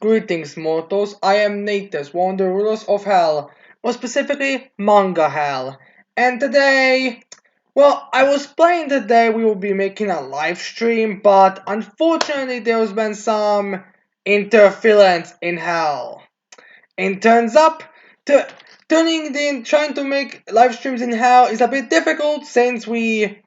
Greetings, mortals. I am Natus, one of the rulers of Hell, or specifically Manga Hell. And today, well, I was planning today we will be making a live stream, but unfortunately there's been some interference in Hell. And turns up to trying to make live streams in Hell is a bit difficult since we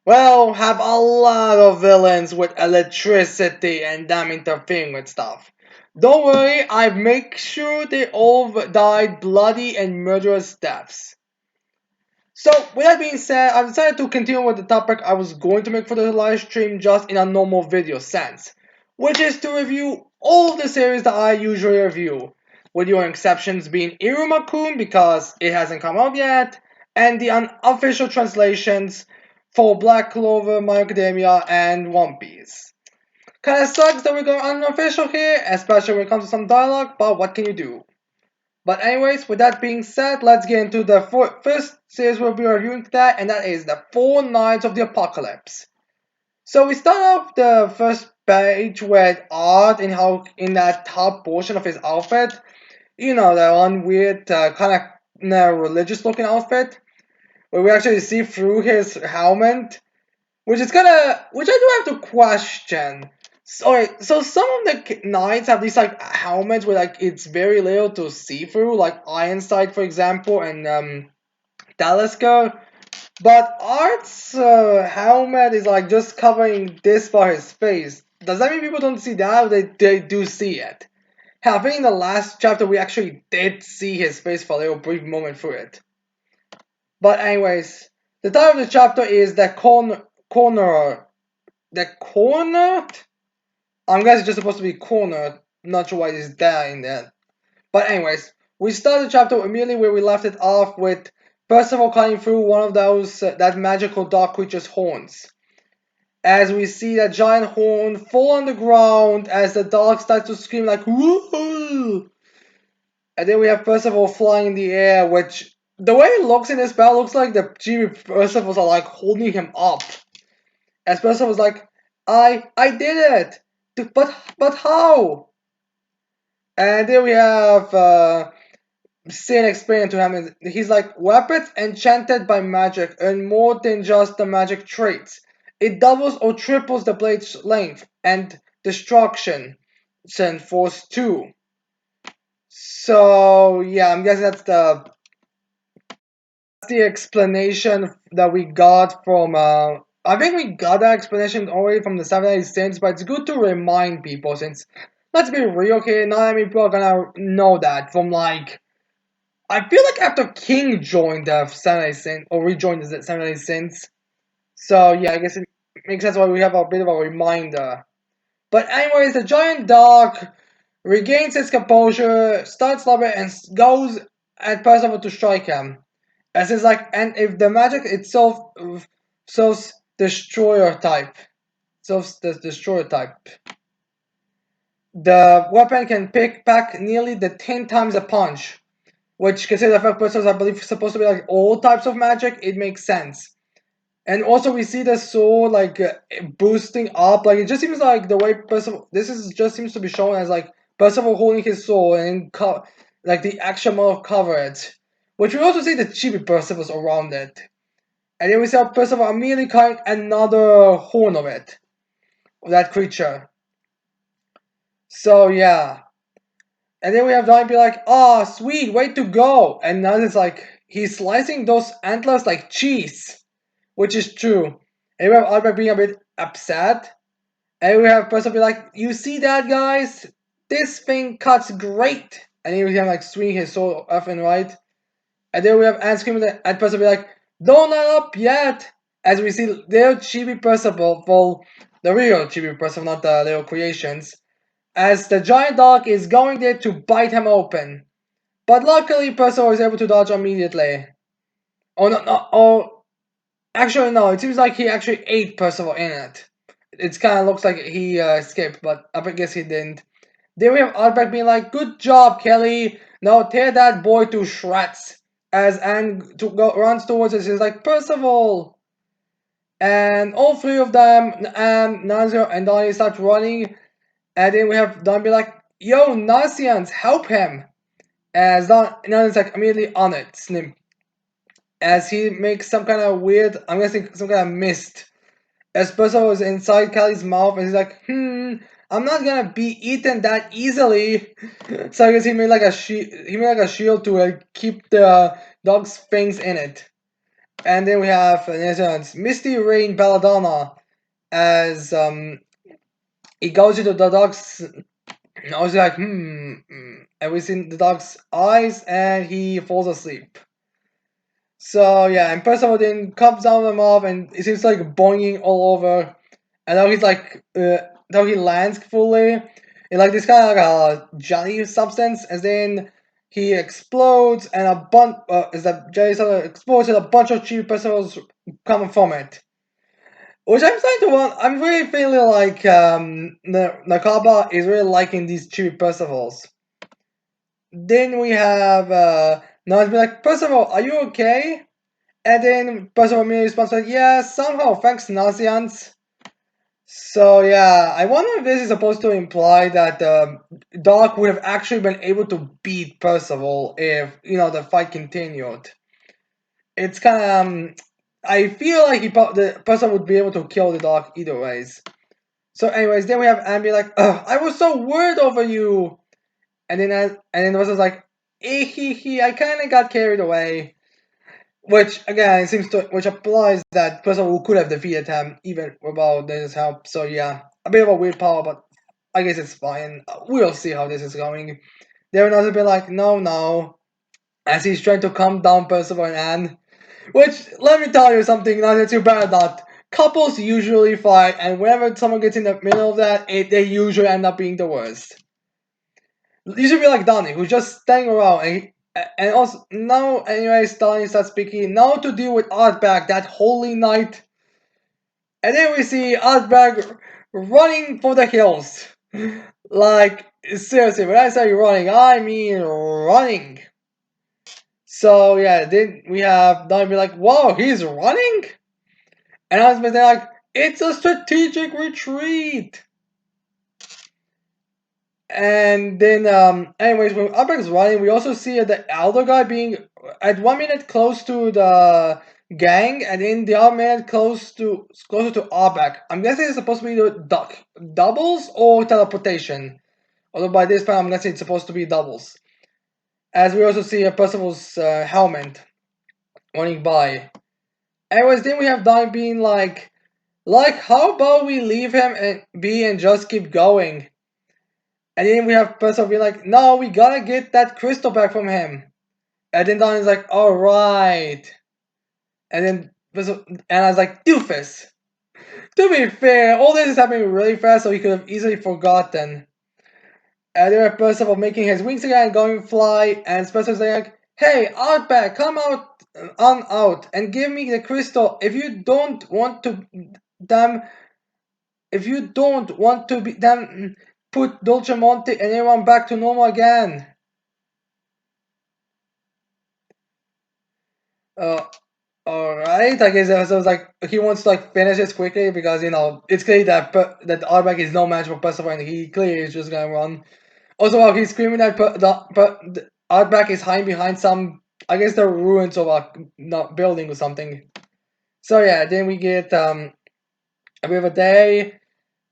have a lot of villains with electricity and them interfering with stuff. Don't worry, I make sure they all died bloody and murderous deaths. So, with that being said, I've decided to continue with the topic I was going to make for the live stream just in a normal video sense, which is to review all of the series that I usually review, with your exceptions being Irumakun because it hasn't come out yet, and the unofficial translations for Black Clover, My Academia, and One Piece. Kinda sucks that we're going unofficial here, especially when it comes to some dialogue, but what can you do? But anyways, with that being said, let's get into the first series we'll be reviewing today, and that is the Four Knights of the Apocalypse. So we start off the first page with art in that top portion of his outfit. You know, that one weird kind of religious looking outfit where we actually see through his helmet, which I do have to question. So some of the knights have these like helmets where like it's very little to see through, like Ironsight for example, and Talisker. But Art's helmet is like just covering this for his face. Does that mean people don't see that, or they do see it? Hell, I think in the last chapter we actually did see his face for a little brief moment through it. But anyways, the title of the chapter is the corner. The corner? I'm guessing it's just supposed to be corner. Not sure why it's there in there. But anyways, we start the chapter immediately where we left it off with Percival cutting through one of those that magical dark creature's horns. As we see that giant horn fall on the ground as the dog starts to scream like woohoo! And then we have Percival flying in the air, which the way it looks in this battle looks like the Chibi Percivals are like holding him up. As Percival's like, I did it! But how? And then we have Sin explaining to him, he's like, weapons enchanted by magic earn more than just the magic traits. It doubles or triples the blade's length and destruction force too. So yeah, I'm guessing that's the explanation that we got from I think we got that explanation already from the 70 Saints, but it's good to remind people since let's be real here, not that many people are gonna know that from like I feel like after King joined the 70 Saints or rejoined the 70 Saints. So yeah, I guess it makes sense why we have a bit of a reminder. But anyways, the giant dog regains his composure, starts slobbering, and goes at Percival to strike him. As it's like, and if the magic itself sells destroyer type, the weapon can pick back nearly the 10 times a punch, which considering the fact Percival, I believe, supposed to be like all types of magic, it makes sense. And also we see the sword like boosting up, like it just seems like the way Percival, just seems to be shown as like Percival holding his sword and like the actual amount of coverage. Which we also see the chibi Percivals around it. And then we see Percival immediately cutting another horn of it. Of that creature. So yeah. And then we have Donnie be like, oh sweet, way to go. And now it's like he's slicing those antlers like cheese. Which is true. And we have Albert being a bit upset. And we have Percival be like, you see that guys? This thing cuts great. And then we have like swinging his sword left and right. And then we have Anne screaming at Percival be like, don't let up yet! As we see little chibi Percival, well, the real chibi Percival, not the little creations, as the giant dog is going there to bite him open. But luckily Percival is able to dodge immediately. Oh no, oh, actually no, it seems like he actually ate Percival in it. It kind of looks like he escaped, but I guess he didn't. Then we have Albert being like, good job, Kelly. Now tear that boy to shreds. As Anne runs towards us, he's like, Percival! And all three of them, Anne, Nazir, and Donnie start running. And then we have Don be like, yo, Nasians, help him! As Don is like immediately on it, snip. As he makes some kind of weird, I'm guessing some kind of mist. Espresso is inside Kelly's mouth, and he's like, I'm not gonna be eaten that easily. So I guess he made like a shield to keep the dog's fangs in it. And then we have Misty Rain Belladonna as he goes into the dog's. I was like, and we see the dog's eyes, and he falls asleep. So yeah, and Percival then comes down the mob, and it seems like boinging all over. And now he's like, now he lands fully in like this kind of like a jelly substance, and then he explodes, and a bunch is that jelly substance explodes, and a bunch of cheap Percivals coming from it. Which I'm starting to want. I'm really feeling like Nakaba is really liking these cheap Percivals. Then we have now it's been like, Percival, are you okay? And then Percival immediately responds like, yeah, somehow, thanks, Nazians. So yeah, I wonder if this is supposed to imply that Doc would have actually been able to beat Percival if the fight continued. It's kind of I feel like the Percival would be able to kill the Doc either ways. So anyways, then we have Ambi like, ugh, I was so worried over you, and then the was like, I kind of got carried away. Which again it seems to which applies that Percival could have defeated him even without this help. So yeah, a bit of a weird power, but I guess it's fine. We'll see how this is going. They're not a bit like no, as he's trying to calm down Percival and Anne. Which let me tell you something, not that you better not. Couples usually fight, and whenever someone gets in the middle of that, they usually end up being the worst. You should be like Donnie, who's just staying around, and also now, anyways, Donnie starts speaking now to deal with Artbag, that holy knight, and then we see Artbag running for the hills, like seriously. When I say running, I mean running. So yeah, then we have Donnie be like, "Whoa, he's running," and I was like, "It's a strategic retreat." And then, anyways, when Arbeck's running, we also see the elder guy being at 1 minute close to the gang, and in the other minute closer to Arbeck. I'm guessing it's supposed to be the doubles or teleportation. Although by this time, I'm guessing it's supposed to be doubles. As we also see Percival's helmet running by. Anyways, then we have Don being like, how about we leave him and be and just keep going? And then we have Percival being like, no, we gotta get that crystal back from him. And then Don is like, alright. And then Anna's like, doofus. To be fair, all this is happening really fast, so he could have easily forgotten. And then we have Percival making his wings again, going fly, and Percival's like, hey, Outback, come out on out and give me the crystal. If you don't want to be them put Dolcemonte and everyone back to normal again. Uh, Alright, I guess it was like he wants to finish this quickly because it's clear that that Arbak is no match for Percival and he clearly is just gonna run. Also, while he's screaming that the Arbak is hiding behind some, I guess the ruins of a building or something. So yeah, then we get a bit of a day.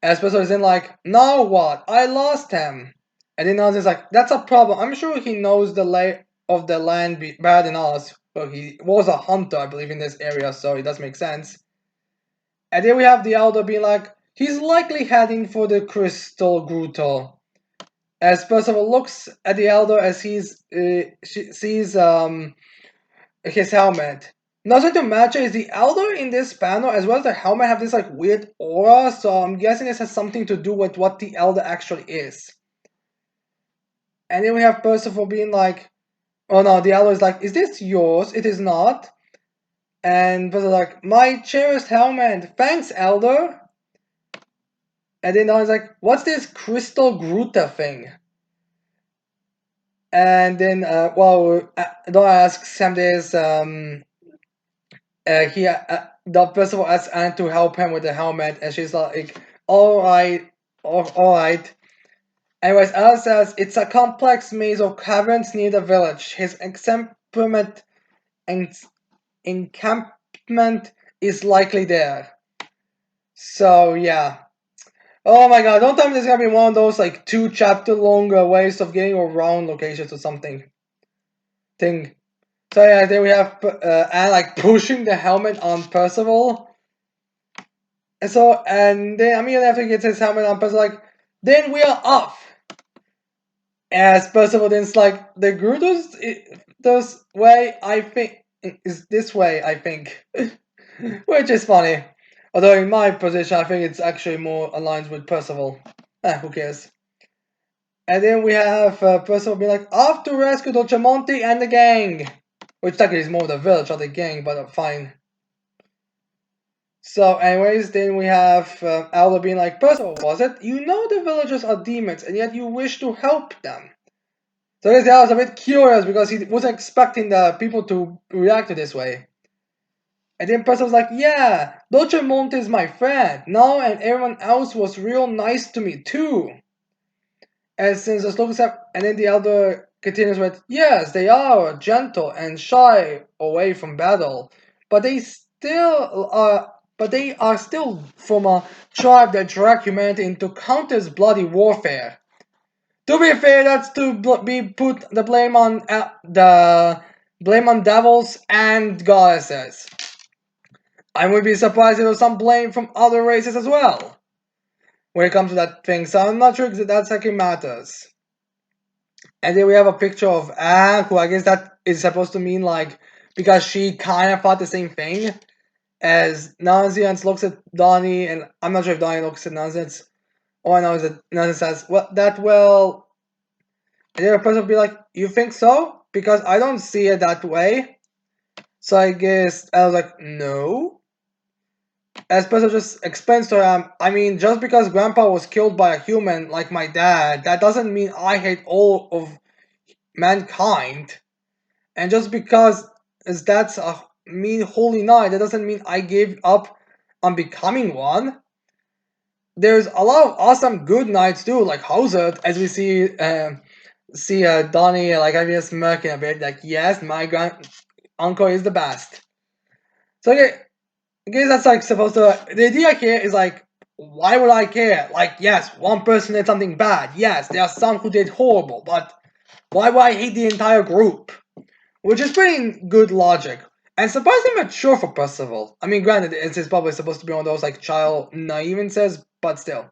And Percival is in like, now what? I lost him. And then Nas is like, that's a problem. I'm sure he knows the lay of the land better than us. Well, he was a hunter, I believe, in this area, so it does make sense. And then we have the Elder being like, he's likely heading for the Crystal Grotto. As Percival looks at the Elder as she sees his helmet. Nothing to match is the Elder in this panel as well as the helmet have this weird aura, so I'm guessing this has something to do with what the Elder actually is. And then we have Percival being like, oh no, the Elder is like, is this yours? It is not. And Percival's like, my cherished helmet, thanks, Elder. And then I was like, what's this Crystal Gruta thing? And then, Dora asks Sam this, the Percival asks Anne to help him with the helmet, and she's like, all right. Anyways, Al says it's a complex maze of caverns near the village. His en- encampment is likely there. So yeah. Oh my god, don't tell me there's gonna be one of those like 2 chapter long ways of getting around locations or something. Thing. So yeah, then we have Anne like pushing the helmet on Percival. And then immediately after he gets his helmet on, Percival like, then we are off. As Percival then's like, the Grutus this way, I think, is this way, I think. Which is funny. Although in my position, I think it's actually more aligned with Percival. Who cares? And then we have Percival be like, off to rescue Dolcemonte and the gang! Which technically is more the village, not the gang, but fine. So, anyways, then we have Aldo being like, Percival, was it? You know the villagers are demons, and yet you wish to help them. So I guess I was a bit curious because he wasn't expecting the people to react to this way. And then Percival's like, yeah, Dolcemonte is my friend. No, and everyone else was real nice to me too. And since the slogan said, and then the elder continues with, yes, they are gentle and shy away from battle, but they are still from a tribe that dragged humanity into countless bloody warfare. To be fair, that's to be put the blame on devils and goddesses. I would be surprised if there was some blame from other races as well when it comes to that thing. So I'm not sure if that actually matters. And then we have a picture of Anne, who I guess that is supposed to mean like because she kind of thought the same thing as Nonsense looks at Donnie, and I'm not sure if Donnie looks at Nonsense. All I know is that Nonsense says, well, and then a person will be like, you think so? Because I don't see it that way. So I guess I was like, no. As person just explains to him, I mean, just because Grandpa was killed by a human like my dad, that doesn't mean I hate all of mankind. And just because that's a mean holy knight, that doesn't mean I gave up on becoming one. There's a lot of awesome good knights too, like Hauser, as we see Donnie like I guess smirking a bit, like yes, my grand uncle is the best. So yeah, I guess that's like supposed to. The idea here is like, why would I care? Like yes, one person did something bad. Yes, there are some who did horrible, but why would I hate the entire group? Which is pretty good logic. And surprisingly mature for Percival. I mean, granted, it's probably supposed to be one of those like child naive but still.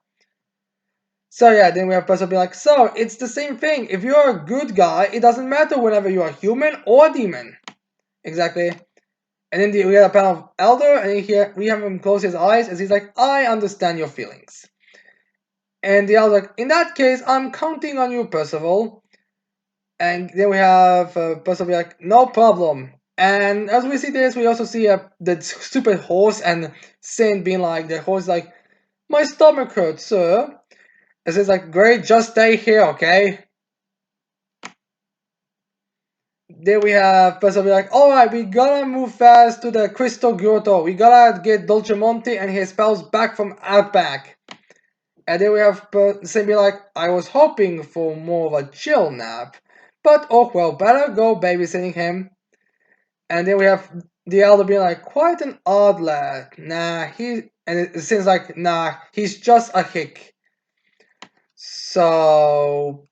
So yeah, then we have Percival be like, so it's the same thing. If you're a good guy, it doesn't matter whether you're human or demon. Exactly. And then we get a panel of Elder, and here we have him close his eyes as he's like, I understand your feelings. And the Elder's like, in that case, I'm counting on you, Percival. And then we have Percival be like, no problem. And as we see this, we also see the stupid horse and Sin being like, the horse like, my stomach hurts, sir. And Sin's like, great, just stay here, okay? Then we have Percival be like, alright, we gotta move fast to the Crystal Grotto. We gotta get Dolcemonte and his pals back from Outback. And then we have Sin be like, I was hoping for more of a chill nap. But oh well, better go babysitting him. And then we have the elder being like, quite an odd lad. Nah, and it seems like, nah, he's just a hick. So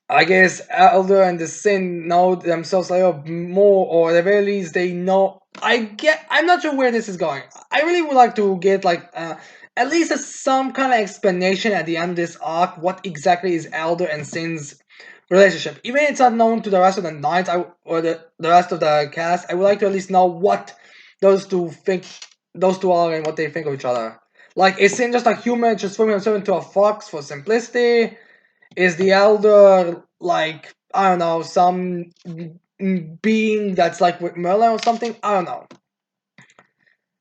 I guess Elder and the Sin know themselves a little more, or at the very least, they know. I'm not sure where this is going. I really would like to get like at least some kind of explanation at the end of this arc. What exactly is Elder and Sin's relationship? Even if it's unknown to the rest of the knights or the rest of the cast, I would like to at least know what those two think. Those two are and what they think of each other. Like, is Sin just a human transforming himself into a fox for simplicity? Is the elder like I don't know some being that's like with Merlin or something? I don't know.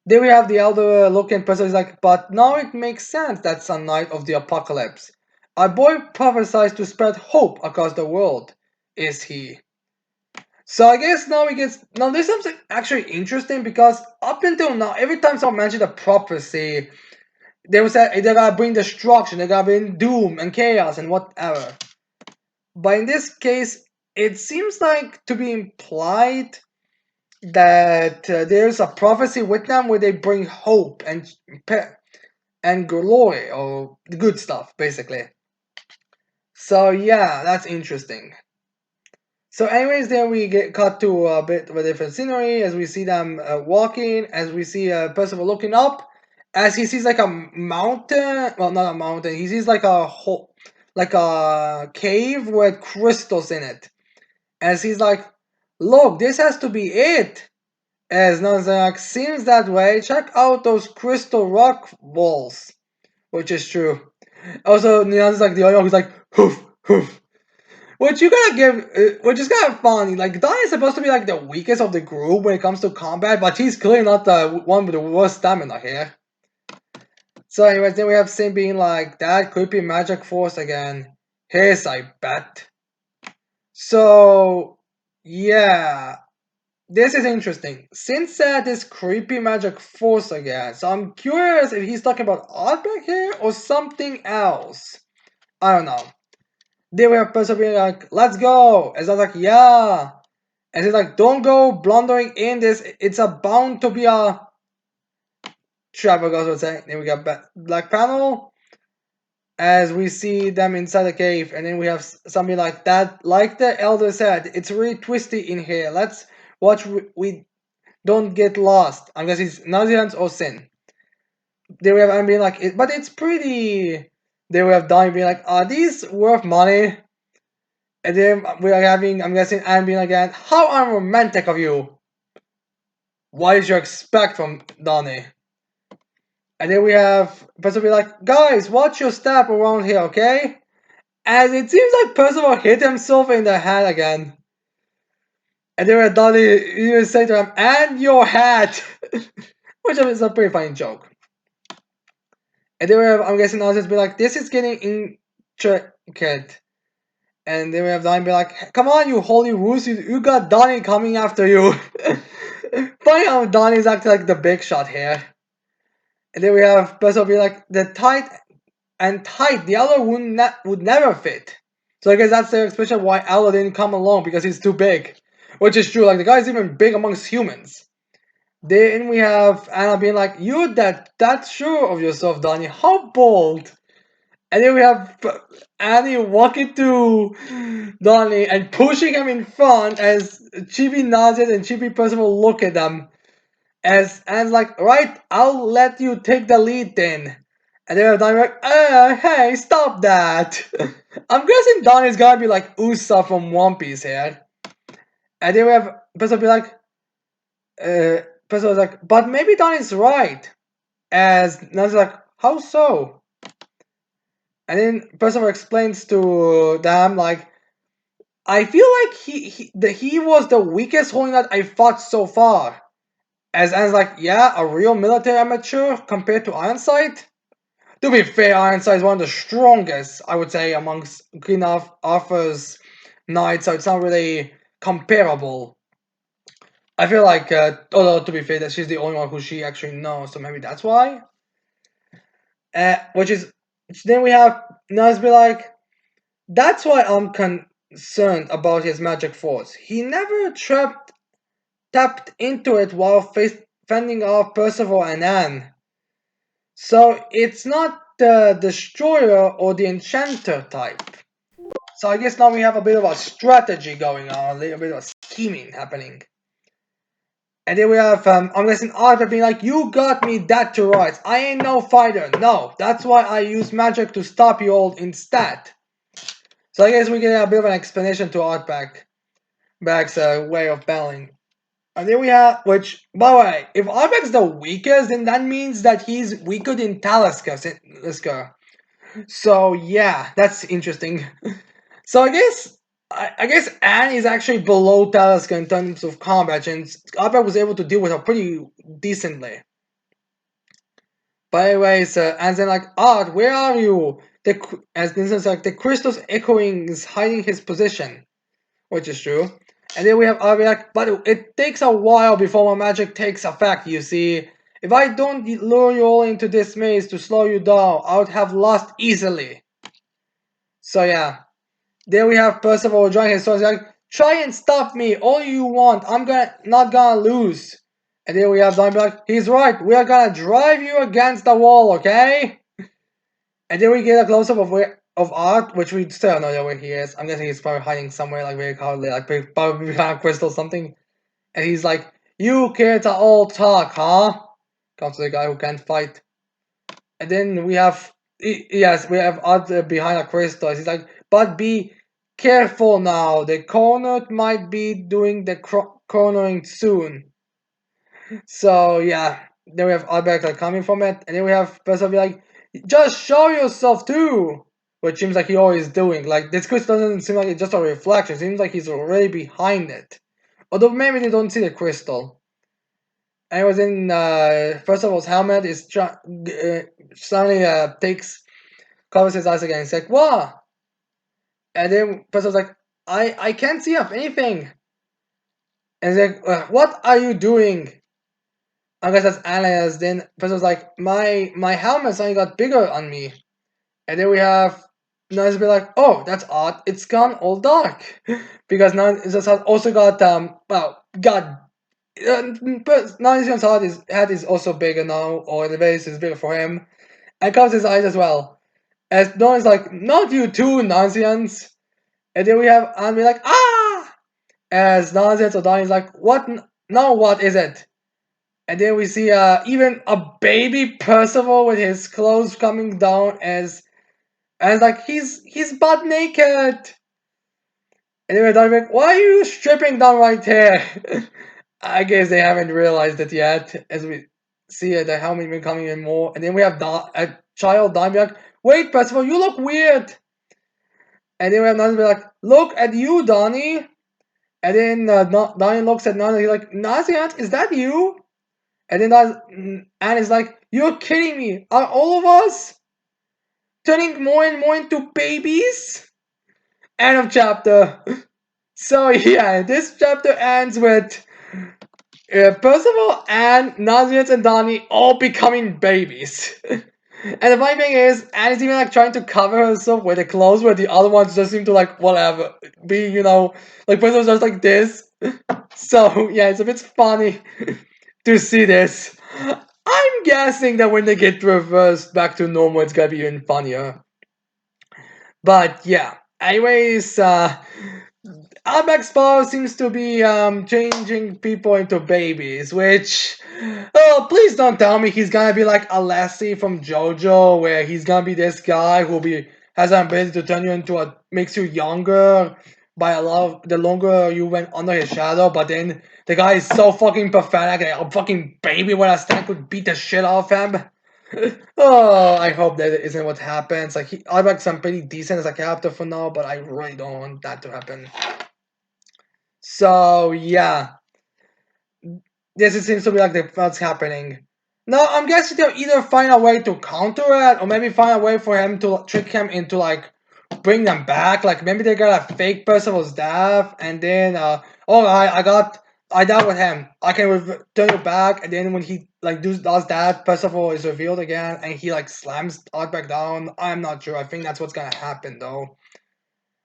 Then we have the elder looking person is like, but now it makes sense that's a night of the apocalypse. Our boy prophesies to spread hope across the world. Is he? So I guess now there's something actually interesting because up until now, every time someone mentioned a prophecy, they will say they're gonna bring destruction, they're gonna bring doom and chaos and whatever. But in this case, it seems like to be implied that there's a prophecy with them where they bring hope and glory or good stuff, basically. So yeah, that's interesting. So anyways, then we get cut to a bit of a different scenery as we see them walking, as we see Percival looking up, as he sees like a mountain, well not a mountain, he sees like a hole, like a cave with crystals in it. As he's like, look, this has to be it. As Nazak seems that way, check out those crystal rock walls. Which is true. Also, Neon's like the only one who's like, hoof, hoof. Which you gotta give, which is kind of funny. Like, Don is supposed to be like the weakest of the group when it comes to combat, but he's clearly not the one with the worst stamina here. So, anyways, then we have Sin being like, that creepy magic force again. His, I bet. So, yeah. This is interesting. Sin said this creepy magic force again, so I'm curious if he's talking about Artback here or something else. I don't know. They were supposed being like, let's go. And I was like, yeah. And he's like, don't go blundering in this. It's a bound to be a trap, goes would say. Then we got Black Panel as we see them inside the cave, and then we have something like that. Like the elder said, it's really twisty in here. Let's watch we don't get lost. I guess it's Nazians or Sin. They will have being like, but it's pretty. They will have done being like, are these worth money? And then we are having, I'm guessing, Anne being again, how unromantic of you. What did you expect from Donnie? And then we have Percival be like, guys, watch your step around here, okay? As it seems like Percival hit himself in the head again. And then we have Donnie even say to him, and your hat! Which is a pretty funny joke. And then we have, I'm guessing, Nonsense be like, this is getting intricate. And then we have Donnie be like, come on, you holy roost, you got Donnie coming after you. Funny how Donnie's acting like the big shot here. And then we have Percival be like, the tight, the other would never fit. So I guess that's the explanation why Aloy didn't come along, because he's too big. Which is true, like the guy's even big amongst humans. Then we have Anna being like, you're that sure of yourself, Donnie. How bold. And then we have Annie walking to Donnie and pushing him in front as Chibi nods and Chibi Percival look at them. As Anne's like, right, I'll let you take the lead then. And then Donnie's like, hey, stop that. I'm guessing Donnie's gonna be like Usa from One Piece here. And then we have Percival be like, Percival's like, but maybe Donnie's right. As Nan's like, how so? And then Percival explains to them like, I feel like he was the weakest holding that I fought so far. As Anne's like, yeah, a real military amateur compared to Ironside? To be fair, Ironside is one of the strongest, I would say, amongst Queen Arthur's knights, so it's not really comparable. I feel like, although to be fair, that she's the only one who she actually knows, so maybe that's why. Which then we have Naz be like, that's why I'm concerned about his magic force. He never tapped into it while fending off Percival and Anne. So it's not the destroyer or the enchanter type. So I guess now we have a bit of a strategy going on, a little bit of scheming happening. And then we have, I'm guessing Arthur being like, you got me that to rights. I ain't no fighter. No, that's why I use magic to stop you all instead. So I guess we get a bit of an explanation to Artback's way of battling. And then we have, which, by the way, if Artback's the weakest, then that means that he's weaker than Talisker. So yeah, that's interesting. So I guess Anne is actually below Talisker in terms of combat, and Artback was able to deal with her pretty decently. But anyways, Anne's then like, Art, where are you? As Vincent's like, the crystal's echoing is hiding his position, which is true. And then we have Art like, but it takes a while before my magic takes effect, you see. If I don't lure you all into this maze to slow you down, I would have lost easily. So yeah, there we have Percival joining his sword. He's like, try and stop me all you want. I'm not gonna lose. And then we have Don be like, he's right. We are gonna drive you against the wall, okay? And then we get a close up of Art, which we still don't know where he is. I'm guessing he's probably hiding somewhere, like very cowardly, like probably behind a crystal or something. And he's like, "You kids are all talk, huh?" Comes to the guy who can't fight. And then we have, yes, we have Art behind a crystal. He's like, "But be careful now. The corner might be doing the cornering soon." So yeah, then we have Albert like coming from it, and then we have Percival be like, "Just show yourself too," which seems like he always doing. Like this crystal doesn't seem like it's just a reflection. It seems like he's already behind it. Although maybe they don't see the crystal. And it was in Percival's helmet. Is suddenly covers his eyes again. He's like, "What?" And then Percival's like, "I can't see of anything." And he's like, "What are you doing?" I guess that's Alias. Then Percival's like, my helmet's only got bigger on me. And then we have Nice be like, oh, that's odd. It's gone all dark. Because now it's just also got got Nice's head is also bigger now, or the base is bigger for him. And covers his eyes as well. As Don is like, not you too, nonsense. And then we have Anne be like, ah! As nonsense or Don is like, what now what is it? And then we see even a baby Percival with his clothes coming down as like he's butt naked. And then we're like, why are you stripping down right here? I guess they haven't realized it yet. As we see the helmet becoming in more, and then we have a child dying. Like, wait, Percival, you look weird. And then we have Nani be like, look at you, Donnie. And then Donnie looks at Nani. He's like, Naziant, is that you? And then Anne is like, you're kidding me. Are all of us turning more and more into babies? End of chapter. So yeah, this chapter ends with Percival, Anne, Naziant, and Donnie all becoming babies. And the funny thing is, Anne is even like trying to cover herself with the clothes where the other ones just seem to like whatever. Be, like Percival's just like this. So yeah, it's a bit funny to see this. I'm guessing that when they get reversed back to normal, it's gonna be even funnier. But yeah. Anyways, Outback Spa seems to be changing people into babies, which oh please don't tell me he's gonna be like a Lassie from JoJo, where he's gonna be this guy who'll be has an ability to turn you into a makes you younger by a lot of the longer you went under his shadow, but then the guy is so fucking pathetic that a fucking baby with a stand could beat the shit out of him. Oh, I hope that isn't what happens. Like Outback's pretty decent as a character for now, but I really don't want that to happen. So yeah, this seems to be like what's happening. Now I'm guessing they'll either find a way to counter it, or maybe find a way for him to trick him into like bring them back. Like maybe they got a fake Percival's death, and then oh I died with him. I can turn it back, and then when he like does that, Percival is revealed again, and he like slams Art back down. I'm not sure. I think that's what's gonna happen though.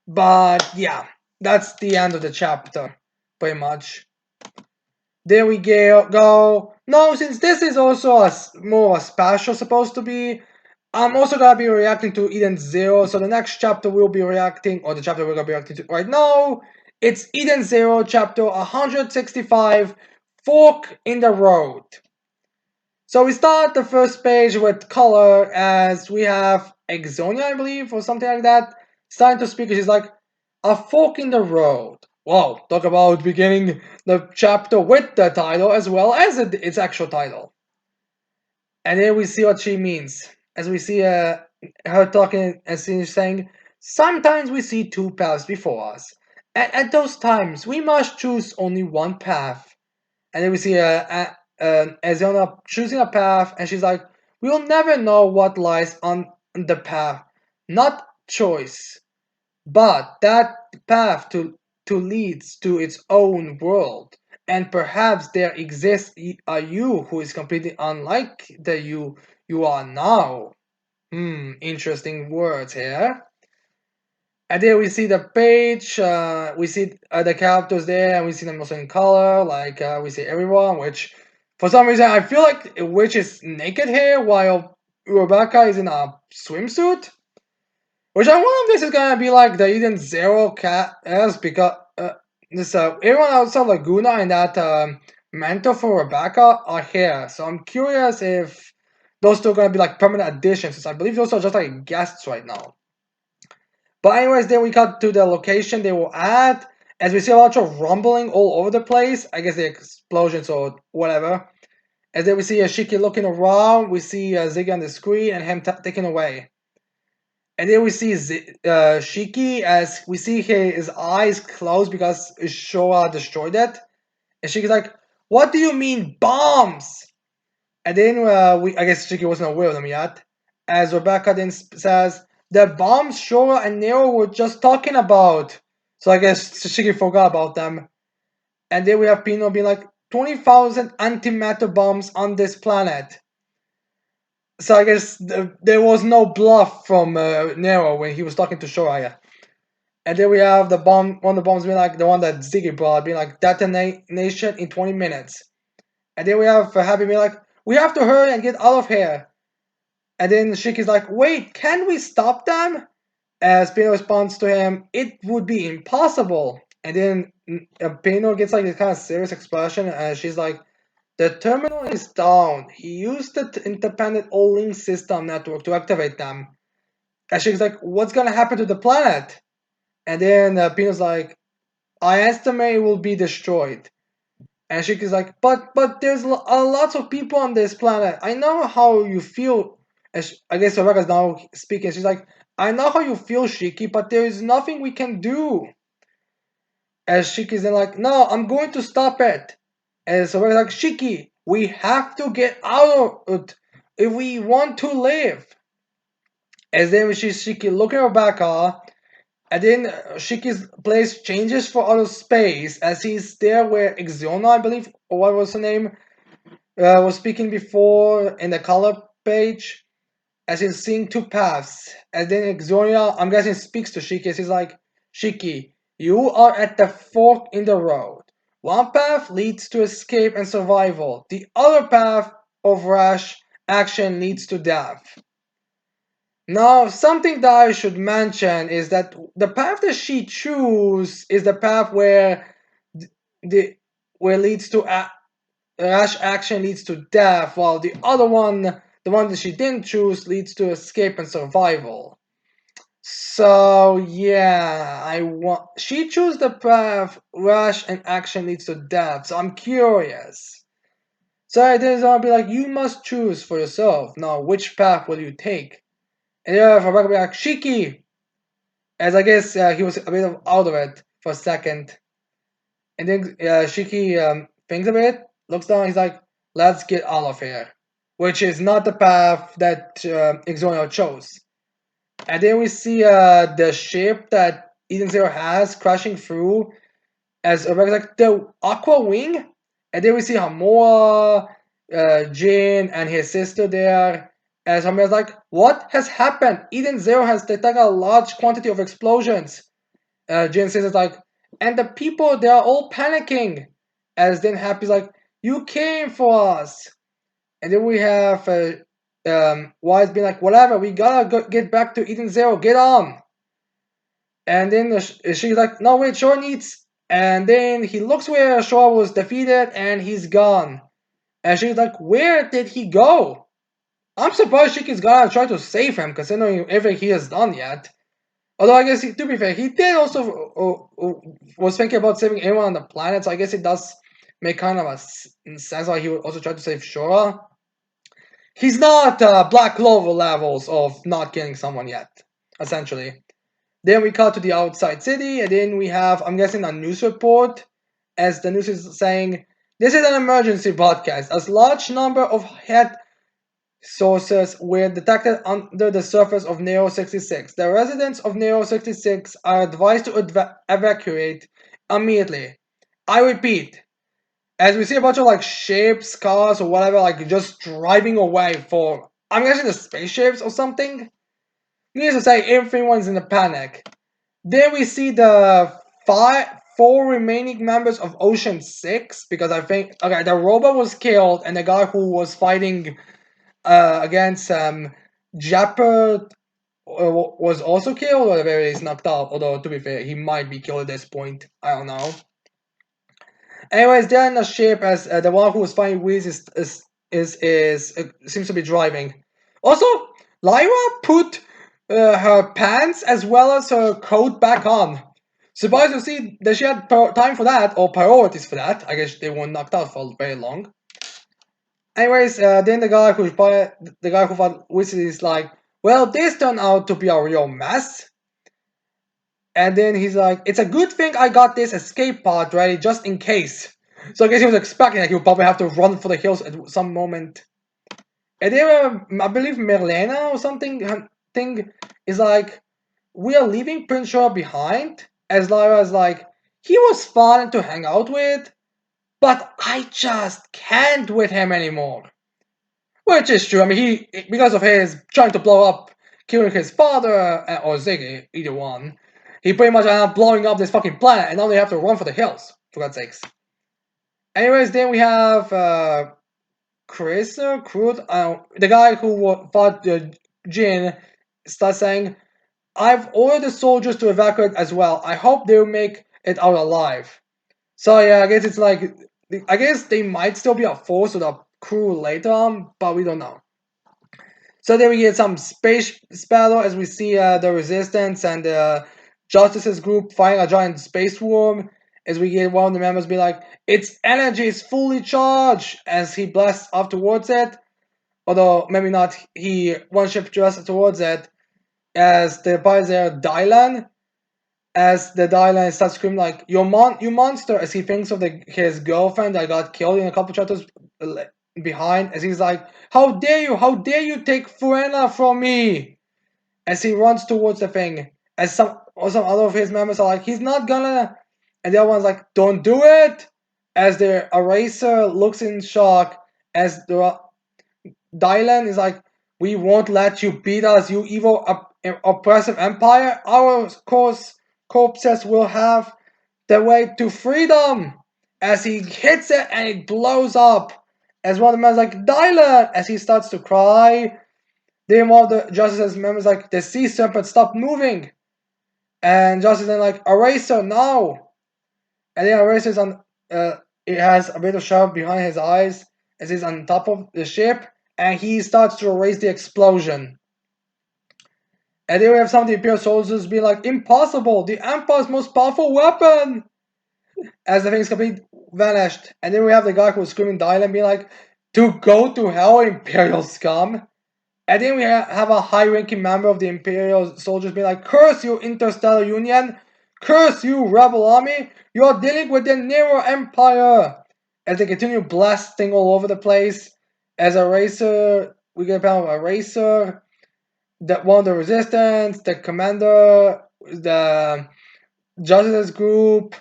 But yeah, that's the end of the chapter, pretty much. There we go. Now, since this is also more of a special supposed to be, I'm also gonna be reacting to Eden Zero. So the next chapter we'll be reacting, or the chapter we're gonna be reacting to right now, it's Eden Zero, chapter 165, Fork in the Road. So we start the first page with color as we have Exonia, I believe, or something like that, starting to speak. She's like, a fork in the road. Wow, talk about beginning the chapter with the title as well as its actual title. And then we see what she means. As we see her talking and she's saying, sometimes we see two paths before us. And at those times, we must choose only one path. And then we see Aziona choosing a path, and she's like, we'll never know what lies on the path. Not choice, but that path to leads to its own world. and perhaps there exists a you who is completely unlike the you are now. Interesting words here. And then we see the page, we see the characters there, and we see them also in color, like we see everyone, which for some reason I feel like Witch is naked here while Rebecca is in a swimsuit. Which I wonder if this is gonna be like the Eden Zero cat as because this everyone outside Laguna and that mentor for Rebecca are here. So I'm curious if those two are gonna be like permanent additions, since I believe those are just like guests right now. But anyways, then we cut to the location they were at, as we see a lot of rumbling all over the place. I guess the explosions or whatever. As then we see Shiki looking around, we see Ziggy on the screen and him taken away. And then we see Shiki as we see his eyes closed because Showa destroyed it. And Shiki's like, "What do you mean bombs?" And then I guess Shiki wasn't aware of them yet. As Rebecca then says, "The bombs Showa and Nero were just talking about." So I guess Shiki forgot about them. And then we have Pino being like, 20,000 antimatter bombs on this planet. So I guess there was no bluff from Nero when he was talking to Shoraya. And then we have the bomb, one of the bombs being like the one that Ziggy brought, being like detonation in 20 minutes. And then we have Happy being like, we have to hurry and get out of here. And then Shiki's like, wait, can we stop them? As Pino responds to him, it would be impossible. And then Pino gets like this kind of serious expression, and she's like, the terminal is down. He used the independent all-link system network to activate them. And she's like, what's gonna happen to the planet? And then Pino's like, I estimate it will be destroyed. And Shiki's like, but there's lots of people on this planet. I know how you feel. And I guess Rebecca's now speaking. She's like, I know how you feel, Shiki, but there is nothing we can do. And Shiki's then like, no, I'm going to stop it. And so we're like, Shiki, we have to get out of it if we want to live. And then she's Shiki looking at Rebecca, and then Shiki's place changes for outer space as he's there where Ixiona, I believe, or what was her name, was speaking before in the color page, as he's seeing two paths. And then Ixiona, I'm guessing, speaks to Shiki as he's like, Shiki, you are at the fork in the road. One path leads to escape and survival. The other path of rash action leads to death. Now, something that I should mention is that the path that she chooses is the path where the where leads to rash action leads to death, while the other one, the one that she didn't choose, leads to escape and survival. So yeah, I want she chose the path rash and action leads to death. So I'm curious. So I didn't want to be like, you must choose for yourself. Now, which path will you take? And yeah, for Rebecca be like, Shiki! As I guess he was a bit out of it for a second. And then Shiki thinks a bit, looks down, he's like, let's get out of here. Which is not the path that Exonio chose. And then we see the ship that Eden Zero has crashing through as Rebecca's like, the Aqua Wing? And then we see Hamura, Jin, and his sister there. As Hamura's like, what has happened? Eden Zero has detected a large quantity of explosions. Jin says it's like, and the people, they are all panicking. As then Happy's like, you came for us. And then we have Wise being like, whatever, we gotta get back to Eden Zero, get on. And then she's like, no, wait, Shore needs. And then he looks where Shore was defeated and he's gone. And she's like, where did he go? I'm surprised Shiki's gonna try to save him, considering everything he has done yet. Although I guess, to be fair, he did also was thinking about saving everyone on the planet, so I guess it does make kind of a sense why he would also try to save Shora. He's not Black Clover levels of not killing someone yet, essentially. Then we cut to the outside city, and then we have, I'm guessing, a news report, as the news is saying, this is an emergency broadcast, as large number of head sources were detected under the surface of Neo 66. The residents of Neo 66 are advised to evacuate immediately. I repeat, As we see a bunch of like ships, cars, or whatever, like just driving away for, I'm guessing the spaceships or something. Needless to say, everyone's in a panic. Then we see the four remaining members of Ocean 6, because I think, okay, the robot was killed, and the guy who was fighting against Japper was also killed, or maybe he's knocked out. Although, to be fair, he might be killed at this point. I don't know. Anyways, they're in a ship as the one who was fighting Wiz is seems to be driving. Also, Lyra put her pants as well as her coat back on. Surprised to see that she had time for that, or priorities for that. I guess they weren't knocked out for very long. Anyways, then the guy who fought Wiz is like, well, this turned out to be a real mess. And then he's like, it's a good thing I got this escape pod ready just in case. So I guess he was expecting that he would probably have to run for the hills at some moment. And then I believe Merlena or something thing is like, we are leaving Prince Shore behind. As Lyra's like, he was fun to hang out with, but I just can't with him anymore. Which is true. I mean, he because of his trying to blow up, killing his father or Ziggy, either one. He pretty much ended up blowing up this fucking planet, and now they have to run for the hills. For God's sakes. Anyways, then we have the guy who fought Jin, starts saying, "I've ordered the soldiers to evacuate as well. I hope they'll make it out alive." So yeah, I guess it's like, I guess they might still be a force of the crew later on, but we don't know. So then we get some space battle as we see the Resistance and the Justices group fighting a giant space worm. As we get one of the members be like, its energy is fully charged, as he blasts off towards it. Although maybe not, he one ship just towards it. As the boys there, Dylan, as the Dylan starts screaming like, you monster!" As he thinks of his girlfriend that got killed in a couple chapters behind, as he's like, how dare you take Fuena from me, as he runs towards the thing, as some other of his members are like, he's not gonna, and the other one's like, don't do it, as the eraser looks in shock, as the Dylan is like, we won't let you beat us, you evil oppressive empire. Our corpses will have the way to freedom, as he hits it and it blows up. As one of the men is like, Dylan, as he starts to cry. Then one of the Justice's members like, the sea serpent stopped moving. And Justice then like, Eraser, now. And then Eraser's on, it has a bit of sharp behind his eyes as he's on top of the ship. And he starts to erase the explosion. And then we have some of the Imperial soldiers be like, impossible, the Empire's most powerful weapon! As the thing's completely vanished. And then we have the guy who was screaming Dylan being like, to go to hell, Imperial scum. And then we have a high-ranking member of the Imperial soldiers being like, curse you, Interstellar Union! Curse you, Rebel Army! You are dealing with the Nero Empire! As they continue blasting all over the place. As a racer, we get a panel of a racer, one of the Resistance, the Commander, the Justice Group,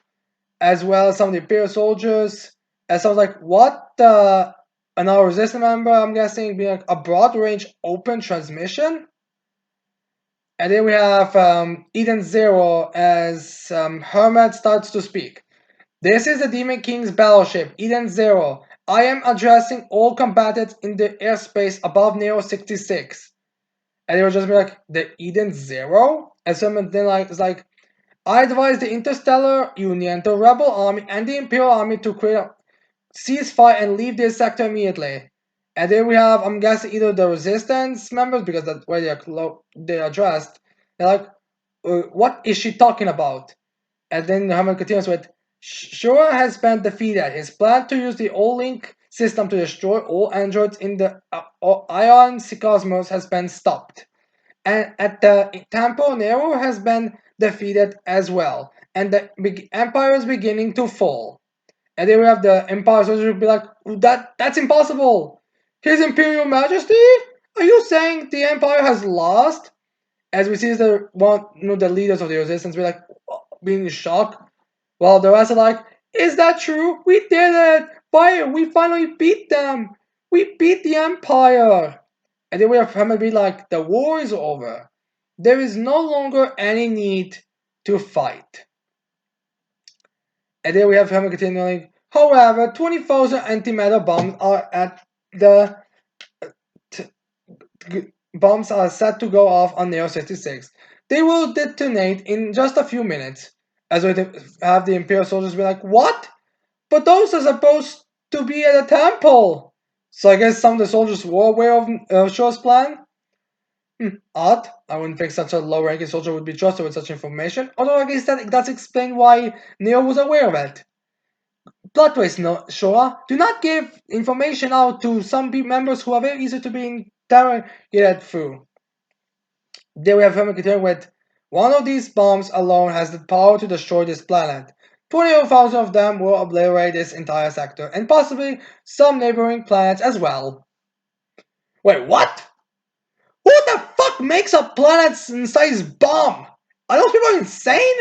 as well as some of the Imperial soldiers. And so I was like, what the? Another Resistance member, I'm guessing, being like a broad range open transmission. And then we have Eden Zero as Hermit starts to speak. This is the Demon King's battleship, Eden Zero. I am addressing all combatants in the airspace above Neo 66. And they were just be like, the Eden Zero? And someone then is like, I advise the Interstellar Union, the Rebel Army, and the Imperial Army to create a ceasefire and leave this sector immediately. And then we have, I'm guessing, either the Resistance members, because that's where they are dressed. They're like, what is she talking about? And then Hammond continues with, Shura has been defeated. His plan to use the all-link system to destroy all androids in the Ion Cosmos has been stopped. And at the Tempo Nero has been defeated as well. And the Empire is beginning to fall. And then we have the Empire soldiers be like, that's impossible. His Imperial Majesty? Are you saying the Empire has lost? As we see the leaders of the Resistance be like being shocked. While the rest are like, is that true? We did it! Fire, we finally beat them! We beat the Empire! And then we have Hammer be like, the war is over. There is no longer any need to fight. And then we have Hammer continuing, however, 20,000 antimatter bombs are at the t- bombs are set to go off on Neo 66. They will detonate in just a few minutes. As we have the Imperial soldiers be like, what? But those are supposed to be at a temple. So I guess some of the soldiers were aware of Shaw's plan. Odd. I wouldn't think such a low-ranking soldier would be trusted with such information. Although I guess that does explain why Neo was aware of it. Plot twist, no, Shaw. Do not give information out to some members who are very easy to be interrogated through. Then we have him continuing with, one of these bombs alone has the power to destroy this planet. 20,000 of them will obliterate this entire sector, and possibly some neighboring planets as well. Wait, what? Who the fuck makes a planet-sized bomb? Are those people insane?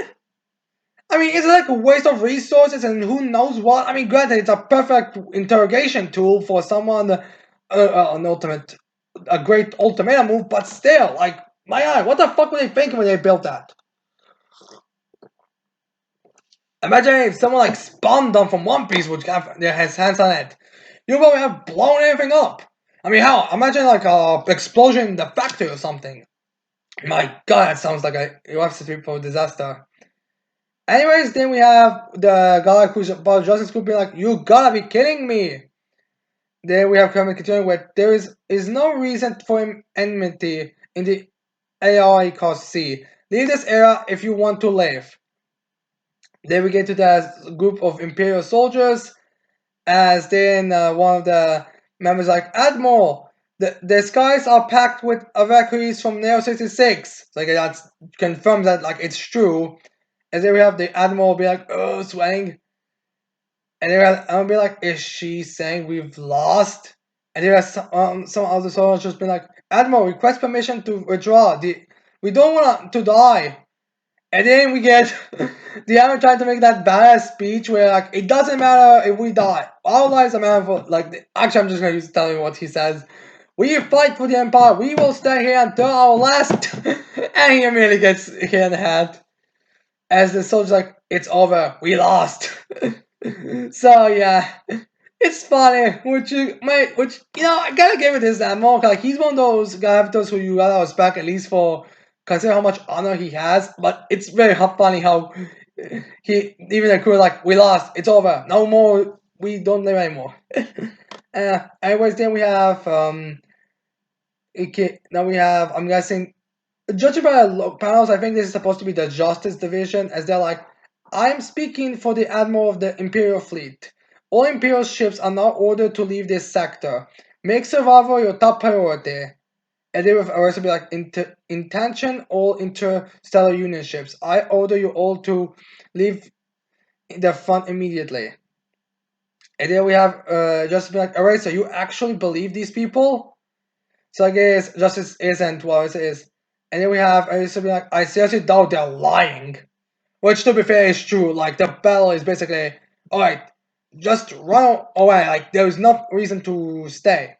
I mean, it's like a waste of resources and who knows what. I mean, granted, it's a perfect interrogation tool for someone, a great ultimatum move, but still, like, my eye, what the fuck were they thinking when they built that? Imagine if someone like spawned them from One Piece would have his hands on it. You probably have blown everything up. I mean, hell, imagine like a explosion in the factory or something. My god, that sounds like a recipe for disaster. Anyways, then we have the guy who's about Justice Group being like, you gotta be kidding me. Then we have Kermit continuing with, there is no reason for enmity in the AI cause C. Leave this era if you want to live. Then we get to the group of Imperial soldiers, as then one of the members like, Admiral, the skies are packed with evacuees from Neo 66. So like that confirms that like it's true. And then we have the Admiral be like, oh, sweating. And then I'll be like, is she saying we've lost? And then some other soldiers just be like, Admiral, request permission to withdraw. We don't want to die. And then we get the Admiral trying to make that badass speech where like it doesn't matter if we die. Our lives are matter for like. Actually, I'm just gonna tell you what he says. We fight for the Empire. We will stay here until our last. And he immediately gets hit in the head. As the soldier's like, it's over. We lost. So yeah, it's funny. Which I gotta give it this Admiral. Like he's one of those characters who you gotta respect at least for consider how much honor he has. But it's very funny how even the crew are like, we lost. It's over. No more. We don't live anymore. Anyways, then we have now we have, I'm guessing, judging by the panels, I think this is supposed to be the Justice Division, as they're like, I'm speaking for the Admiral of the Imperial Fleet. All Imperial ships are now ordered to leave this sector. Make survival your top priority. And they will also be like, intention all interstellar Union ships. I order you all to leave the front immediately. And then we have just be like, alright, so you actually believe these people? So I guess justice isn't what it is. And then we have I used to be like, I seriously doubt they're lying. Which to be fair is true. Like the battle is basically, alright, just run away. Like there is no reason to stay.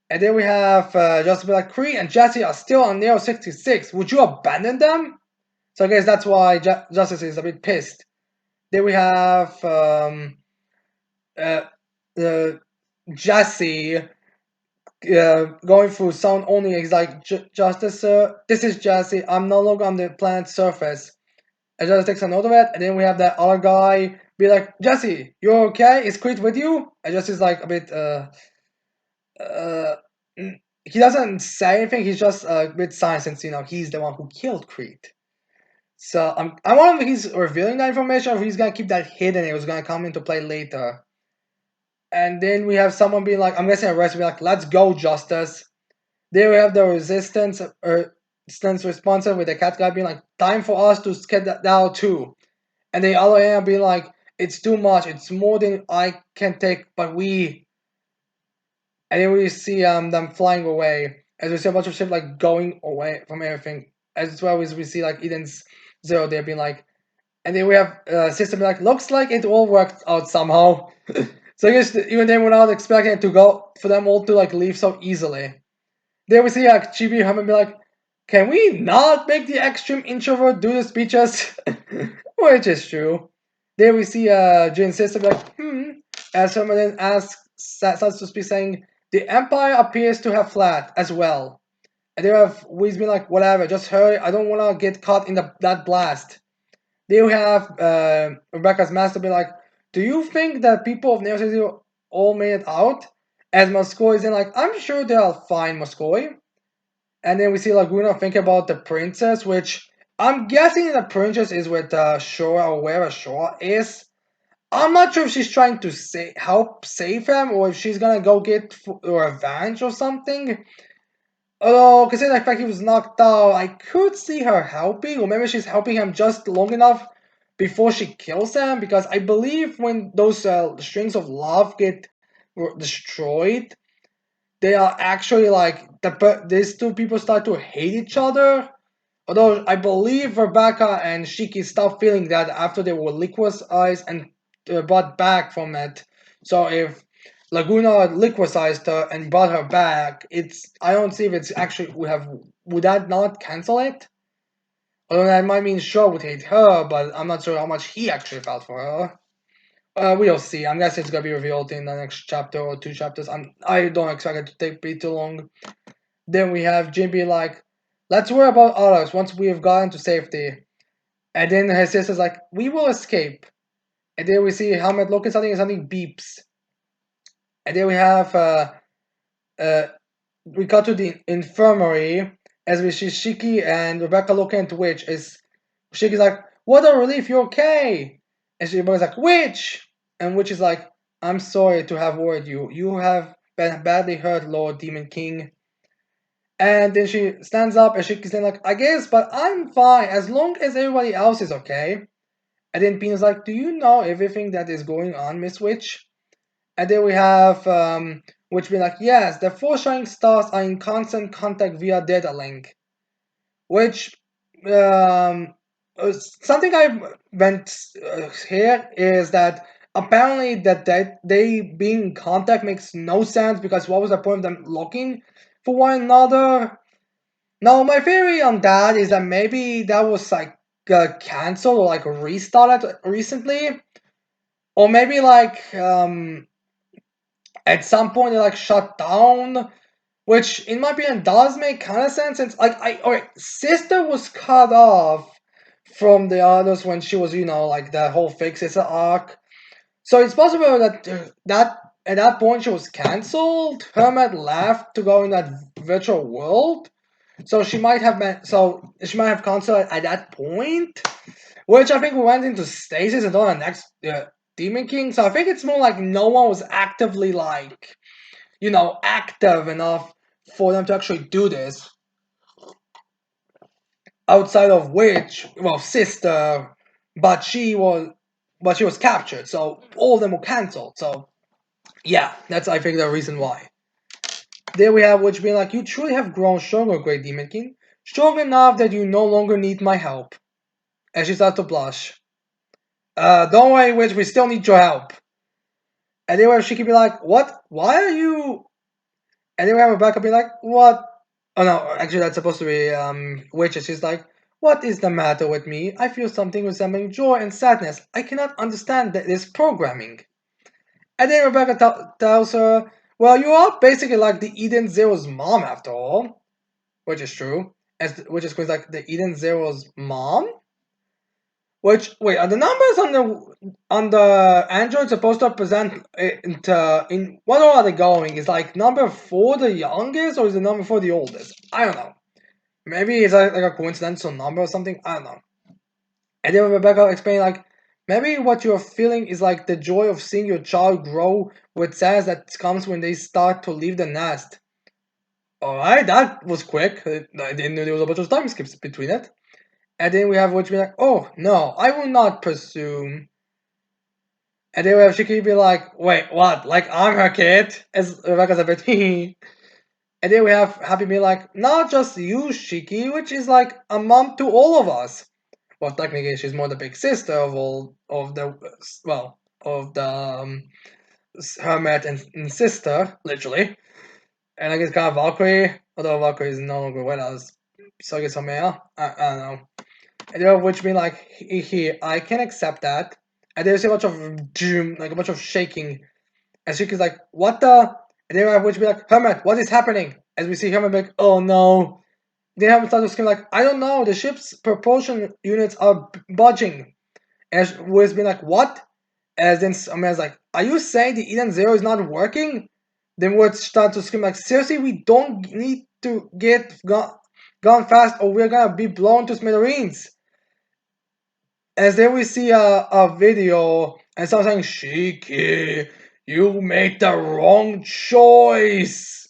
And then we have just to be like, Kree and Jesse are still on Neo 66. Would you abandon them? So I guess that's why Justice is a bit pissed. Then we have uh, Jesse going through sound only is like, Justice, sir, this is Jesse. I'm no longer on the planet's surface. And Jesse takes a note of it, and then we have that other guy be like, Jesse, you okay? Is Creed with you? And Jesse's like a bit, he doesn't say anything, he's just a bit silent since, he's the one who killed Creed. So I wonder if he's revealing that information or if he's gonna keep that hidden and it was gonna come into play later. And then we have someone being like, I'm guessing a rest be like, let's go, Justice. Then we have the resistance responsive with the cat guy being like, time for us to get that down too. And the other end being like, it's too much, it's more than I can take, but we. And then we see them flying away. As we see a bunch of ships like going away from everything. As well as we see like Eden's Zero there being like, and then we have System being like, looks like it all worked out somehow. So I guess even they were not expecting it to go for them all to like leave so easily. They would see like Chibi Hum and be like, "Can we not make the extreme introvert do the speeches?" Which is true. There we see Jin's sister be like, as someone then asks, starts to speak saying, "The Empire appears to have flat as well." And they have always been like, "Whatever, just hurry. I don't want to get caught in that blast." They have Rebecca's master be like, "Do you think that people of Neo City all made it out?" As Moscow is in like, "I'm sure they'll find Moscow." And then we see Laguna think about the princess, which I'm guessing the princess is with Shora or wherever Shora is. I'm not sure if she's trying to help save him or if she's gonna go get revenge or something. Although, considering the fact he was knocked out, I could see her helping, or maybe she's helping him just long enough before she kills him. Because I believe when those strings of love get destroyed, they are actually like these two people start to hate each other. Although I believe Rebecca and Shiki stopped feeling that after they were liquidized and brought back from it. So if Laguna liquidized her and brought her back, it's I don't see if it's actually would that not cancel it? Although that might mean Shaw would hate her, but I'm not sure how much he actually felt for her. We'll see. I'm guessing it's gonna be revealed in the next chapter or two chapters. I don't expect it to be too long. Then we have Jim be like, "Let's worry about others once we have gotten to safety." And then her sister's like, "We will escape." And then we see Helmet look at something and something beeps. And then we have uh we got to the infirmary as we see Shiki and Rebecca looking at Witch. Is Shiki's like, "What a relief, you're okay." And Rebecca's like, "Witch!" And Witch is like, "I'm sorry to have worried you. You have been badly hurt, Lord Demon King." And then she stands up and she's like, "I guess, but I'm fine as long as everybody else is okay." And then Pina's like, "Do you know everything that is going on, Miss Witch?" And then we have Witch being like, "Yes, the four shining stars are in constant contact via data link." Which something I went here is that apparently that they being in contact makes no sense because what was the point of them looking for one another? Now, my theory on that is that maybe that was like canceled or like restarted recently, or maybe like at some point they like shut down, which in my opinion does make kind of sense. Since like alright, sister was cut off from the others when she was like the whole fake sister arc, so it's possible that that at that point she was cancelled. Hermit left to go in that virtual world. So she might have console at that point, which I think we went into stasis and on the next Demon King. So I think it's more like no one was actively like active enough for them to actually do this. Outside of which, well, sister, but she was captured. So all of them were cancelled. So yeah, that's I think the reason why. There we have which being like, "You truly have grown stronger, great Demon King. Strong enough that you no longer need my help." And she starts to blush. Don't worry, Witch, we still need your help. And then she could be like, "What? Why are you?" And then we have Rebecca be like, "What?" Oh no, actually that's supposed to be Witch. And she's like, "What is the matter with me? I feel something resembling joy and sadness. I cannot understand this programming." And then Rebecca tells her, "Well, you are basically like the Eden Zero's mom after all," which is true. Which is like the Eden Zero's mom. Which wait, are the numbers on the Android supposed to represent in what order are they going? Is like number 4 the youngest or is the number 4 the oldest? I don't know. Maybe it's like a coincidental number or something. I don't know. And then Rebecca explained like maybe what you're feeling is like the joy of seeing your child grow with sadness that comes when they start to leave the nest. Alright, that was quick. I didn't know there was a bunch of time skips between it. And then we have which be like, "Oh no, I will not presume." And then we have Shiki be like, "Wait, what? Like I'm her kid?" As Rebecca's a bit And then we have Happy be like, "Not just you, Shiki, which is like a mom to all of us." Well, technically, she's more the big sister of all of the of the Hermit and sister, literally. And I guess kind of Valkyrie, although Valkyrie is no longer with us. So I guess Homea, I don't know. And they which mean like I can accept that. And there's a bunch of doom, like a bunch of shaking. And Shika's like, what the? And then which be like, Hermit, what is happening? As we see Hermit like, oh no. Then Hermit starts to scream like, I don't know, the ship's propulsion units are budging. And Wiz being like, what? As then Homea's like, are you saying the Eden Zero is not working? Then Woods start to scream like, seriously, we don't need to get gone fast or we're gonna be blown to smithereens. As then we see a video and someone saying, Shiki, you made the wrong choice.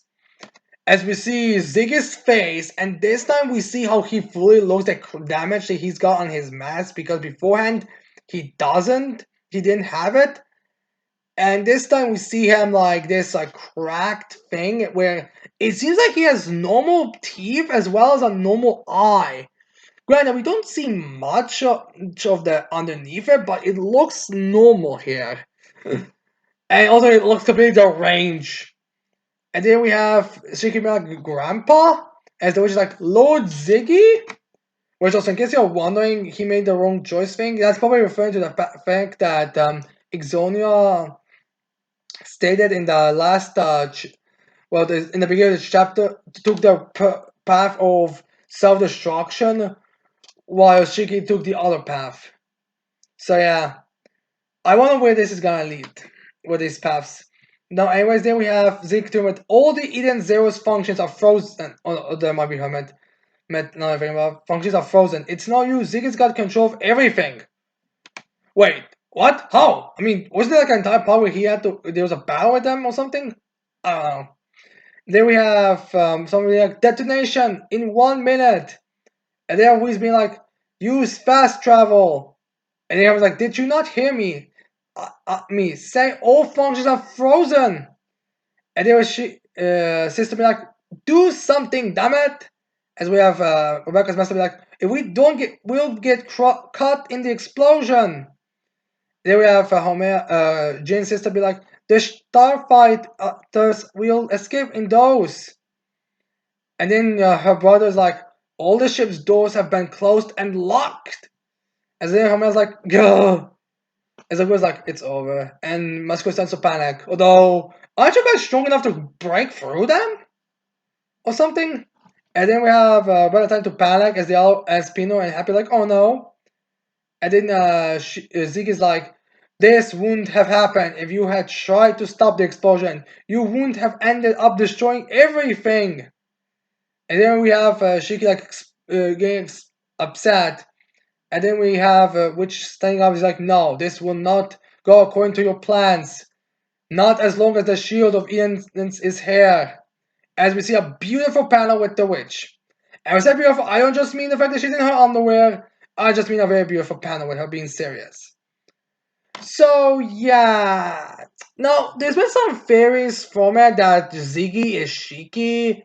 As we see Ziggy's face, and this time we see how he fully looks at damage that he's got on his mask because beforehand he didn't have it. And this time we see him like this like cracked thing where it seems like he has normal teeth as well as a normal eye. Granted, we don't see much of the underneath it, but it looks normal here. And also it looks completely deranged. And then we have Shiki like Grandpa, as the which is like Lord Ziggy. Which also, in case you're wondering, he made the wrong choice thing. That's probably referring to the fact that Ixonia stated in the last, in the beginning of the chapter, took the path of self-destruction, while Shiki took the other path. So yeah, I wonder where this is gonna lead with these paths. Now, anyways, then we have Zeke with all the Eden Zero's functions are frozen. Oh, there might be her not everything about functions are frozen. It's no use. Zeke has got control of everything. Wait, what? How? I mean, wasn't there like an entire part where he had to? There was a battle with them or something? I don't know. Then we have something like detonation in 1 minute, and then he's being like, use fast travel, and then I was like, did you not hear me? Me say all functions are frozen, and then she sister be like, do something, damn it. As we have Rebecca's master be like, if we don't get, we'll get cut in the explosion. Then we have Homer, Jane's sister be like, the starfight will escape in those. And then her brother's like, all the ship's doors have been closed and locked. As then Homer's like, gah. As it was like, it's over. And Musco starts to panic. Although, aren't you guys strong enough to break through them? Or something? And then we have Brother time to panic as they all, as Pino and Happy like, oh no. And then Zeke is like, this wouldn't have happened if you had tried to stop the explosion. You wouldn't have ended up destroying everything. And then we have Shiki like getting upset. And then we have Witch standing up. He's like, no, this will not go according to your plans. Not as long as the shield of innocence is here. As we see a beautiful panel with the witch. And when I say beautiful, I don't just mean the fact that she's in her underwear. I just mean a very beautiful panel with her being serious. So yeah. Now, there's been some theories from it that Ziggy is Shiki.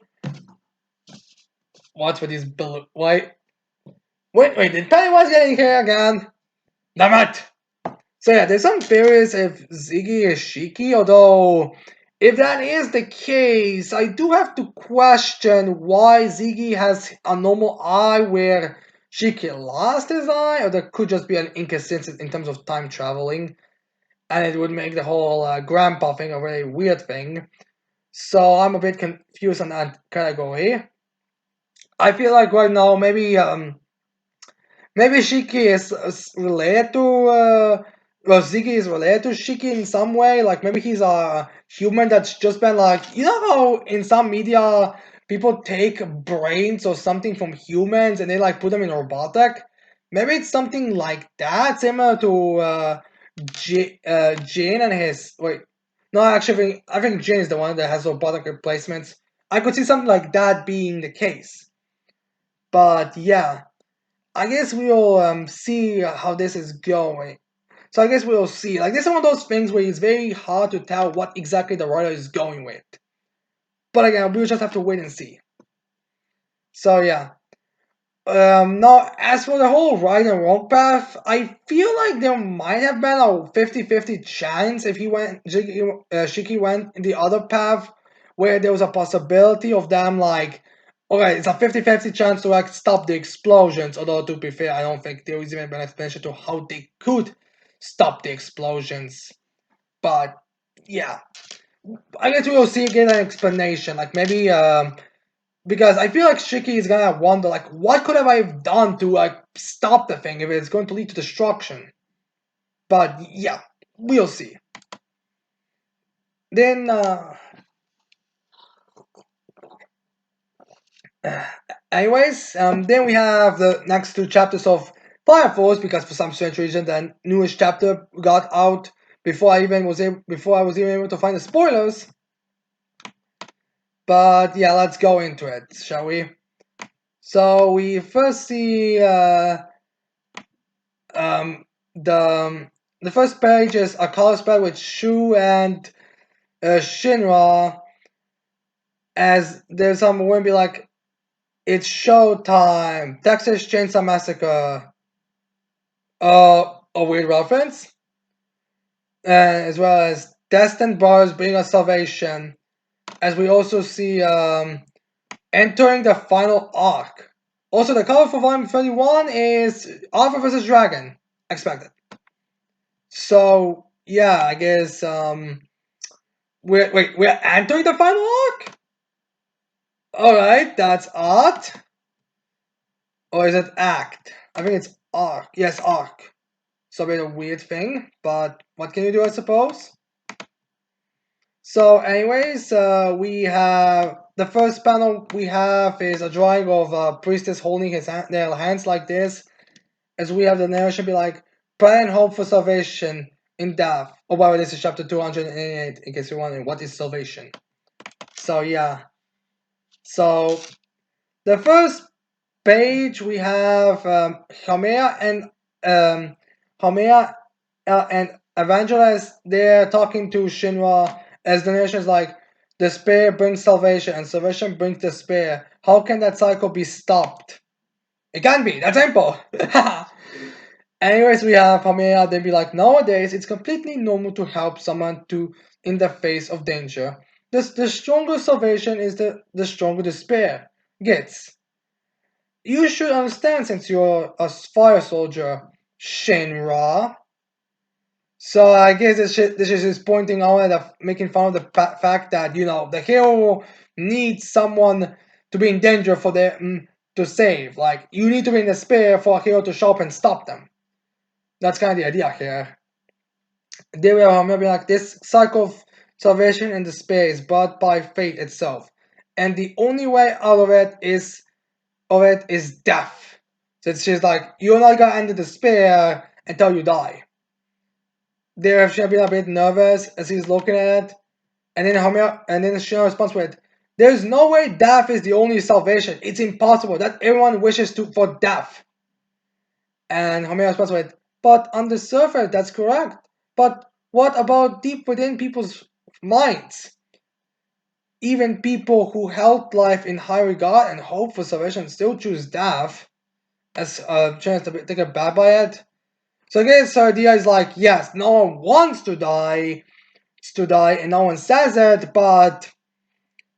What's with these blue? Wait, did Pennywise get in here again? Damn it! So yeah, there's some theories if Ziggy is Shiki, although if that is the case, I do have to question why Ziggy has a normal eye where Shiki lost his eye, or there could just be an inconsistency in terms of time traveling, and it would make the whole grandpa thing a very weird thing. So I'm a bit confused on that category. I feel like right now maybe Shiki is related to well, Ziggy is related to Shiki in some way. Like maybe he's a human that's just been like, you know how in some media people take brains or something from humans and they like put them in robotic. Maybe it's something like that, similar to Jane and his wait. No, actually, I think Jane is the one that has robotic replacements. I could see something like that being the case. But yeah, I guess we'll see how this is going. So I guess we'll see. Like this is one of those things where it's very hard to tell what exactly the writer is going with. But again, we'll just have to wait and see. So yeah. Now, as for the whole right and wrong path, I feel like there might have been a 50-50 chance if Shiki went in the other path, where there was a possibility of them, like, okay, it's a 50-50 chance to, like, stop the explosions, although, to be fair, I don't think there was even an explanation to how they could stop the explosions. But, yeah, I guess we will see get an explanation, like, maybe, because I feel like Shiki is gonna wonder, like, what could have I done to, like, stop the thing if it's going to lead to destruction? But yeah, we'll see. Then, then we have the next two chapters of Fire Force, because for some strange reason the newest chapter got out before I was even able to find the spoilers. But yeah, let's go into it, shall we? So we first see um, the the first page is a color spread with Shu and Shinra, as there's some women be like, "It's showtime!" Texas Chainsaw Massacre. A weird reference, as well as Destined Bars bring us salvation. As we also see entering the final arc. Also, the color for volume 31 is Alpha vs. Dragon. Expected. So yeah, I guess we're entering the final arc. All right, that's art, or is it act? I think it's arc. Yes, arc. So a bit of a weird thing, but what can you do, I suppose? So, anyways, we have the first panel we have is a drawing of a priestess holding their hands like this, as we have the narration be like, "Pray and hope for salvation in death." Oh, by the way, this is chapter 288. In case you're wondering, what is salvation? So yeah, so the first page we have Hamea um, Hamea and Evangelist. They're talking to Shinra, as the nation is like, despair brings salvation and salvation brings despair. How can that cycle be stopped? It can be. That's simple. Anyways, we have Hamea. They be like, nowadays it's completely normal to help someone to in the face of danger. The stronger salvation is the stronger despair gets. You should understand, since you're a fire soldier, Shinra. So I guess this is just pointing out at making fun of the fact that, the hero needs someone to be in danger for them to save. Like, you need to be in despair for a hero to show up and stop them. That's kind of the idea here. They will maybe like, this cycle of salvation and despair is brought by fate itself, and the only way out of it is death. So she's like, you're not gonna end the despair until you die. There, she's been a bit nervous as he's looking at it, and then she responds with, "There's no way death is the only salvation. It's impossible. That everyone wishes for death." And Homer responds with, "But on the surface, that's correct. But what about deep within people's minds? Even people who held life in high regard and hope for salvation still choose death as a chance to take bad by it." So I guess the idea is like, yes, no one wants to die, and no one says it, but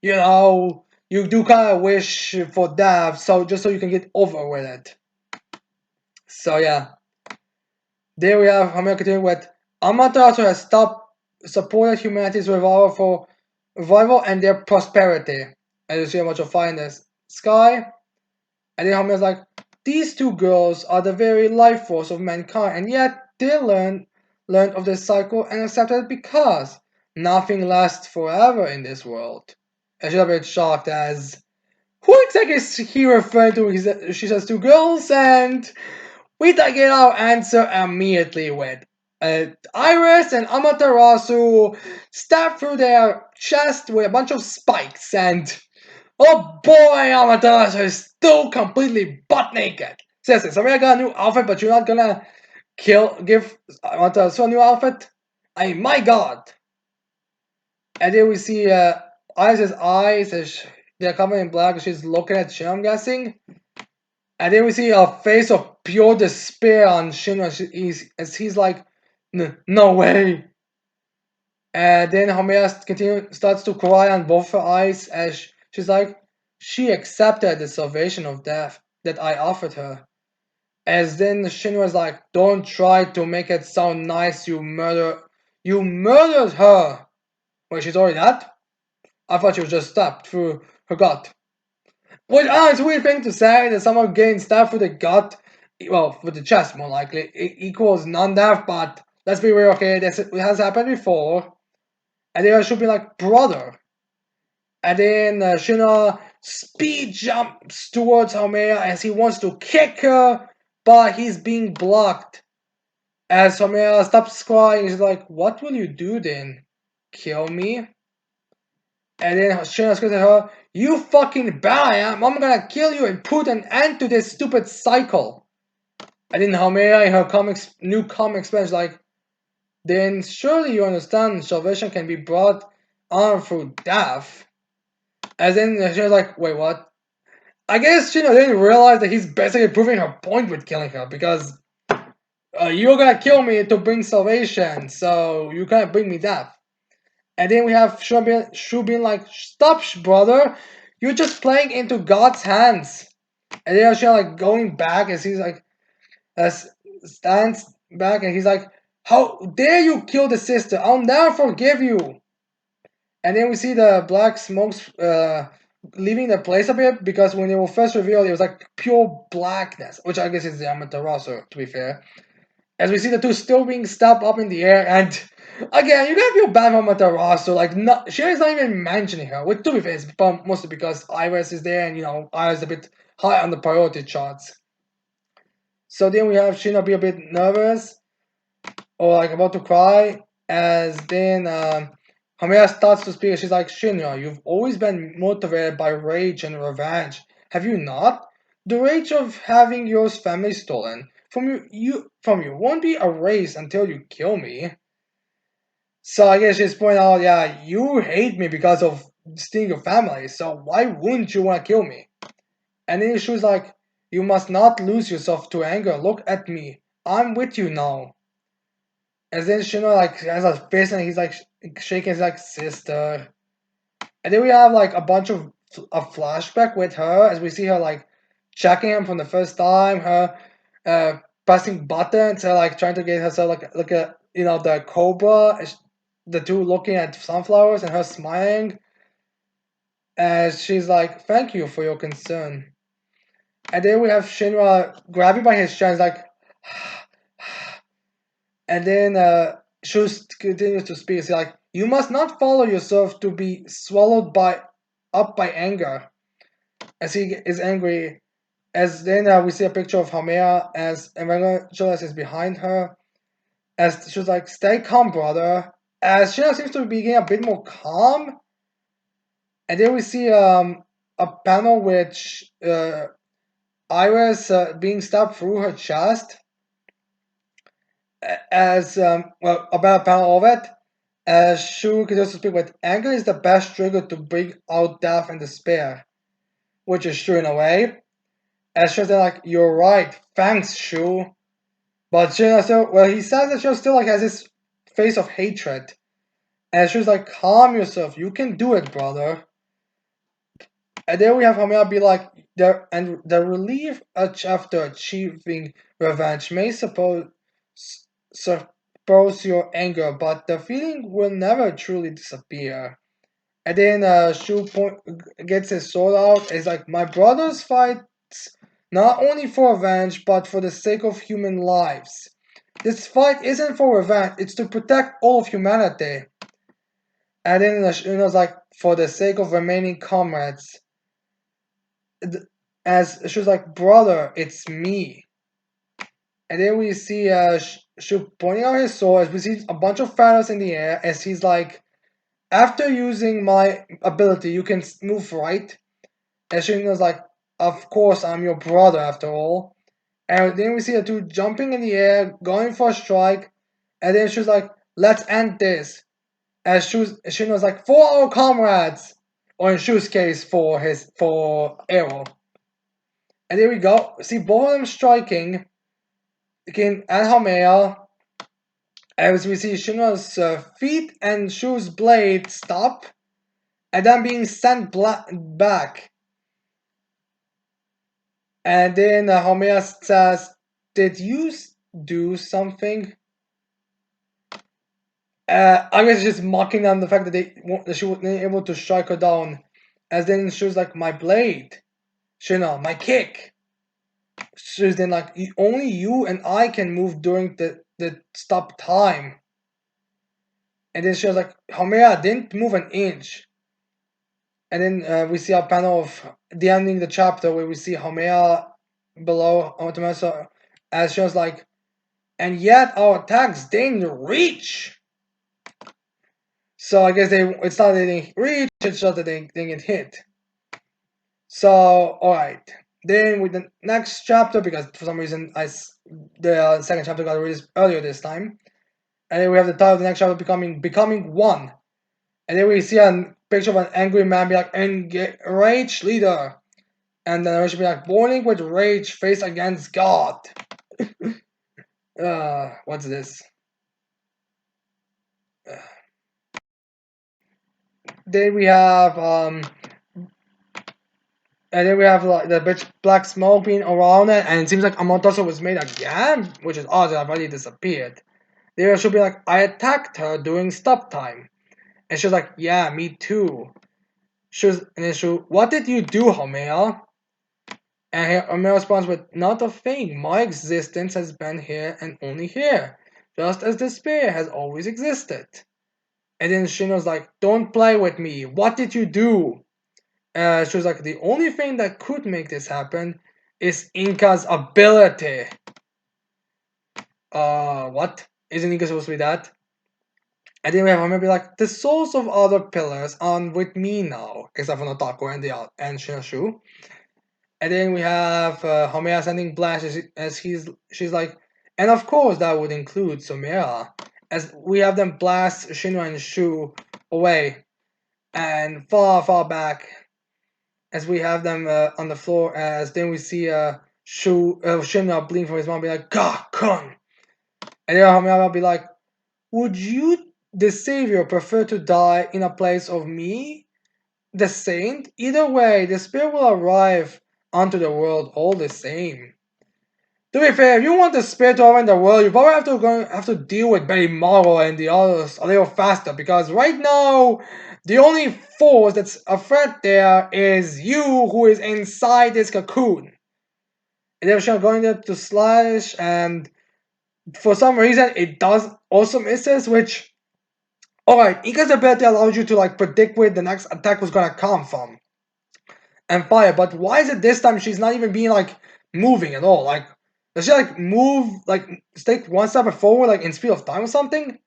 you do kind of wish for death, so just so you can get over with it. So yeah, there we have Homer continuing with, Amaterasu has stopped supported humanity's revival and their prosperity. And you see how much of fire in the sky. And then Homer's like, these two girls are the very life force of mankind, and yet they learned of this cycle and accepted it because nothing lasts forever in this world. And she's a bit shocked as, who exactly is he referring to? She says two girls, and we get our answer immediately with Iris and Amaterasu stab through their chest with a bunch of spikes, and oh boy, Amaterasu is still completely butt naked. Seriously, somebody got a new outfit, but you're not gonna give Amaterasu a new outfit? I mean, my god. And then we see Iris's eyes as they're covered in black. She's looking at Shin, I'm guessing. And then we see a face of pure despair on Shinra as he's like, no way. And then starts to cry on both her eyes as she's like, she accepted the salvation of death that I offered her. As then Shinra's like, don't try to make it sound nice, you murdered her. Wait, she's already dead? I thought she was just stabbed through her gut. Which, it's a weird thing to say that someone getting stabbed through the gut, well, with the chest more likely, equals non-death, but let's be real, okay, it has happened before. And then I should be like, brother. And then Shina speed jumps towards Homea as he wants to kick her, but he's being blocked. As Homea stops crying, he's like, what will you do then? Kill me? And then Shina screams at her, you fucking bad I am, I'm gonna kill you and put an end to this stupid cycle. And then Homea in her new comic explains like, then surely you understand salvation can be brought on through death. And then Shina's like, wait, what? I guess Shino didn't realize that he's basically proving her point with killing her because you're gonna kill me to bring salvation, so you can't bring me death. And then we have Shu being like, stop, brother, you're just playing into God's hands. And then Shino like going back as he's like, stands back and he's like, how dare you kill the sister? I'll never forgive you. And then we see the black smokes leaving the place a bit because when they were first revealed, it was like pure blackness, which I guess is the Amaterasu, to be fair. As we see the two still being stabbed up in the air, and again, you gotta feel bad for Amaterasu. Like, Sherry's not even mentioning her, which to be fair is mostly because Iris is there, and Iris is a bit high on the priority charts. So then we have Shina be a bit nervous or like about to cry, as then Hamea starts to speak and she's like, Shinya, you've always been motivated by rage and revenge. Have you not? The rage of having your family stolen from you won't be erased until you kill me. So I guess she's pointing out, yeah, you hate me because of stealing your family, so why wouldn't you want to kill me? And then she was like, you must not lose yourself to anger. Look at me. I'm with you now. And then Shino like has a face and he's like shaking his like sister. And then we have like a bunch of a flashback with her as we see her like checking him from the first time, her pressing buttons, her like trying to get herself like a the cobra, the two looking at sunflowers and her smiling. As she's like, thank you for your concern. And then we have Shinra grabbing by his chest like and then Shus continues to speak. It's like, you must not follow yourself to be swallowed by anger. As he is angry, as then we see a picture of Hamea as Evangelist is behind her. As she's like, stay calm, brother. As Shina seems to be getting a bit more calm. And then we see a panel which Iris being stabbed through her chest. As well, about a panel of it. As Shu can also speak with anger is the best trigger to bring out death and despair, which is true in a way. As Shu's like, you're right, thanks, Shu. But Shu also, well, he says that Shu still like has this face of hatred. And Shu's like, calm yourself, you can do it, brother. And then we have Hamea be like, the relief after achieving revenge may suppose your anger, but the feeling will never truly disappear. And then gets his sword out. He's like, my brothers fight not only for revenge, but for the sake of human lives. This fight isn't for revenge, it's to protect all of humanity. And then was like, for the sake of remaining comrades. As she was like, brother, it's me. And then we see Shu pointing out his sword as we see a bunch of feathers in the air as he's like, after using my ability, you can move right. And Shin was like, of course, I'm your brother after all. And then we see the two jumping in the air, going for a strike. And then she was like, let's end this. As Shin was like, for our comrades. Or in Shu's case, for Arrow. And there we go. See both of them striking. Again, and Hamea. As we see Shino's feet and Shu's blade stop, and then being sent back. And then Hamea says, "Did you do something?" I guess just mocking them the fact that that she wasn't able to strike her down. As then she was like, "My blade, Shino, my kick." She was then like, "Only you and I can move during the stop time." And then she was like, "Hamea didn't move an inch." And then we see a panel of the ending of the chapter where we see Hamea below Otomasa as she was like, "And yet our attacks didn't reach." So I guess it's not that they didn't reach, it's just that they didn't get hit. So, alright. Then with the next chapter, because for some reason the second chapter got released earlier this time. And then we have the title of the next chapter becoming one. And then we see a picture of an angry man be like, "Enraged leader." And then it should be like, "Burning with rage, face against God." What's this? Then we have and then we have like the bitch black smoke being around it, and it seems like Amaterasu was made again, which is odd. I've already disappeared. There should be like, "I attacked her during stop time," and she was like, "Yeah, me too." And then "What did you do, Homea?" And Homea responds with, "Not a thing. My existence has been here and only here, just as despair has always existed." And then Shino's like, "Don't play with me. What did you do?" She was like, "The only thing that could make this happen is Inka's ability." What? Isn't Inka supposed to be that? And then we have Homie be like, "The souls of other pillars are with me now," except for Notako and Shinoshu. And then we have Homea sending Blash as she's like, "And of course that would include Sumera," as we have them blast Shino and Shu away and far, far back, as we have them on the floor, as then we see Shino bleeding from his mom, be like, "God, Kun!" And then Homea will be like, "Would you, the savior, prefer to die in a place of me, the saint? Either way, the spirit will arrive onto the world all the same." To be fair, if you want the spirit to arrive in the world, you probably have to deal with Berimaru and the others a little faster, because right now the only force that's a threat there is you, who is inside this cocoon. And they're going there to slash, and for some reason it does also misses, which, alright, Ika's ability allows you to like predict where the next attack was gonna come from and fire, but why is it this time she's not even being like moving at all? Like, does she like move, like take one step forward, like in speed of time or something?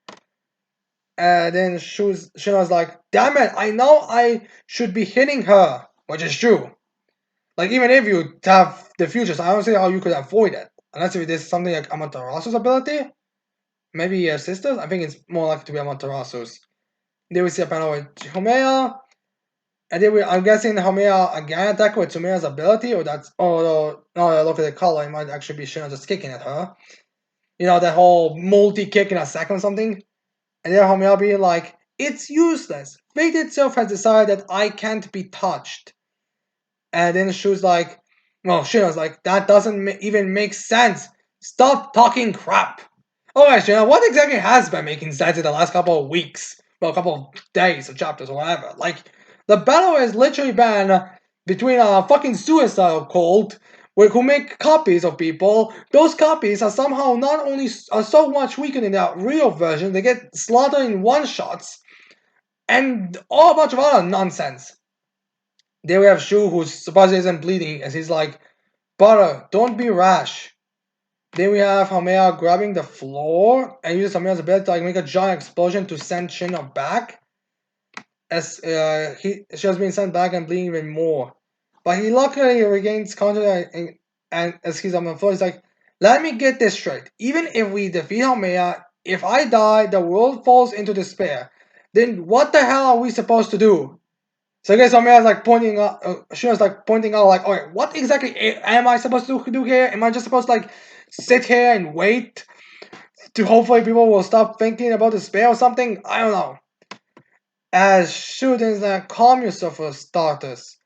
And then she was like, "Damn it, I know I should be hitting her," which is true. Like, even if you have the futures, I don't see how you could avoid it. Unless if there's something like Amaterasu's ability. Maybe sisters? I think it's more likely to be Amaterasu's. Then we see a panel with Homea. And then I'm guessing Homea again attack with Sumera's ability, or that's, oh no, look at the color, it might actually be Shino just kicking at her. You know, that whole multi-kick in a second or something. And then Homea be like, "It's useless. Fate itself has decided that I can't be touched." And then she was like, well, Shino's like, "That doesn't even make sense. Stop talking crap." Alright, Shino, what exactly has been making sense in the last couple of weeks? Well, a couple of days or chapters or whatever. Like, the battle has literally been between a fucking suicide cult who make copies of people. Those copies are somehow not only are so much weaker than their real version, they get slaughtered in one shots, and all a bunch of other nonsense. Then we have Shu, who supposedly isn't bleeding, as he's like, "Butter, don't be rash." Then we have Hamea grabbing the floor and uses Hamea's ability to like make a giant explosion to send Shino back, as she has been sent back and bleeding even more. But he luckily regains consciousness, and as he's on the floor, he's like, "Let me get this straight. Even if we defeat Hamea, if I die, the world falls into despair. Then what the hell are we supposed to do? So I guess Omeya's like pointing out, Shino's like pointing out, like, alright, what exactly am I supposed to do here? Am I just supposed to like sit here and wait to hopefully people will stop thinking about the spell or something? I don't know. As Shooting's like, calm yourself for starters.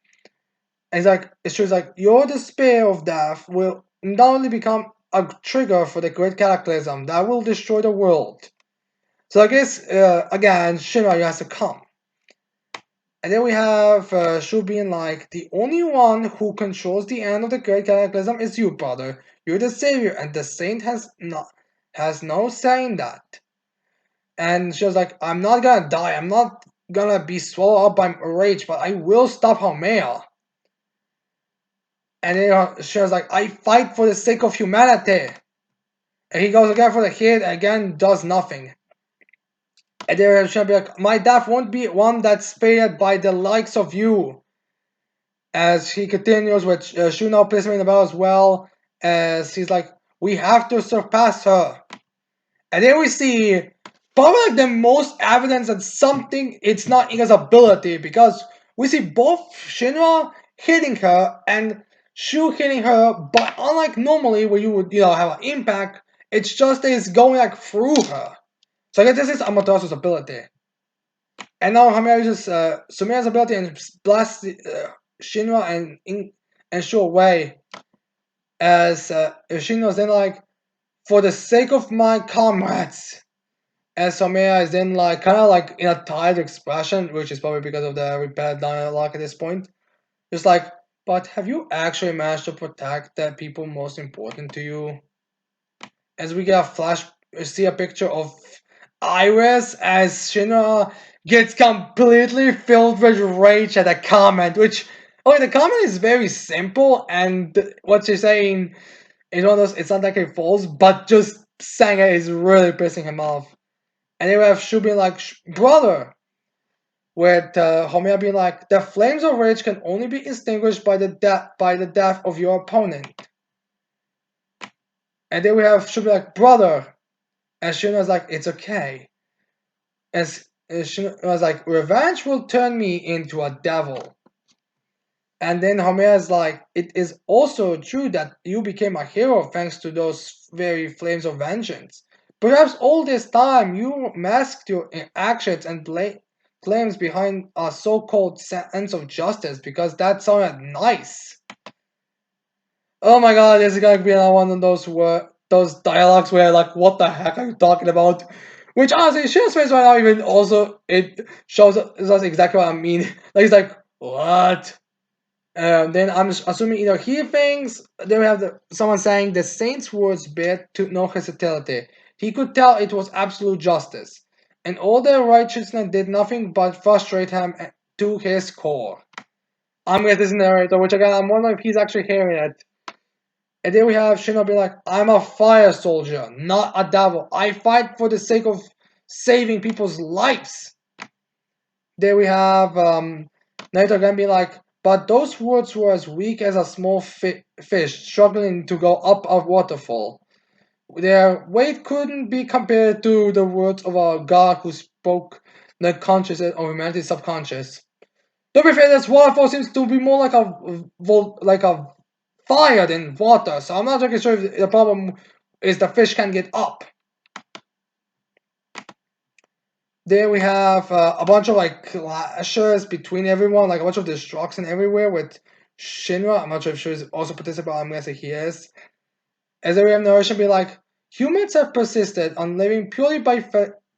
And it's just like, your despair of death will not only become a trigger for the great cataclysm that will destroy the world. So I guess, again, Shinra has to come. And then we have Shu being like, the only one who controls the end of the great cataclysm is you, brother. You're the savior, and the saint has no say in that. And she was like, I'm not gonna die. I'm not gonna be swallowed up by rage, but I will stop Haumea. And then she was like, I fight for the sake of humanity. And he goes again for the hit, again does nothing. And then she'll be like, my death won't be one that's spared by the likes of you. As he continues with Shuno placement about as well, as he's like, we have to surpass her. And then we see probably like the most evidence that something it's not Inga's ability, because we see both Shinra hitting her and Shu hitting her, but unlike normally where you would have an impact, it's just that it's going like through her. So I guess this is Amaterasu's ability. And now Hamia uses Sumia's ability and blasts Shinra and Shu away. As Shinra's then like, for the sake of my comrades. And Somea is then like kind of like in a tired expression, which is probably because of the repeated dialogue at this point. Just like, but have you actually managed to protect the people most important to you? As we get a flash, see a picture of Iris as Shinra gets completely filled with rage at a comment, which, the comment is very simple, and what she's saying is one of those, it's not like it falls, but just saying it is really pissing him off. And then we have Shu being like, brother, with Homiya being like, the flames of rage can only be extinguished by the death of your opponent. And then we have Shu being like, brother, and Shuna was like, it's okay. And Shuna was like, revenge will turn me into a devil. And then Homiya is like, it is also true that you became a hero thanks to those very flames of vengeance. Perhaps all this time you masked your actions and claims behind a so-called sense of justice because that sounded nice. Oh my god, this is gonna be another one of those dialogues where like, what the heck are you talking about? Which honestly, Shino's face right now even also it shows us exactly what I mean. Like he's like, what? Then I'm assuming either he thinks, then we have someone saying the saint's words bear to no hesitation. He could tell it was absolute justice, and all their righteousness did nothing but frustrate him to his core. I'm with this narrator, which again I'm wondering if he's actually hearing it. And then we have Shinobi like, I'm a fire soldier, not a devil. I fight for the sake of saving people's lives. Then we have Naruto again being like, but those words were as weak as a small fish struggling to go up a waterfall. Their weight couldn't be compared to the words of a god who spoke the consciousness of humanity's subconscious. To be fair, this waterfall seems to be more like a fire than water, so I'm not really sure if the problem is the fish can get up. There we have a bunch of like clashes between everyone, like a bunch of destruction everywhere with Shinra. I'm not sure if Shinra is also participating, I'm gonna say he is. As we have narration be like, humans have persisted on living purely by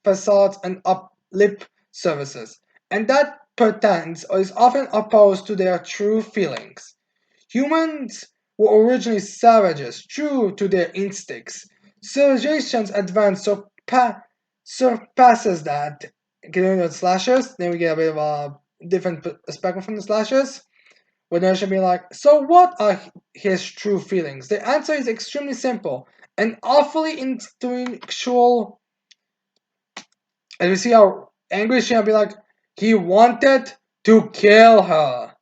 facades and lip services, and that pretense is often opposed to their true feelings. Humans were originally savages, true to their instincts. Civilization's advance surpasses that. Getting into the slashes, then we get a bit of a different spectrum from the slashes. Where they should be like, so what are his true feelings? The answer is extremely simple and awfully instinctual. And we see how angry she will be like, he wanted to kill her.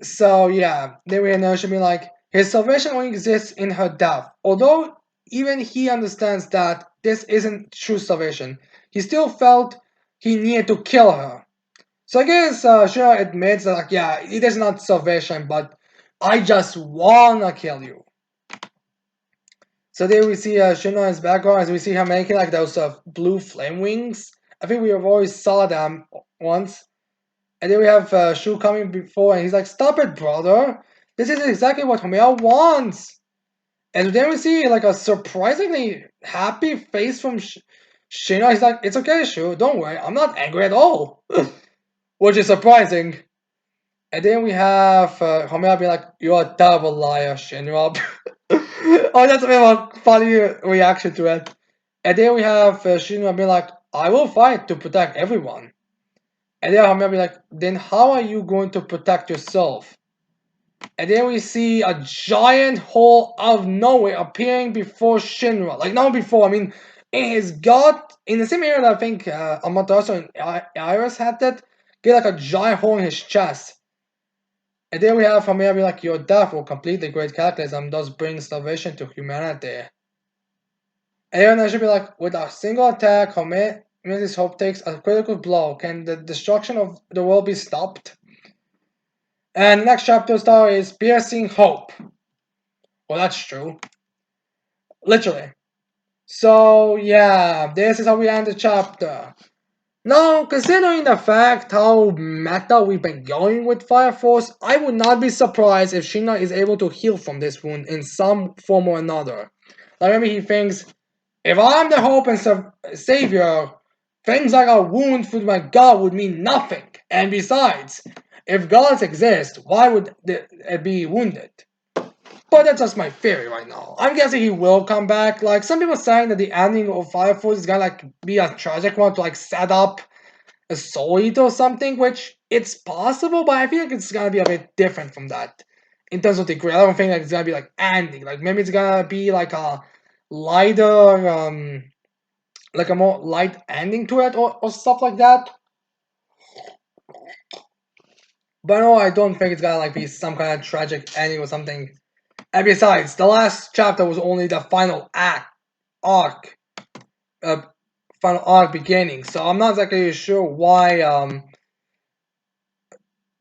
So yeah, then we know she'll be like, his salvation only exists in her death. Although even he understands that this isn't true salvation, he still felt he needed to kill her. So I guess Shino admits that, like, yeah, it is not salvation, but I just wanna kill you. So there we see Shino in his background as we see him making like those blue flame wings. I think we have always saw them once. And then we have Shu coming before, and he's like, "Stop it, brother! This is exactly what Homea wants." And then we see like a surprisingly happy face from Shino. He's like, "It's okay, Shu. Don't worry. I'm not angry at all," which is surprising. And then we have Homea being like, "You're a terrible liar, Shinra." Oh, that's a bit of a funny reaction to it. And then we have Shinra being like, "I will fight to protect everyone." And then Homea being like, "Then how are you going to protect yourself?" And then we see a giant hole out of nowhere appearing before Shinra. Like, not before, I mean, in his gut, in the same area that I think Amaterasu and Iris had that, get like a giant hole in his chest. And then we have Hamea be like, "Your death will complete the great cataclysm, thus bring salvation to humanity." And then I should be like, "With a single attack, humanity's hope takes a critical blow. Can the destruction of the world be stopped?" And the next chapter story is Piercing Hope. Well, that's true. Literally. So, yeah, this is how we end the chapter. Now, considering the fact how meta we've been going with Fire Force, I would not be surprised if Shina is able to heal from this wound in some form or another. Like maybe he thinks, if I'm the hope and savior, things like a wound through my god would mean nothing. And besides, if gods exist, why would it be wounded? But that's just my theory right now. I'm guessing he will come back. Like some people saying that the ending of Fire Force is gonna like be a tragic one to like set up a Soul Eater or something, which it's possible, but I feel like it's gonna be a bit different from that. In terms of the grade, I don't think like it's gonna be like ending. Like maybe it's gonna be like a lighter, like a more light ending to it or stuff like that. But no, I don't think it's gonna like be some kind of tragic ending or something. And besides, the last chapter was only the final arc, uh, final arc beginning. So I'm not exactly sure why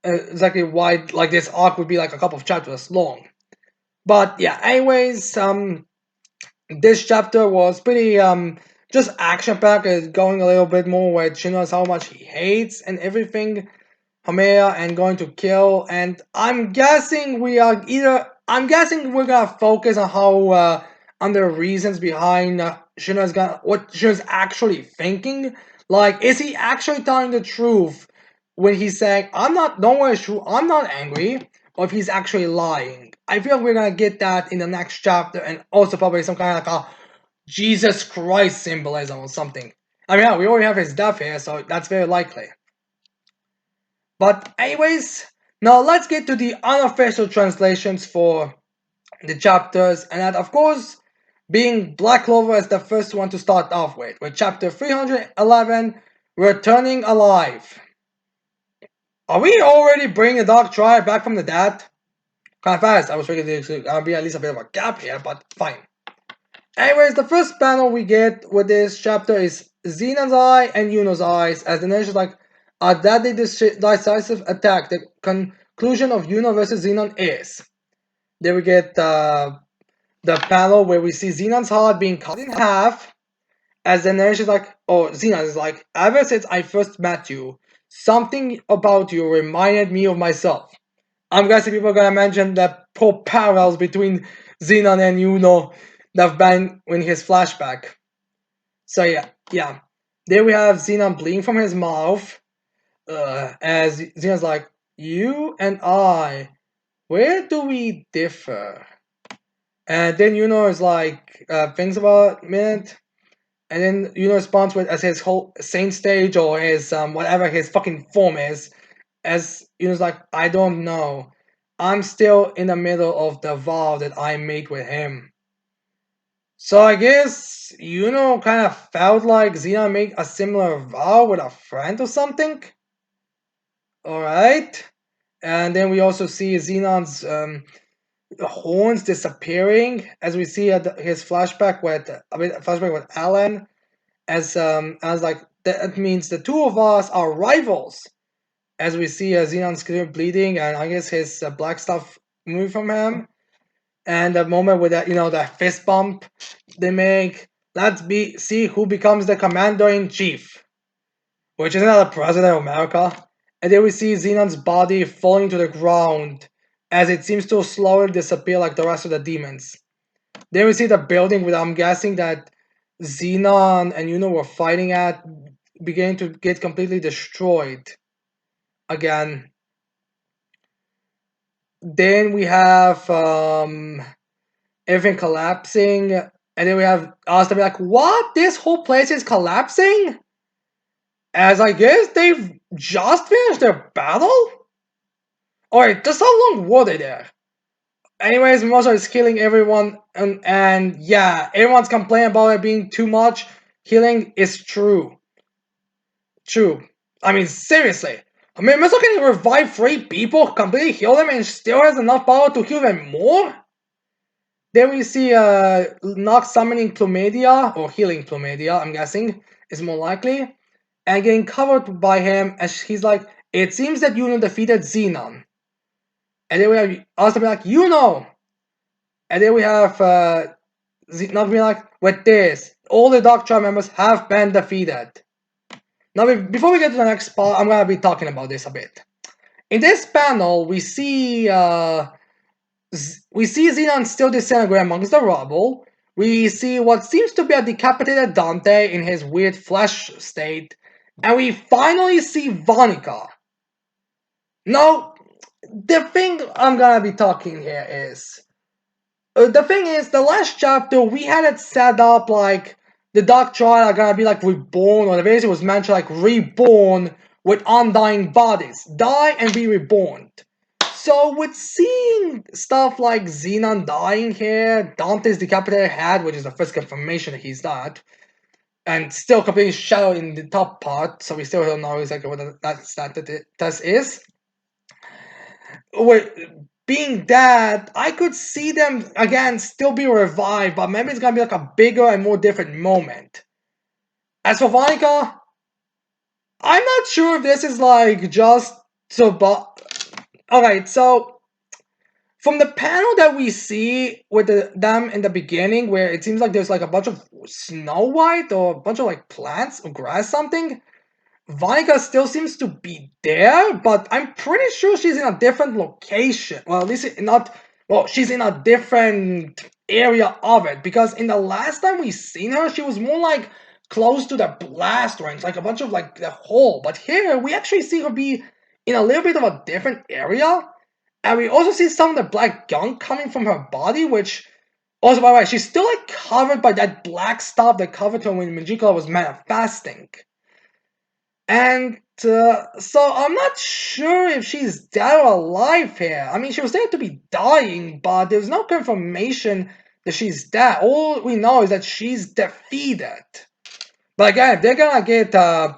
exactly why like this arc would be like a couple of chapters long. But yeah, anyways, this chapter was pretty just action packed, going a little bit more with she knows how much he hates and everything. Hamea and going to kill, and I'm guessing we're gonna focus on how on the reasons behind Shino's gonna what Shino's actually thinking. Like, is he actually telling the truth when he's saying, "I'm not, don't worry, Shu, I'm not angry," or if he's actually lying? I feel like we're gonna get that in the next chapter, and also probably some kind of like a Jesus Christ symbolism or something. I mean, yeah, we already have his death here, so that's very likely. But anyways, now let's get to the unofficial translations for the chapters, and that of course being Black Clover as the first one to start off with chapter 311, Returning Alive. Are we already bringing the Dark Triad back from the dead? Kind of fast. I was thinking there's gonna be at least a bit of a gap here, but fine. Anyways, the first panel we get with this chapter is Xenon's eye and Yuno's eyes, as the nation's like a deadly decisive attack. The conclusion of Yuno versus Xenon is. Then we get the panel where we see Xenon's heart being cut in half, as the nation's like, oh, Xenon is like, ever since I first met you, something about you reminded me of myself. I'm guessing people are gonna mention the poor parallels between Xenon and Yuno that have been in his flashback. So yeah. There we have Xenon bleeding from his mouth. As Xenon's like, you and I, where do we differ? And then Yuno is like, thinks about it a minute. And then Yuno responds with as his whole same stage or his whatever his fucking form is. As Yuno's like, I don't know. I'm still in the middle of the vow that I made with him. So I guess Yuno kind of felt like Xena made a similar vow with a friend or something. Alright. And then we also see Xenon's horns disappearing as we see his flashback with Alan as like that means the two of us are rivals. as we see Xenon's clear bleeding, and I guess his black stuff moving from him. And the moment with that, that fist bump they make, let's see who becomes the commander in chief, which is not the president of America. And then we see Xenon's body falling to the ground as it seems to slowly disappear like the rest of the demons. Then we see the building where I'm guessing that Xenon and were fighting at beginning to get completely destroyed again. Then we have everything collapsing, and then we have us to be like, "What? This whole place is collapsing?" As I guess they've just finished their battle. Alright, just how long were they there? Anyways, Mimosa is killing everyone, and yeah, everyone's complaining about it being too much. Healing is true. True. I mean, seriously. I mean, Mimosa can revive 3 people, completely heal them, and still has enough power to heal them more? Then we see Nox summoning Plumedia, or healing Plumedia, I'm guessing, is more likely, and getting covered by him as he's like, it seems that defeated Xenon. And then we have us to be like, And then we have not being like, with this, all the Dark Tribe members have been defeated. Now, before we get to the next part, I'm going to be talking about this a bit. In this panel, we see Xenon still disintegrate amongst the rubble. We see what seems to be a decapitated Dante in his weird flesh state. And we finally see Vonica. Now, the thing I'm gonna be talking here is the thing is, the last chapter we had it set up like the Dark Triad are gonna be like reborn, or the way it was mentioned like reborn with undying bodies, die and be reborn. So with seeing stuff like Xenon dying here, Dante's decapitated head, which is the first confirmation that he's not, and still completely shadowed in the top part, so we still don't know exactly what that is. With being that, I could see them again still be revived, but maybe it's gonna be like a bigger and more different moment. As for Vonica, I'm not sure if this is like just so, but alright, so from the panel that we see with them in the beginning, where it seems like there's like a bunch of Snow White or a bunch of like plants or grass something, Vonica still seems to be there, but I'm pretty sure she's in a different location. Well, at least not. Well, she's in a different area of it, because in the last time we seen her, she was more like close to the blast range, like a bunch of like the hole. But here we actually see her be in a little bit of a different area, and we also see some of the black gunk coming from her body, which also, by the way, she's still like covered by that black stuff that covered her when Majika was manifesting. And so I'm not sure if she's dead or alive here. I mean, she was said to be dying, but there's no confirmation that she's dead. All we know is that she's defeated. But again, if they're gonna get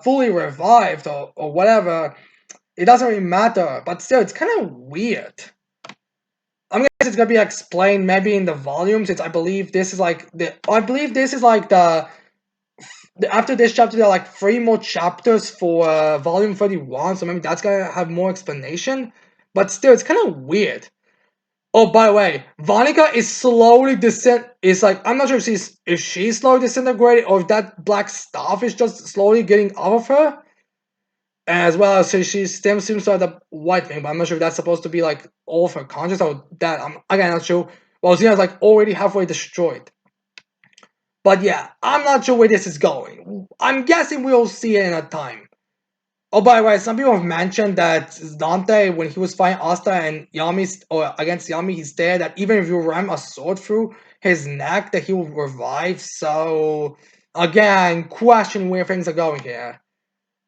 fully revived or whatever, it doesn't really matter. But still, it's kind of weird. I'm guessing it's gonna be explained maybe in the volume, since I believe this is like the after this chapter, there are like 3 more chapters for volume 31, so maybe that's gonna have more explanation. But still, it's kind of weird. Oh, by the way, Vonica is slowly Is like, I'm not sure if she's slowly disintegrating or if that black stuff is just slowly getting out of her. As well as she still seems to have the white thing, but I'm not sure if that's supposed to be like all of her conscious or that. I'm again not sure. Well, Xena's like already halfway destroyed. But yeah, I'm not sure where this is going. I'm guessing we'll see it in a time. Oh, by the way, some people have mentioned that Dante, when he was fighting Asta and Yami, or against Yami, he said that even if you ram a sword through his neck, that he will revive. So, again, question where things are going here.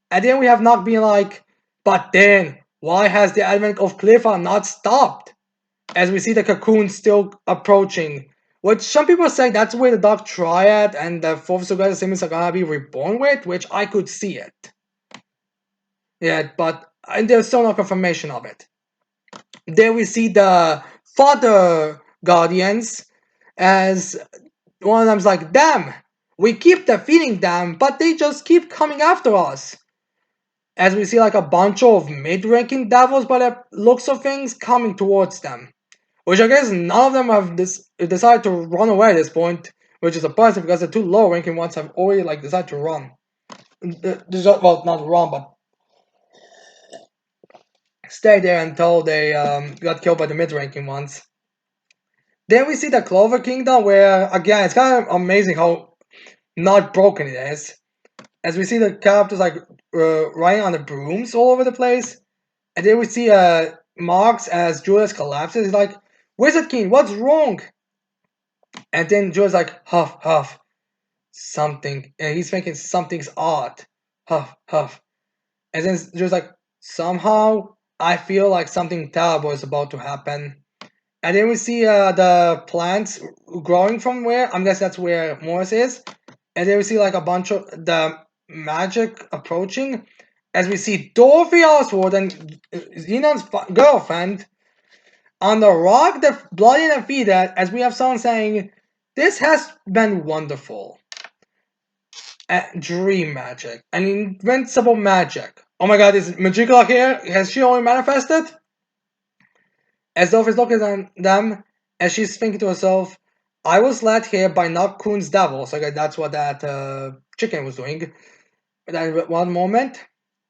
And then we have Nock being like, but then, why has the advent of Cliffa not stopped? As we see the cocoon still approaching. Which some people say that's where the Dark Triad and the Fourth Sugata Simmons are gonna be reborn with, which I could see it. Yeah, but there's still no confirmation of it. Then we see the Father Guardians, as one of them's like, damn, we keep defeating them, but they just keep coming after us. as we see like a bunch of mid-ranking devils by the looks of things coming towards them. Which I guess none of them have decided to run away at this point, which is surprising because the two low-ranking ones have already like decided to run. Well, not run, but stay there until they got killed by the mid-ranking ones. Then we see the Clover Kingdom, where again it's kind of amazing how not broken it is. As we see the characters like riding on the brooms all over the place, and then we see Marks as Julius collapses. He's like, "Wizard King, what's wrong?" And then Julius like, "Huff, huff, something." And he's thinking something's odd. Huff, huff. And then Julius like, "Somehow I feel like something terrible is about to happen." And then we see the plants growing from where I'm guessing that's where Morris is. And then we see like a bunch of the magic approaching, as we see Dorothy Oswald and Xenon's girlfriend on the rock, the bloody and defeated, as we have someone saying, "This has been wonderful." Dream magic, an invincible magic. Oh my god, is Magicula here? Has she only manifested? As Dorothy's looking at them, as she's thinking to herself, "I was led here by Noccoon's devil." So okay, that's what that chicken was doing. But then at one moment,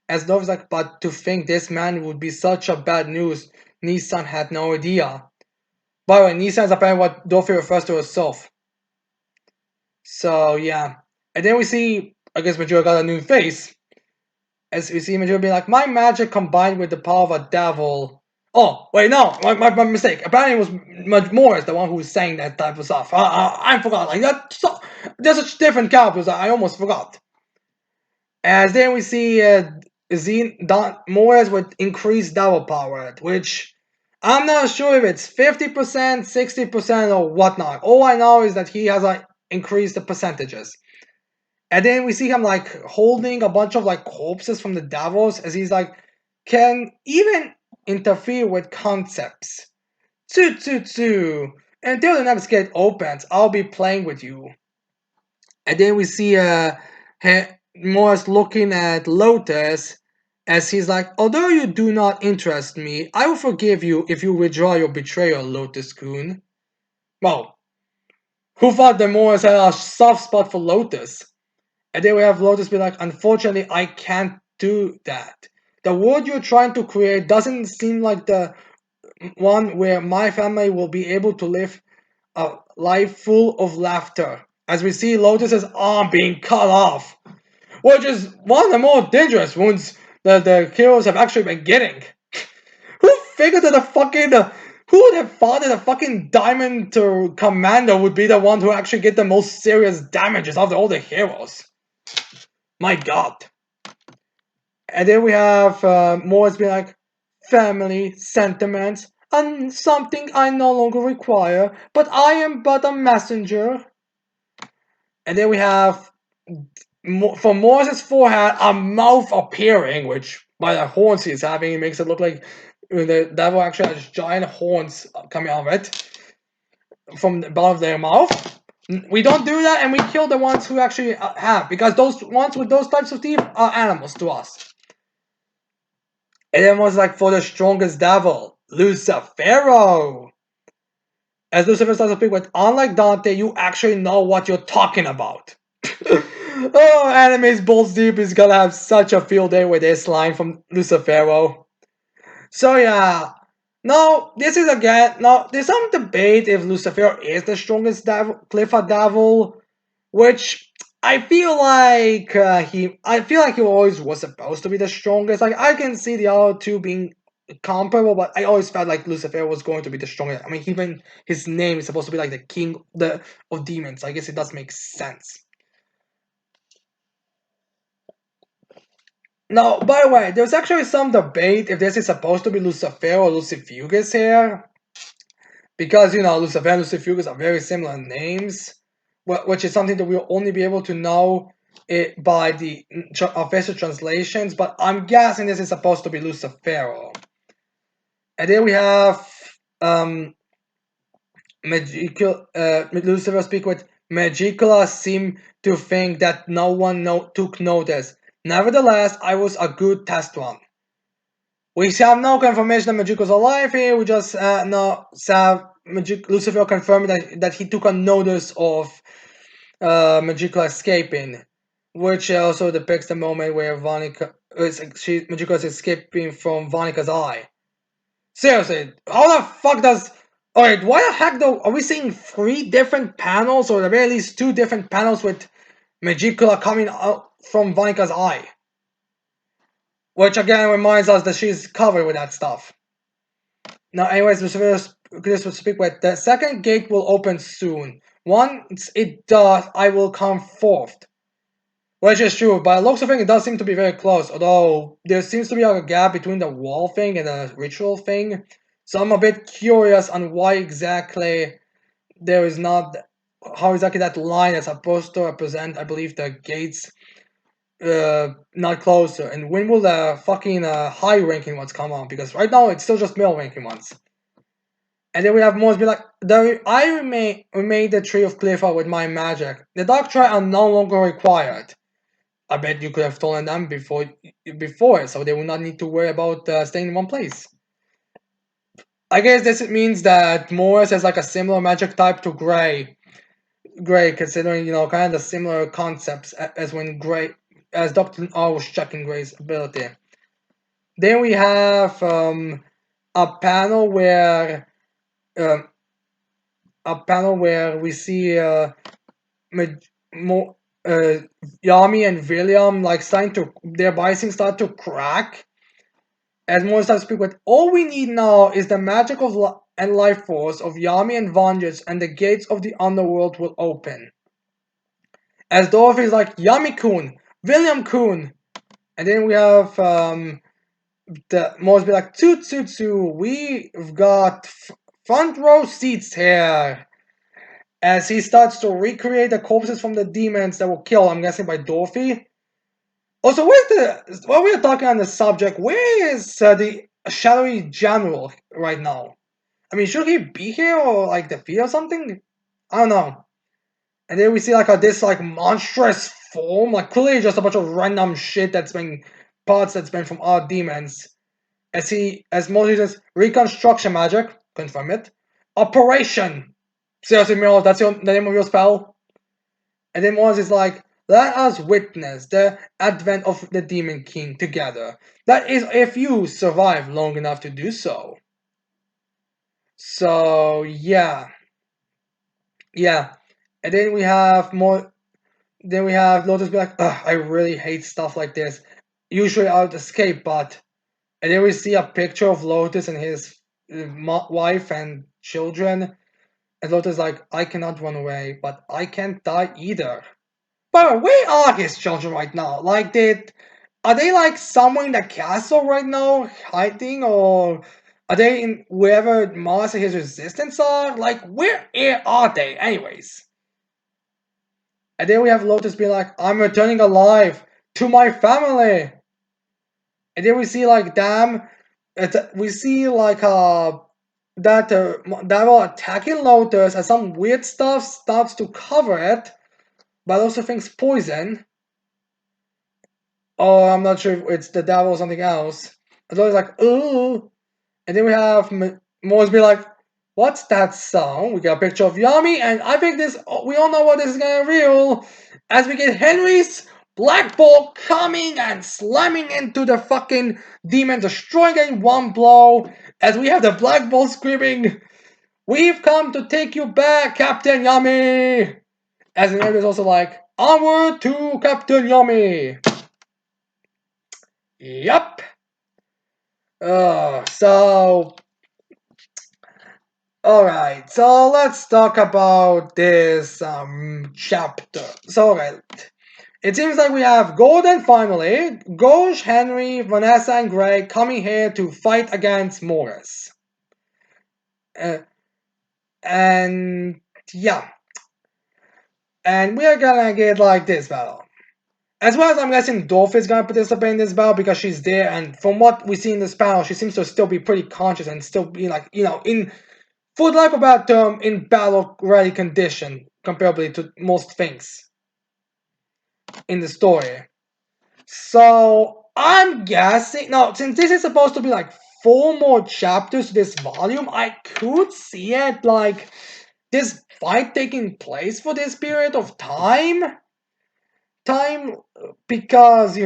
as Dorothy's like, "But to think this man would be such a bad news, Nissan had no idea." By the way, Nissan is apparently what Dorothy refers to herself. So yeah. And then we see, I guess Majora got a new face. As we see Majora being like, "My magic combined with the power of a devil." Oh, wait, no, my mistake. Apparently it was much more as the one who was saying that type of stuff. I forgot. Like that, so, there's such different characters. I almost forgot. As then we see Morris with increased devil power, which I'm not sure if it's 50%, 60%, or whatnot. All I know is that he has like increased the percentages. And then we see him like holding a bunch of like corpses from the devils, as he's like, can even interfere with concepts. Tsu tsu tsu. Until the next gate opens, I'll be playing with you. And then we see Morris looking at Lotus, as he's like, although you do not interest me, I will forgive you if you withdraw your betrayal, Lotus-kun. Well, who thought that Morris had a soft spot for Lotus? And then we have Lotus be like, unfortunately, I can't do that. The world you're trying to create doesn't seem like the one where my family will be able to live a life full of laughter. As we see Lotus's arm being cut off, which is one of the more dangerous wounds that the heroes have actually been getting. Who figured that the fucking who would have thought that the fucking Diamond Commander would be the one who actually get the most serious damages after all the heroes? My god. And then we have Morris being like, family, sentiments, and something I no longer require, but I am but a messenger. And then we have, from Morris's forehead, a mouth appearing, which by the horns he's having, it makes it look like the devil actually has giant horns coming out of it from above their mouth. We don't do that, and we kill the ones who actually have, because those ones with those types of teeth are animals to us. And then was like for the strongest devil, Lucifero. As Lucifer starts to speak with, unlike Dante, you actually know what you're talking about. Oh, Anime's Balls Deep is gonna have such a field day with this line from Lucifero. So yeah, now this is again, now there's some debate if Lucifer is the strongest devil, Clifford devil, which I feel like he always was supposed to be the strongest. Like I can see the other two being comparable, but I always felt like Lucifer was going to be the strongest. I mean, even his name is supposed to be like the king of demons. I guess it does make sense. Now, by the way, there's actually some debate if this is supposed to be Lucifer or Lucifugus here, because Lucifer and Lucifugus are very similar names, which is something that we'll only be able to know it by the official translations. But I'm guessing this is supposed to be Lucifero. And then we have Lucifer speak with Magicula seem to think that no one took notice. Nevertheless, I was a good test run. We have no confirmation that Magic's alive here. We just know have Lucifer confirmed that he took a notice of Magical escaping, which also depicts the moment where Magical is escaping from Vonika's eye. Seriously, how the fuck does? Alright, why the heck though? Are we seeing three different panels, or at least two different panels with Magicula coming out from Vonika's eye? Which again reminds us that she's covered with that stuff. Now, anyways, this will speak with the second gate will open soon. Once it does, I will come forth. Which is true, by the looks of it does seem to be very close, although there seems to be a gap between the wall thing and the ritual thing. So I'm a bit curious on why exactly there is not, how exactly that line is supposed to represent, I believe, the gates not closer. And when will the fucking high ranking ones come on? Because right now it's still just middle ranking ones. And then we have Mose be like, I remade the Tree of Clever with my magic. The Dark Tri are no longer required. I bet you could have stolen them before, so they would not need to worry about staying in one place. I guess this means that Morris has like a similar magic type to Gray. Gray, considering kind of the similar concepts as when Gray, as Doctor R was checking Gray's ability. Then we have a panel where um, we see Yami and William like starting to their biasing start to crack as more starts to speak with. All we need now is the magic of and life force of Yami and Vangeance, and the gates of the underworld will open. As Dorothy's like Yami-kun, William-kun, and then we have the Morris be like toot toot toot. We've got front row seats here. As he starts to recreate the corpses from the demons that were killed, I'm guessing by Dorothy. Also, while we are talking on the subject, where is the shadowy general right now? I mean, should he be here or like defeat or something? I don't know. And then we see like this like monstrous form, like clearly just a bunch of random shit that's been parts that's been from our demons. As Moses says, reconstruction magic, confirm it. Operation. Seriously, Miro, that's the name of your spell? And then Moses is like, let us witness the advent of the Demon King together. That is, if you survive long enough to do so. So, yeah. Yeah. And then we have more. Then we have Lotus be like, ugh, I really hate stuff like this. Usually I would escape, but. And then we see a picture of Lotus and his wife and children. And Lotus is like, I cannot run away, but I can't die either. But where are his children right now? Like, are they like somewhere in the castle right now, hiding, or are they in wherever Mars and his resistance are? Like, where are they, anyways? And then we have Lotus being like, "I'm returning alive to my family." And then we see like, damn, we see like that Devil attacking Lotus, and some weird stuff starts to cover it, but also thinks poison. Oh, I'm not sure if it's the devil or something else. It's always like, ooh. And then we have Morris be like, what's that song? We got a picture of Yami, and I think we all know what this is gonna reveal. As we get Henry's Black Bolt coming and slamming into the fucking demon, destroying it in one blow. As we have the Black Bolt screaming, we've come to take you back, Captain Yami. As the is also like, onward to Captain Yami. Yup. So alright, so let's talk about this chapter. So alright. It seems like we have Golden finally, Gauge, Henry, Vanessa, and Greg coming here to fight against Morris. And yeah. And we are gonna get like this battle. As well as I'm guessing Dolph is gonna participate in this battle because she's there, and from what we see in this battle, she seems to still be pretty conscious and still be like, in for lack of a bad term, in battle ready condition comparably to most things in the story. So I'm guessing now, since this is supposed to be like four more chapters to this volume, I could see it like this fight taking place for this period of time because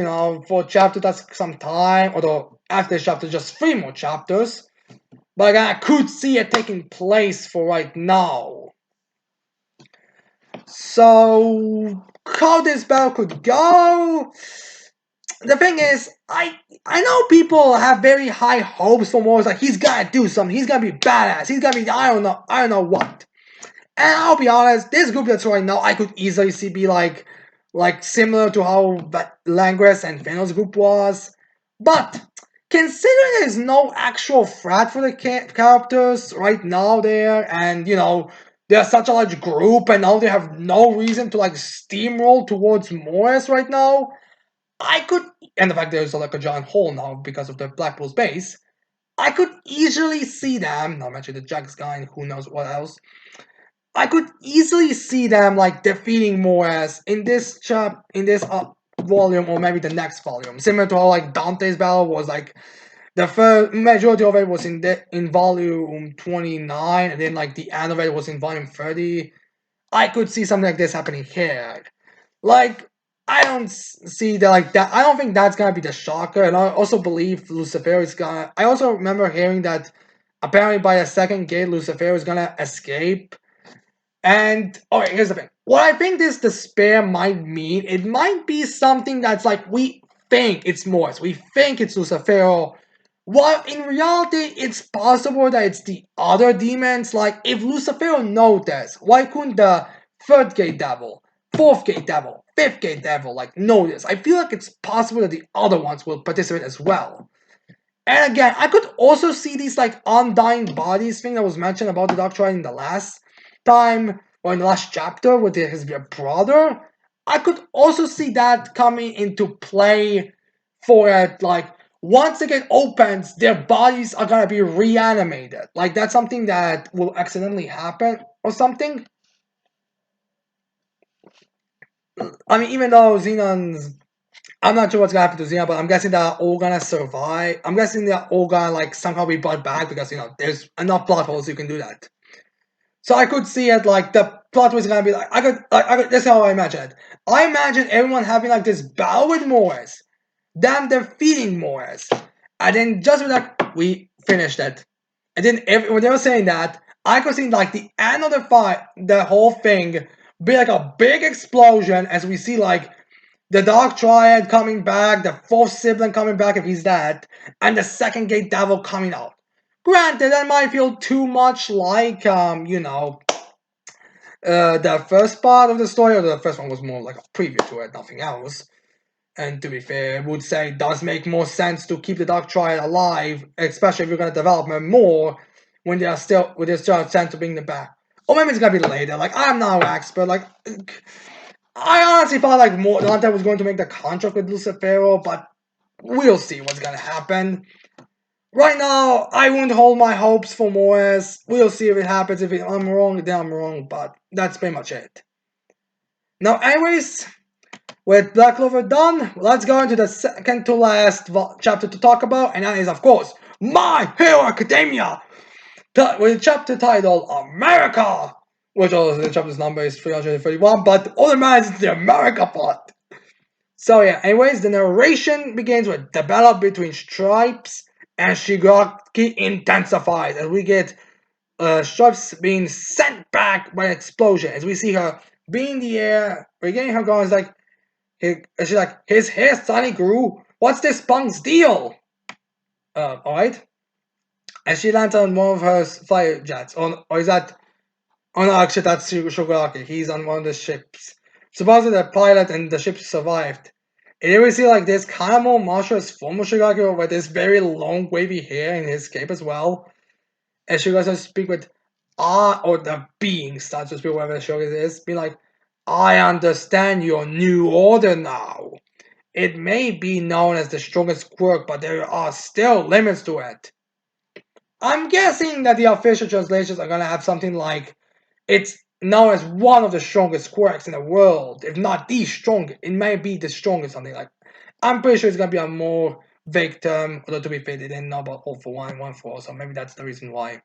for chapter that's some time, although after this chapter just three more chapters, but I could see it taking place for right now. So how this battle could go, the thing is, I know people have very high hopes for Morris, like he's gonna do something, he's gonna be badass, he's gonna be I don't know what. And I'll be honest, this group that's right now, I could easily see be like similar to how Langres and Thanos group was. But considering there's no actual threat for the characters right now there, and they're such a large group, and now they have no reason to like steamroll towards Morris right now. I could, and the fact there's like a giant hole now because of the Blackpool's base, I could easily see them. Not mention the Jax guy and who knows what else. I could easily see them like defeating Moaz in this volume or maybe the next volume, similar to how like Dante's battle was like the first majority of it was in volume 29, and then like the end of it was in volume 30. I could see something like this happening here. Like, I don't see that like that. I don't think that's gonna be the shocker, and I also believe Lucifer is gonna. I also remember hearing that apparently by the second gate, Lucifer is gonna escape. And okay, here's the thing. What I think this despair might mean, it might be something that's like we think it's Morse, we think it's Lucifer. While in reality, it's possible that it's the other demons. Like, if Lucifer noticed, why couldn't the third gate devil, fourth gate devil, fifth gate devil, like, notice? I feel like it's possible that the other ones will participate as well. And again, I could also see these, like, undying bodies thing that was mentioned about the Doctor in the last time, or in the last chapter with his brother. I could also see that coming into play for it, like, once the gate opens, their bodies are gonna be reanimated. Like, that's something that will accidentally happen or something. I mean, even though Xenon's, I'm not sure what's gonna happen to Xenon, but I'm guessing they're all gonna survive. I'm guessing they're all gonna, like, somehow be brought back because, there's enough plot holes you can do that. So I could see it, like, the plot was gonna be like, this is how I imagine it. I imagine everyone having, like, this battle with Morris, them defeating Morris, and then just be like, we finished it. And then when they were saying that, I could see, like, the end of the fight, the whole thing, be like a big explosion as we see, like, the Dark Triad coming back, the fourth sibling coming back if he's dead, and the second gate devil coming out. Granted, that might feel too much like, the first part of the story, or the first one was more like a preview to it, nothing else. And to be fair, I would say it does make more sense to keep the Dark Triad alive, especially if you're going to develop them more when there's still a chance to bring them back. Or maybe it's going to be later. Like, I'm not an expert. Like, I honestly thought like Dante was going to make the contract with Lucifero, but we'll see what's going to happen. Right now, I wouldn't hold my hopes for Moes. We'll see if it happens. If I'm wrong, then I'm wrong, but that's pretty much it. Now, anyways, with Black Clover done, let's go into the second to last chapter to talk about, and that is, of course, My Hero Academia, with a chapter titled America, which also the chapter's number is 331, but all that matters is the America part. So yeah, anyways, the narration begins with the battle between Stripes and Shigaraki intensifies as we get Stripes being sent back by an explosion as we see her being in the air, regaining her guns like, she's like, his hair suddenly grew. What's this punk's deal? Alright. And she lands on one of her fire jets. Or is that? Oh no, actually that's Shigaraki. He's on one of the ships. Supposedly the pilot and the ship survived. And you we see like this kind of more martial as former Shigaraki with this very long wavy hair in his cape as well. And Shigaraki starts to speak with or the being starts to speak whatever the Shigaraki is, be like, I understand your new order now. It may be known as the strongest quirk, but there are still limits to it. I'm guessing that the official translations are gonna have something like, it's known as one of the strongest quirks in the world, if not the strongest. It may be the strongest, something like. I'm pretty sure it's gonna be a more vague term, although to be fair, they didn't know about all for one and one for all, so maybe that's the reason why.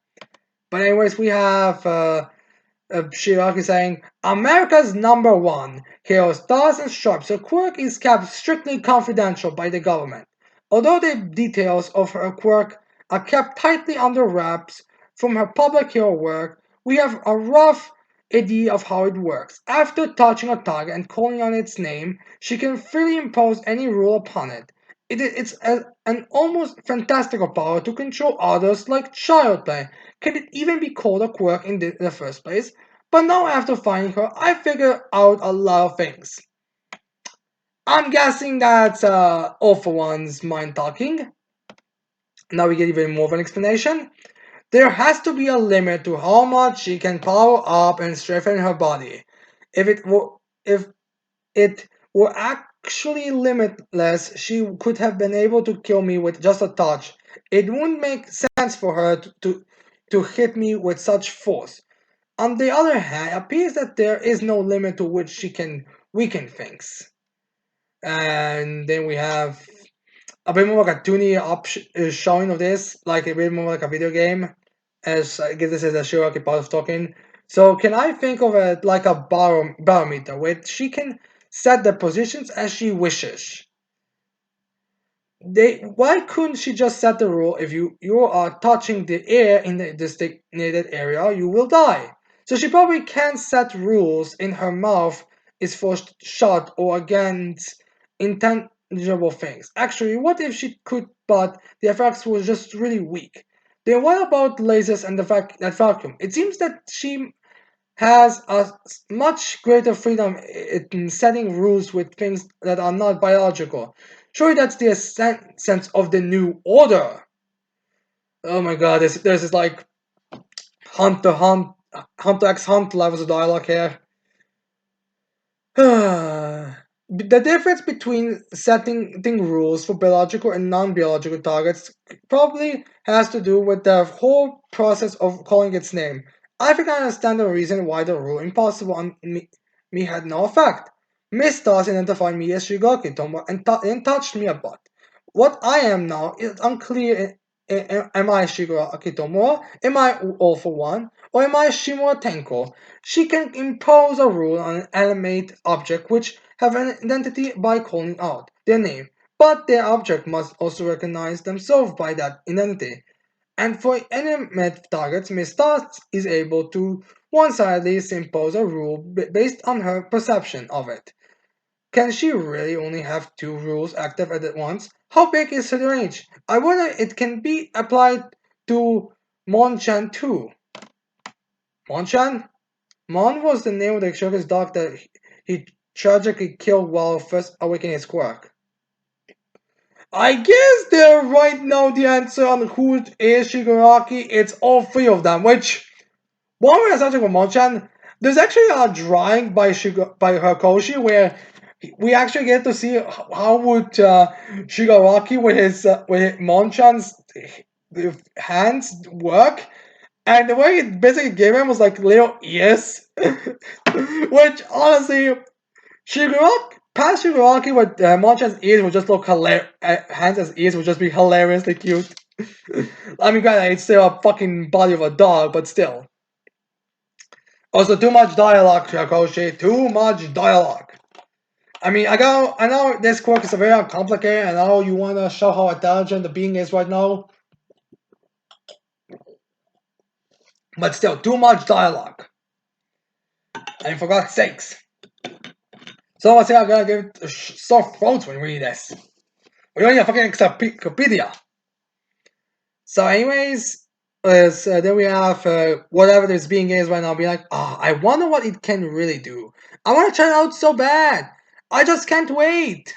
But anyways, we have Shiraki saying, America's number one hero stars and stripes. Her quirk is kept strictly confidential by the government. Although the details of her quirk are kept tightly under wraps from her public hero work, we have a rough idea of how it works. After touching a target and calling on its name, she can freely impose any rule upon it. An almost fantastical power to control others like child play. Can it even be called a quirk in the first place? But now after finding her, I figured out a lot of things. I'm guessing that's All for One's mind talking. Now we get even more of an explanation. There has to be a limit to how much she can power up and strengthen her body. If it were actually limitless, she could have been able to kill me with just a touch. It wouldn't make sense for her to hit me with such force. On the other hand, it appears that there is no limit to which she can weaken things. And then we have a bit more like a 2D showing of this, like a bit more like a video game, as I guess this is a Shiraki part of talking. So can I think of it like a barometer, where she can set the positions as she wishes? Why couldn't she just set the rule if you are touching the air in the designated area, you will die? So she probably can't set rules in her mouth is for shot or against intangible things. Actually, what if she could, but the effects were just really weak? Then what about lasers and that vacuum? It seems that she has a much greater freedom in setting rules with things that are not biological. Surely that's the essence of the new order. Oh my god, there's this like Hunter Hunt, Hunter x Hunter levels of dialogue here. The difference between setting rules for biological and non-biological targets probably has to do with the whole process of calling its name. I think I understand the reason why the rule impossible on me had no effect. Miss Stars identified me as Shigaki Tomo and touched me a butt. What I am now is unclear. Am I Shigaraki Tomo? Am I All for One? Or am I Shimura Tenko? She can impose a rule on an animate object which have an identity by calling out their name, but their object must also recognize themselves by that identity. And for animate targets, Miss Stars is able to one-sidedly impose a rule based on her perception of it. Can she really only have two rules active at once? How big is her range? I wonder it can be applied to Monchan too. Monchan? Mon was the name of the circus dog that he tragically killed while first awakening his quirk. I guess they're right now the answer on who is Shigaraki. It's all three of them, which, one we're starting with Monchan, there's actually a drawing by by Hakoshi where we actually get to see how would Shigaraki with Monchan's hands work, and the way it basically gave him was like little ears, which honestly, past Shigaraki with Monchan's ears would just look hilarious. Hands as ears would just be hilariously cute. I mean, granted, it's still a fucking body of a dog, but still. Also, too much dialogue, Shakoshi. Too much dialogue. I mean, I know this quirk is very complicated. I know you want to show how intelligent the being is right now, but still, too much dialogue. And for God's sakes, someone say I'm gonna give sore throats when reading this. We don't need a fucking encyclopedia. So, anyways, then we have whatever this being is right now. Be like, I wonder what it can really do. I want to try it out so bad. I just can't wait.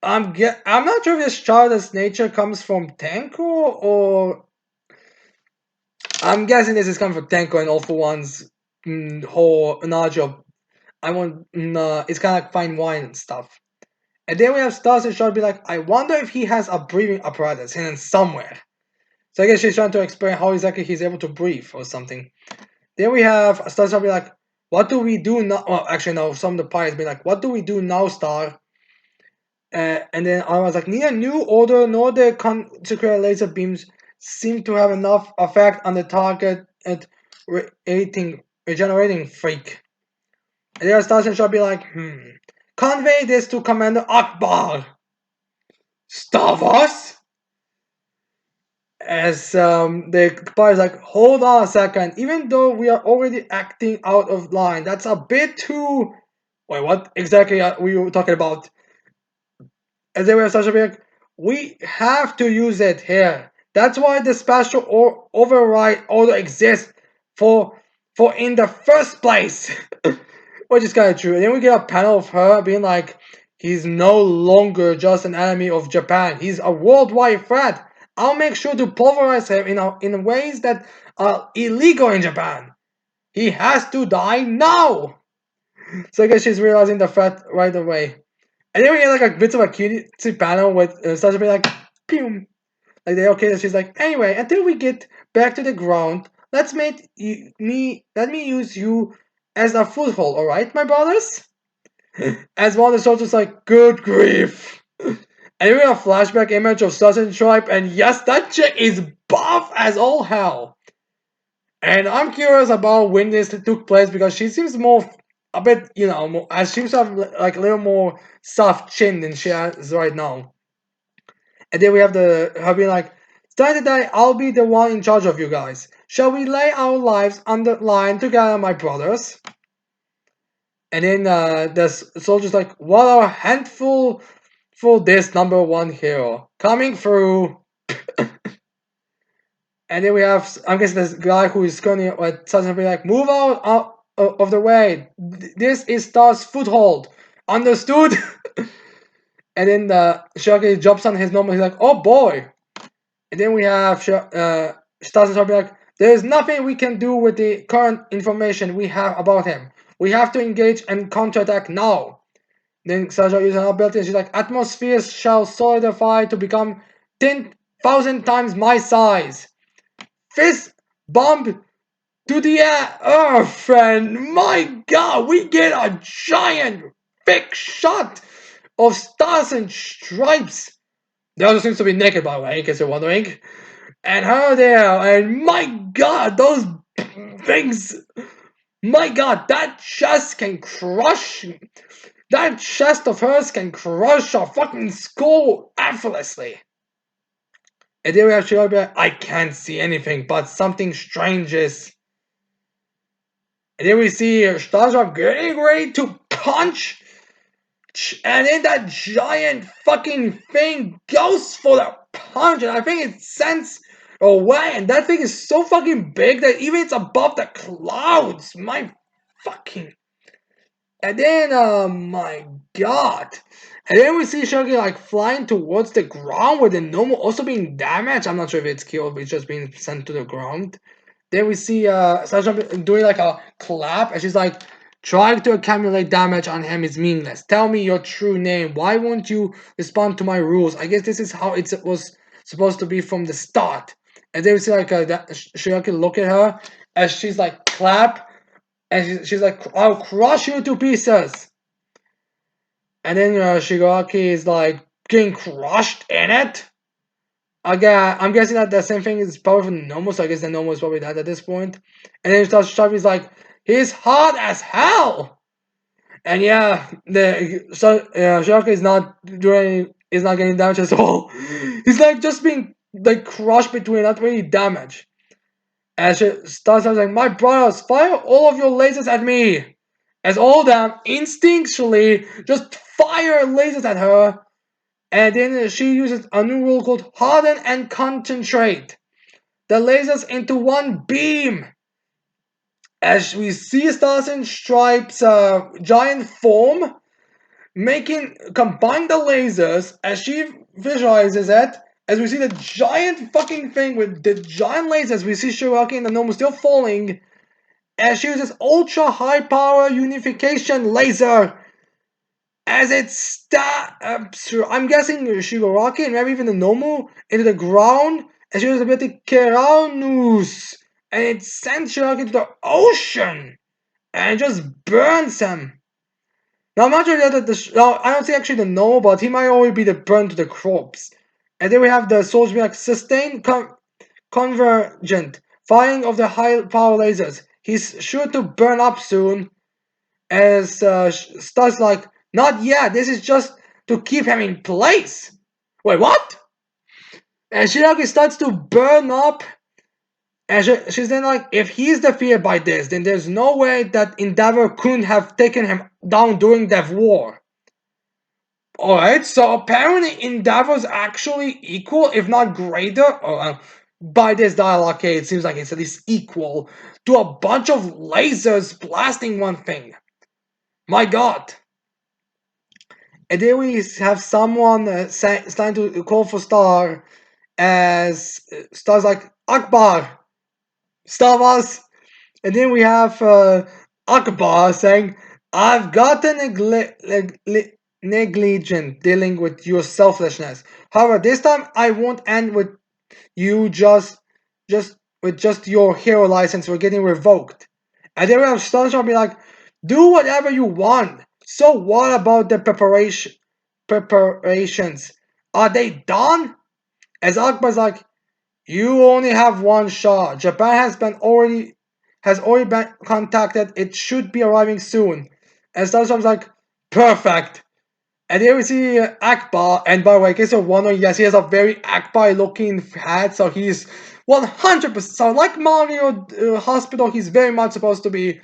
I'm not sure if this childish nature comes from Tenko or I'm guessing this is coming from Tenko and All for One's whole knowledge of it's kind of like fine wine and stuff. And then we have Stars and Shard be like, I wonder if he has a breathing apparatus hidden somewhere. So I guess she's trying to explain how exactly he's able to breathe or something. Then we have Stars be like, what do we do now? Well, actually no, some of the pirates be like, what do we do now, Star? And then I was like, neither New Order nor the consecrated laser beams seem to have enough effect on the target at regenerating freak. And then Station shall be like, convey this to Commander Akbar. Star Wars? As the bar is like, hold on a second. Even though we are already acting out of line, that's a bit too. Wait, what exactly are we talking about? As they were such a big, we have to use it here. That's why the special override order exists for for in the first place. Which is kind of true. And then we get a panel of her being like, he's no longer just an enemy of Japan. He's a worldwide threat. I'll make sure to pulverize him in ways that are illegal in Japan. He has to die now. So I guess she's realizing the threat right away. And then we get like a bit of a cutesy panel with Sasha being like, pew. Like they okay that she's like, anyway, until we get back to the ground, let me use you as a foothold, alright, my brothers? As one of the soldiers like, good grief. And we have a flashback image of Southern Tribe, and yes, that chick is buff as all hell. And I'm curious about when this took place because she seems more, a bit, more, as she seems to have like a little more soft chin than she has right now. And then we have her being like, starting today, I'll be the one in charge of you guys. Shall we lay our lives on the line together, my brothers? And then the soldier's like, what a handful for this number one hero. Coming through. And then we have, I'm guessing this guy who is going to suddenly be like, move out of the way. This is Star's foothold. Understood? And then Shiraki jumps on his normal. He's like, oh boy. And then we have Stas and be like, there is nothing we can do with the current information we have about him. We have to engage and counterattack now. Then Saja uses her ability and she's like, atmospheres shall solidify to become 10,000 times my size. Fist bomb to the earth, and my god, we get a giant big shot of stars and stripes. The other seems to be naked, by the way, in case you're wondering. And her there, and my god, those things. My god, that chest can crush. That chest of hers can crush a fucking skull effortlessly. And then we have Shirobia, I can't see anything, but something strange is. And then we see Stasha getting ready to punch. And then that giant fucking thing goes for the punch. And I think it sends away. And that thing is so fucking big that even it's above the clouds. My fucking. And then, my god. And then we see Shogi like flying towards the ground with the normal also being damaged. I'm not sure if it's killed, but it's just being sent to the ground. Then we see Sasha doing like a clap, and she's like, trying to accumulate damage on him is meaningless. Tell me your true name. Why won't you respond to my rules? I guess this is how it was supposed to be from the start. And then we see like Shiraki look at her as she's like clap, and she's like, I'll crush you to pieces. And then Shigaraki is like getting crushed in it. Again, I'm guessing that the same thing is probably from the normal, so I guess the normal is probably that at this point. And then Sharpie's like, he's hot as hell! And yeah, Shiraki is not getting damage at all. He's like just being like crushed between, not really damage. And she starts like, my brothers, fire all of your lasers at me! As all of them instinctually just fire lasers at her. And then she uses a new rule called harden and concentrate the lasers into one beam. As we see Stars and Stripes giant form, combine the lasers as she visualizes it. As we see the giant fucking thing with the giant lasers, we see Shiraki and the normal still falling. As she uses ultra high power unification laser. As it I'm guessing Shigaraki and maybe even the normal into the ground, and she uses the ability Keranus, and it sends Shigaraki into the ocean, and it just burns him. Now I'm not sure that no, I don't see actually the no, but he might already be the burn to the corpse. And then we have the soldier be like sustained convergent firing of the high power lasers. He's sure to burn up soon. As starts like, not yet. This is just to keep him in place. Wait, what? And she like starts to burn up. And she's then like, if he's defeated by this, then there's no way that Endeavor couldn't have taken him down during that war. Alright, so apparently Endeavor's actually equal, if not greater, by this dialogue, it seems like it's at least equal to a bunch of lasers blasting one thing. My god. And then we have someone starting to call for Star, as Star's like, Akbar, stop us. And then we have Akbar saying, I've gotten negligent dealing with your selfishness. However, this time I won't end with you just with just your hero license for getting revoked. And then we have Star be like, do whatever you want. So what about the preparations? Are they done? As Akbar's like, you only have one shot. Japan has already been contacted. It should be arriving soon. And Starship's like, perfect. And here we see Akbar. And by the way, in case you're wondering, yes, he has a very Akbar-looking hat. So he's 100%. So like Mario Hospital, he's very much supposed to be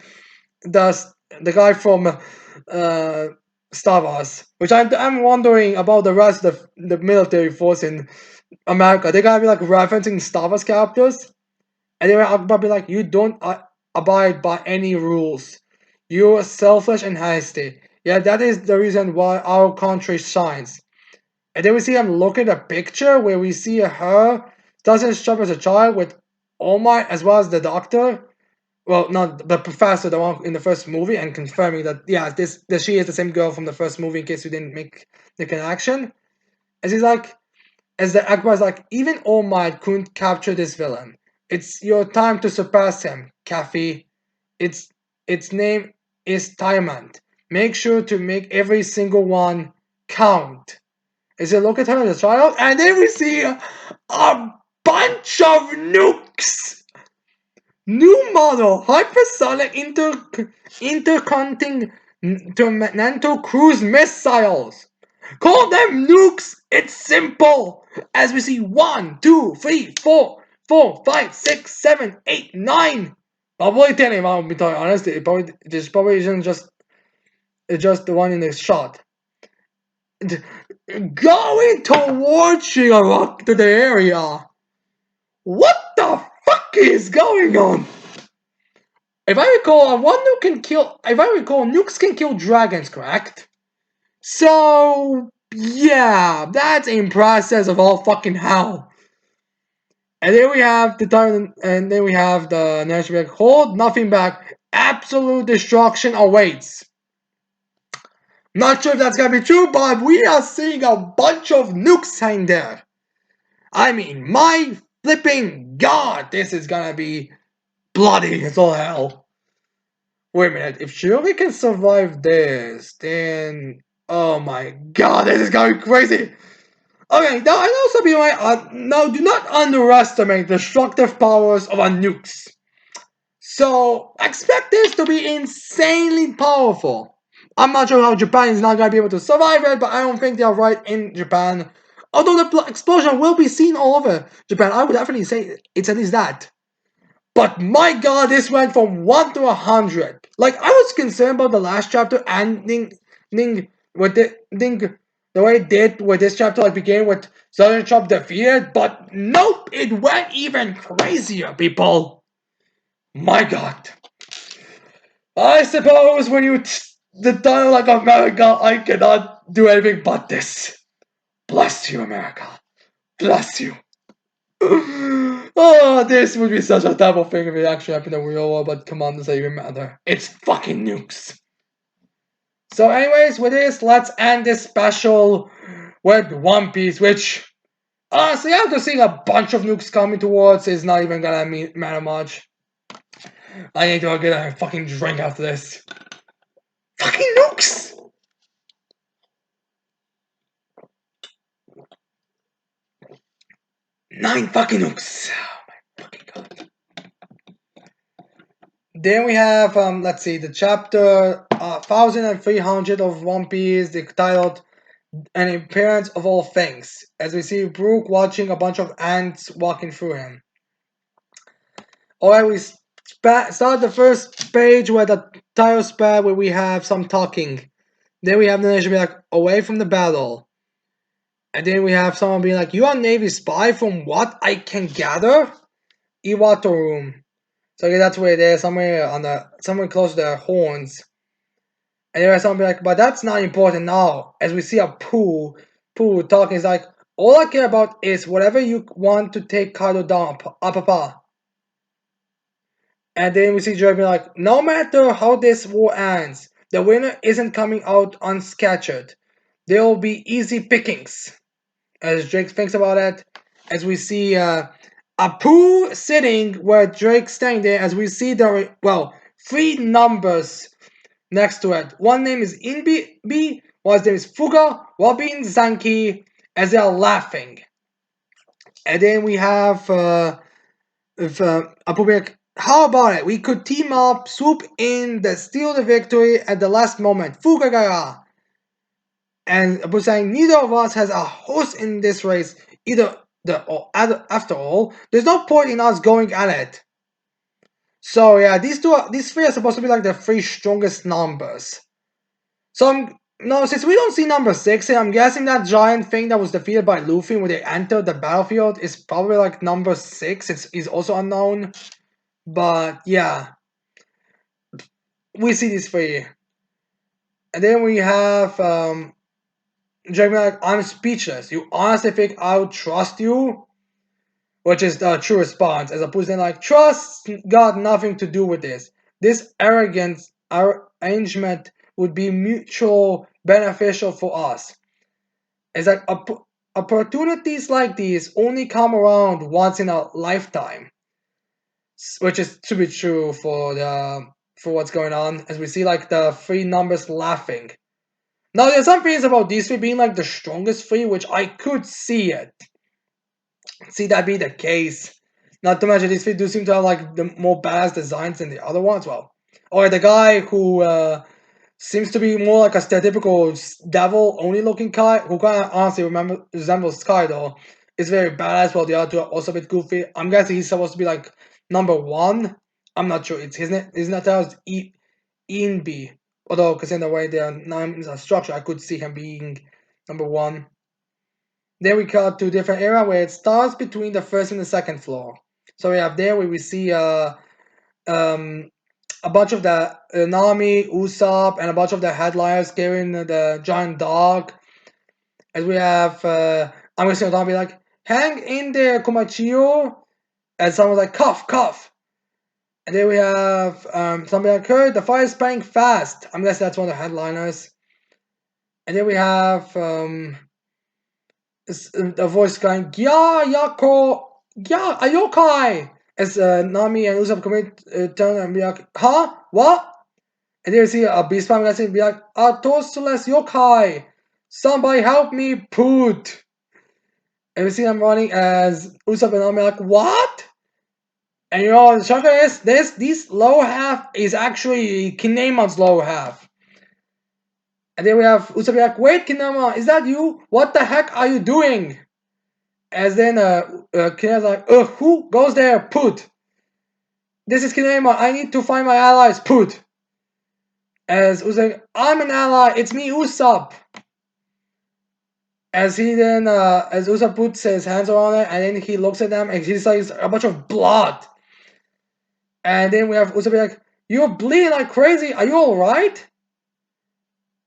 the the guy from Star Wars. Which I'm wondering about the rest of the military force in America. They're gonna be like referencing Star Wars characters. And they were about be like, you don't abide by any rules. You're selfish and hasty. Yeah, that is the reason why our country shines. And then we see him look at a picture where we see her doesn't shop as a child with All Might as well as the doctor. Well, not the professor, the one in the first movie, and confirming that yeah, that she is the same girl from the first movie. In case we didn't make the connection, and she's like, as the Akbar's like, even All Might couldn't capture this villain. It's your time to surpass him, Kafi. Its its name is Tyrant. Make sure to make every single one count. As you look at her as a child, and then we see a bunch of nukes. New model hypersonic intercontinental cruise missiles. Call them nukes. It's simple. As we see 1, 2, 3, 4, 4, 5, 6, 7, 8, 9. Probably 10 if I'll be totally honest. This probably isn't just the one in the shot. Going towards Shigarok to the area. What the fuck is going on? If I recall, nukes can kill dragons, correct? So, yeah, that's impressive of all fucking hell. And then we have the time, and then we have the national hold nothing back. Absolute destruction awaits. Not sure if that's gonna be true, but we are seeing a bunch of nukes hang there. I mean, my flipping god, this is gonna be bloody as all hell. Wait a minute, if Shirley can survive this, then oh my god, this is going crazy. Okay, now I know some people might now do not underestimate the destructive powers of our nukes. So expect this to be insanely powerful. I'm not sure how Japan is not gonna be able to survive it, but I don't think they're right in Japan. Although the explosion will be seen all over Japan, I would definitely say it's at least that. But my god, this went from 1 to 100. Like, I was concerned about the last chapter ending with the way it did with this chapter, like, began with Southern Trump defeated, but nope, it went even crazier, people. My god. I suppose when the dialogue of America, I cannot do anything but this. Bless you, America. Bless you. Oh, this would be such a terrible thing if it actually happened in the real world, but come on, does that even matter? It's fucking nukes. So anyways, with this, let's end this special with One Piece, which, honestly, after seeing a bunch of nukes coming towards, is not even gonna matter much. I need to get a fucking drink after this. Fucking nukes! 9 fucking nukes. Oh my fucking god. Then we have, let's see, the chapter 1300 of One Piece, the titled An Appearance of All Things, as we see Brook watching a bunch of ants walking through him. Alright, we start the first page where the title spread where we have some talking. Then we have the nation be like, away from the battle. And then we have someone being like, you are a Navy spy from what I can gather? Iwato room. So okay, that's where it is, somewhere close to the horns. And there was something like, but that's not important now. As we see a Pooh talking, is like, all I care about is whatever you want to take Kaido down, papa. And then we see Drake being like, no matter how this war ends, the winner isn't coming out unscathed. There will be easy pickings. As Drake thinks about it, as we see Apu sitting where Drake's standing there, as we see three numbers next to it. One name is Inbi, one name is Fuga, Robin, Zanki, as they are laughing. And then we have Apu being like, how about it? We could team up, swoop in, steal the victory at the last moment. Fugagara! And Apu saying, neither of us has a horse in this race. After all, there's no point in us going at it. So yeah, these three are supposed to be like the three strongest numbers. So no, since we don't see number 6, I'm guessing that giant thing that was defeated by Luffy when they entered the battlefield is probably like number 6. It's also unknown. But yeah, we see these three. And then we have Jeremy like, I'm speechless. You honestly think I would trust you? Which is the true response, as opposed to like, trust got nothing to do with this. This arrogance arrangement would be mutual beneficial for us. It's like opportunities like these only come around once in a lifetime, which is to be true for what's going on. As we see like the three numbers laughing. Now there's some things about these three being like the strongest three, which I could see that be the case. Not to mention these three do seem to have like the more badass designs than the other ones. Well, or the guy who seems to be more like a stereotypical devil only looking guy who kind of honestly resembles Kaido. Is very badass, while the other two are also a bit goofy. I'm guessing he's supposed to be like number 1. I'm not sure. It's his name. His name is Inbi. Although, considering the way their names are structured, I could see him being number 1. Then we cut to a different area where it starts between the first and the second floor. So we have there where we see um, a bunch of the Nami, Usopp, and a bunch of the headliners carrying the giant dog. As we have, I'm going to Nami like, hang in there, Komachio. And someone's like, cough, cough. And then we have somebody like, hey, the fire's spreading fast. I'm guessing that's one of the headliners. And then we have a voice going, yeah, Yako, yeah, Ayokai. As Nami and Usopp turn and be like, huh? What? And then you see a beast farm guy and be like, Tosules Yokai! Somebody help me, Poot! And we see them running as Usopp and Nami are like, what? And you know, the shocker is this lower half is actually Kinema's lower half. And then we have Usopp like, wait, Kinema, is that you? What the heck are you doing? As then Kinema's like, who goes there? Poot! This is Kinema, I need to find my allies, Poot! As Usopp, I'm an ally, it's me, Usopp! As he then, as Usopp puts his hands around it, and then he looks at them, and he sees a bunch of blood. And then we have Usopp like, you're bleeding like crazy, are you alright?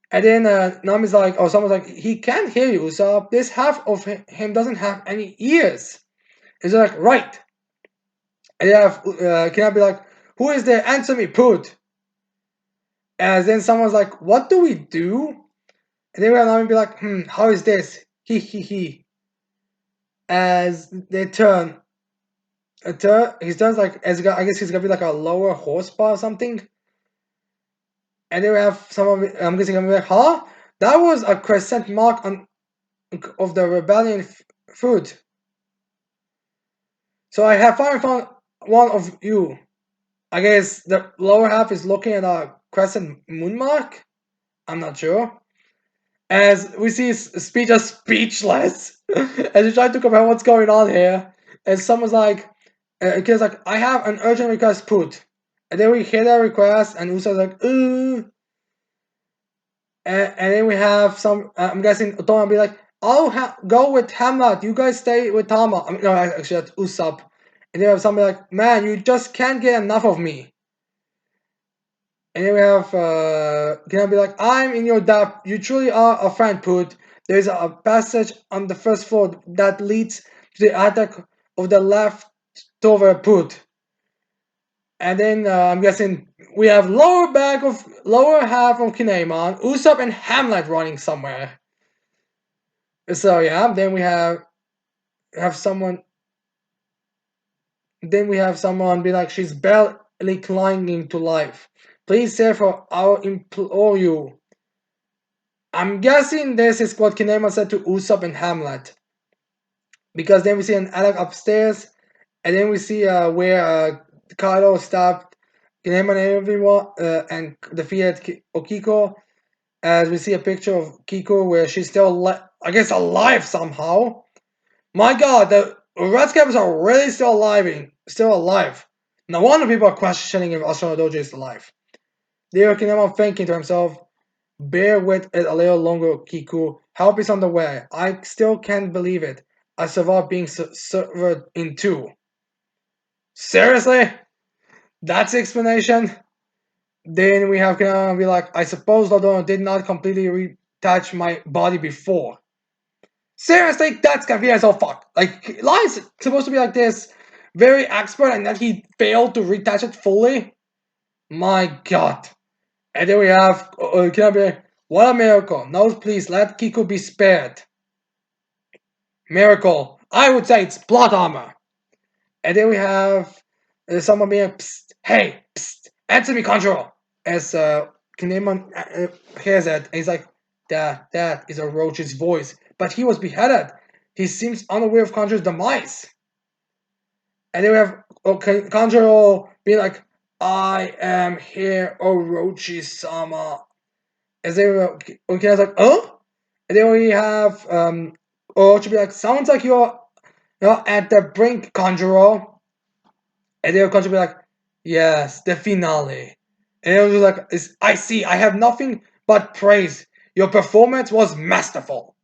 And then Nami's like, or someone's like, he can't hear you, Usopp. This half of him doesn't have any ears. He's like, right. And then can I be like, who is there? Answer me, Poot. As then someone's like, what do we do? And then we have Nami be like, how is this? He. As they turn, he turns like, I guess he's gonna be like a lower horsepower or something. And then we have someone, I'm guessing gonna be like, huh? That was a crescent mark of the rebellion fruit. So I have finally found one of you. I guess the lower half is looking at a crescent moon mark. I'm not sure. As we see speech as speechless as we try to compare what's going on here. And someone's like, kid's like, I have an urgent request put. And then we hear that request, and Usa's like, ooh. And then we have some, I'm guessing Otoma will be like, I'll go with Hamlet. You guys stay with Tama. I mean, no, actually, that's Usopp. And then we have somebody like, man, you just can't get enough of me. And then we have can be like, I'm in your debt. You truly are a friend, Put. There's a passage on the first floor that leads to the attic of the leftover Put. And then I'm guessing we have lower half of Kinemon, Usopp and Hamlet running somewhere. So yeah, then we have someone. Then we have someone be like, she's barely clinging to life. Please save her. I'll implore you. I'm guessing this is what Kinema said to Usopp and Hamlet. Because then we see an attic upstairs, and then we see where Kaido stopped Kinema and everyone and defeated Okiko. As we see a picture of Kiko where she's still, I guess, alive somehow. My god, the Red Caps are really still alive. Still alive. No wonder people are questioning if Ashura Dojo is alive. There, Kinema thinking to himself, bear with it a little longer, Kiku. Help is on the way. I still can't believe it. I survived being severed in two. Seriously? That's the explanation? Then we have gonna be like, I suppose Lodono did not completely retouch my body before. Seriously? That's confusing as fuck. Like, Lion's supposed to be like this very expert and that he failed to retouch it fully? My god. And then we have Kinabe. What a miracle. No, please let Kiku be spared. Miracle. I would say it's plot armor. And then we have someone being, psst, hey, psst, answer me, Conjurer. As Kinemon hears it, and he's like, that is a roach's voice. But he was beheaded. He seems unaware of Conjurer's demise. And then we have Conjurer being like, I am here, Orochi-sama. As they were, Okina's like, oh? And then we have, or it should be like, sounds like you're at the brink, Conjurer. And then Conjurer be like, yes, the finale. And it was like, I see, I have nothing but praise. Your performance was masterful.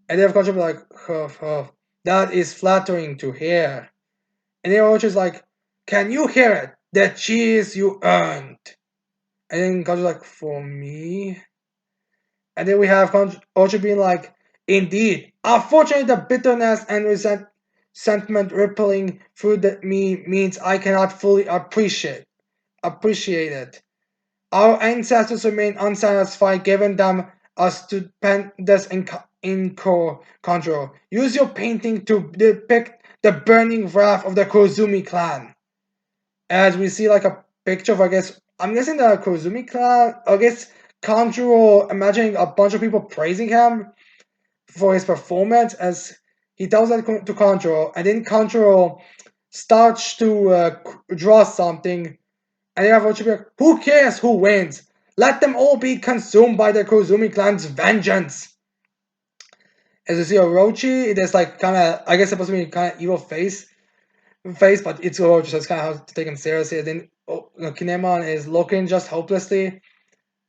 And then Conjurer be like, huff, huff. That is flattering to hear. And then Orochi's like, can you hear it? The cheese you earned. And then Conjurer's like, for me? And then we have Ocho being like, indeed, unfortunately, the bitterness and resentment rippling through me means I cannot fully appreciate it. Our ancestors remain unsatisfied, giving them a stupendous control. Use your painting to depict the burning wrath of the Kurozumi clan. As we see like a picture of, I guess, I'm guessing the Kurozumi clan, I guess Kanjuro imagining a bunch of people praising him for his performance as he tells that to Kanjuro, and then Kanjuro starts to draw something, and you have Orochi be like, who cares who wins? Let them all be consumed by the Kurozumi clan's vengeance. As you see Orochi, there's like kind of, I guess supposed to be kind of evil face, but it's Orochi, so it's kind of hard to take him seriously. And then Kinemon is looking just hopelessly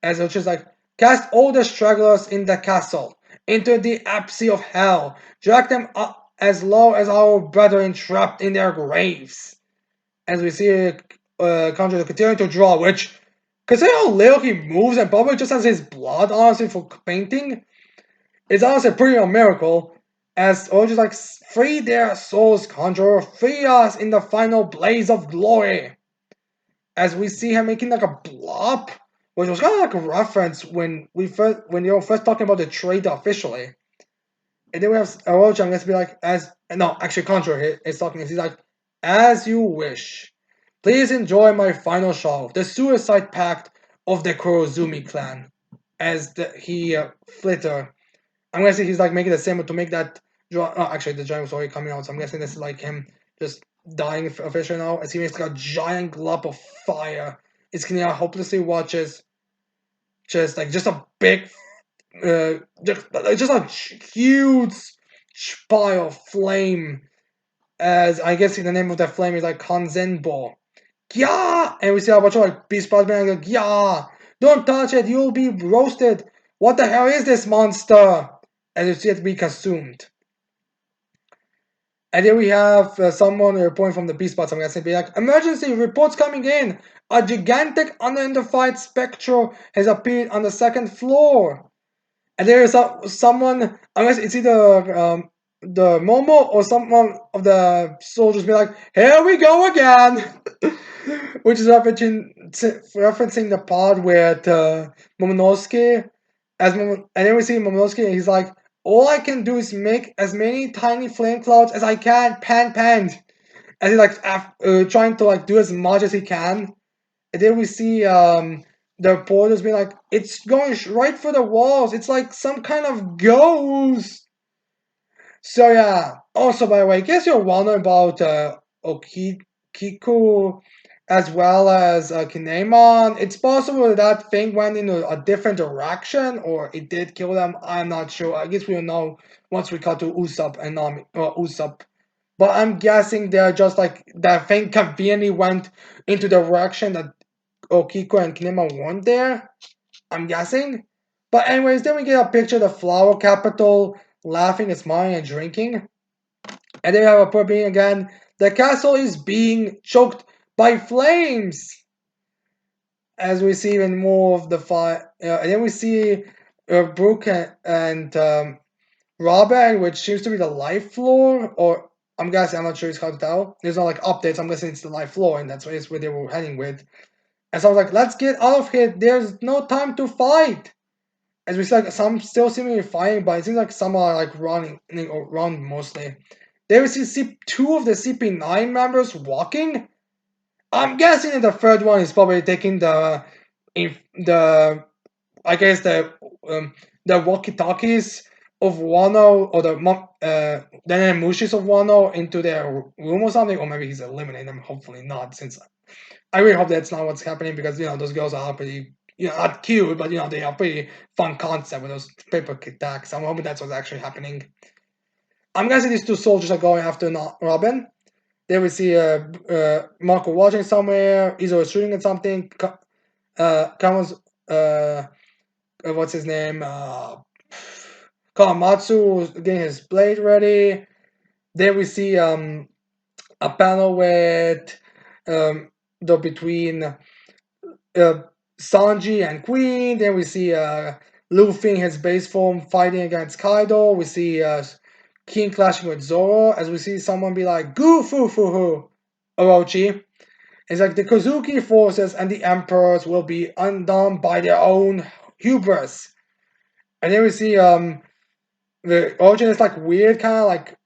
as Orochi's like, cast all the stragglers in the castle into the abyss of hell, drag them up as low as our brethren trapped in their graves. As we see Conjure continuing to draw, which, considering how little he moves and probably just has his blood, honestly, for painting, it's honestly pretty a miracle. As Orochi's like, free their souls, Conjurer, free us in the final blaze of glory. As we see him making like a blob, which was kind of like a reference when you were first talking about the trade officially. And then we have Orochi, I'm going to be like, no, actually, Conjurer is talking, he's like, as you wish. Please enjoy my final show, the Suicide Pact of the Kurozumi clan. As he flitter. I'm guessing he's like making the symbol to make that draw. Oh, actually, the drawing was already coming out, so I'm guessing this is like him just dying officially now as he makes like a giant glob of fire. It's Kenya hopelessly watches just a big just a huge pile of flame as I guess the name of that flame is like Kanzenbo. Yeah! And we see a bunch of like beast spots being like, yeah! Don't touch it, you'll be roasted! What the hell is this monster? As you see it be consumed. And then we have someone reporting from the beast spots, I'm guessing, be like, emergency reports coming in! A gigantic unidentified spectral has appeared on the second floor. And there is someone, unless it's either the Momo or someone of the soldiers be like, here we go again! Which is referencing the part where Momonosuke, and then we see Momonosuke, and he's like, all I can do is make as many tiny flame clouds as I can, pan. And he's like, trying to like do as much as he can. And then we see the reporters being like, it's going right for the walls. It's like some kind of ghost. So yeah. Also, by the way, I guess you're wondering about Okiku as well as Kinemon. It's possible that thing went in a different direction or it did kill them. I'm not sure. I guess we'll know once we cut to Usopp and Nami, Usopp. But I'm guessing they're just like that thing conveniently went into the direction that Okiko and Kinema weren't there. I'm guessing. But anyways, then we get a picture of the flower capital laughing and smiling and drinking. And then we have a poor being again. The castle is being choked by flames. As we see even more of the fire. And then we see Brooke and Robin, which seems to be the life floor. Or I'm guessing, I'm not sure it's hard to tell. There's no like updates. I'm guessing it's the life floor, and that's where they were heading with. And so I was like, let's get out of here. There's no time to fight. As we see, like, some still seemingly fighting, but it seems like some are like running around mostly. There we see two of the CP9 members walking. I'm guessing that the third one is probably taking the I guess the walkie-talkies of Wano or the Nemushis of Wano into their room or something, or maybe he's eliminating them. Hopefully not, since I really hope that's not what's happening because those girls are pretty not cute, but they are pretty fun concept with those paper attacks. I'm hoping that's what's actually happening. I'm guessing these two soldiers are going after Robin. Then we see Marco watching somewhere. Izo is shooting at something. Kamo's what's his name? Kawamatsu getting his blade ready. Then we see a panel with between Sanji and Queen. Then we see Luffy in his base form fighting against Kaido. We see King clashing with Zoro. As we see someone be like, "Goo foo foo hoo," Orochi. It's like the Kozuki forces and the emperors will be undone by their own hubris. And then we see the origin is like weird, kind of like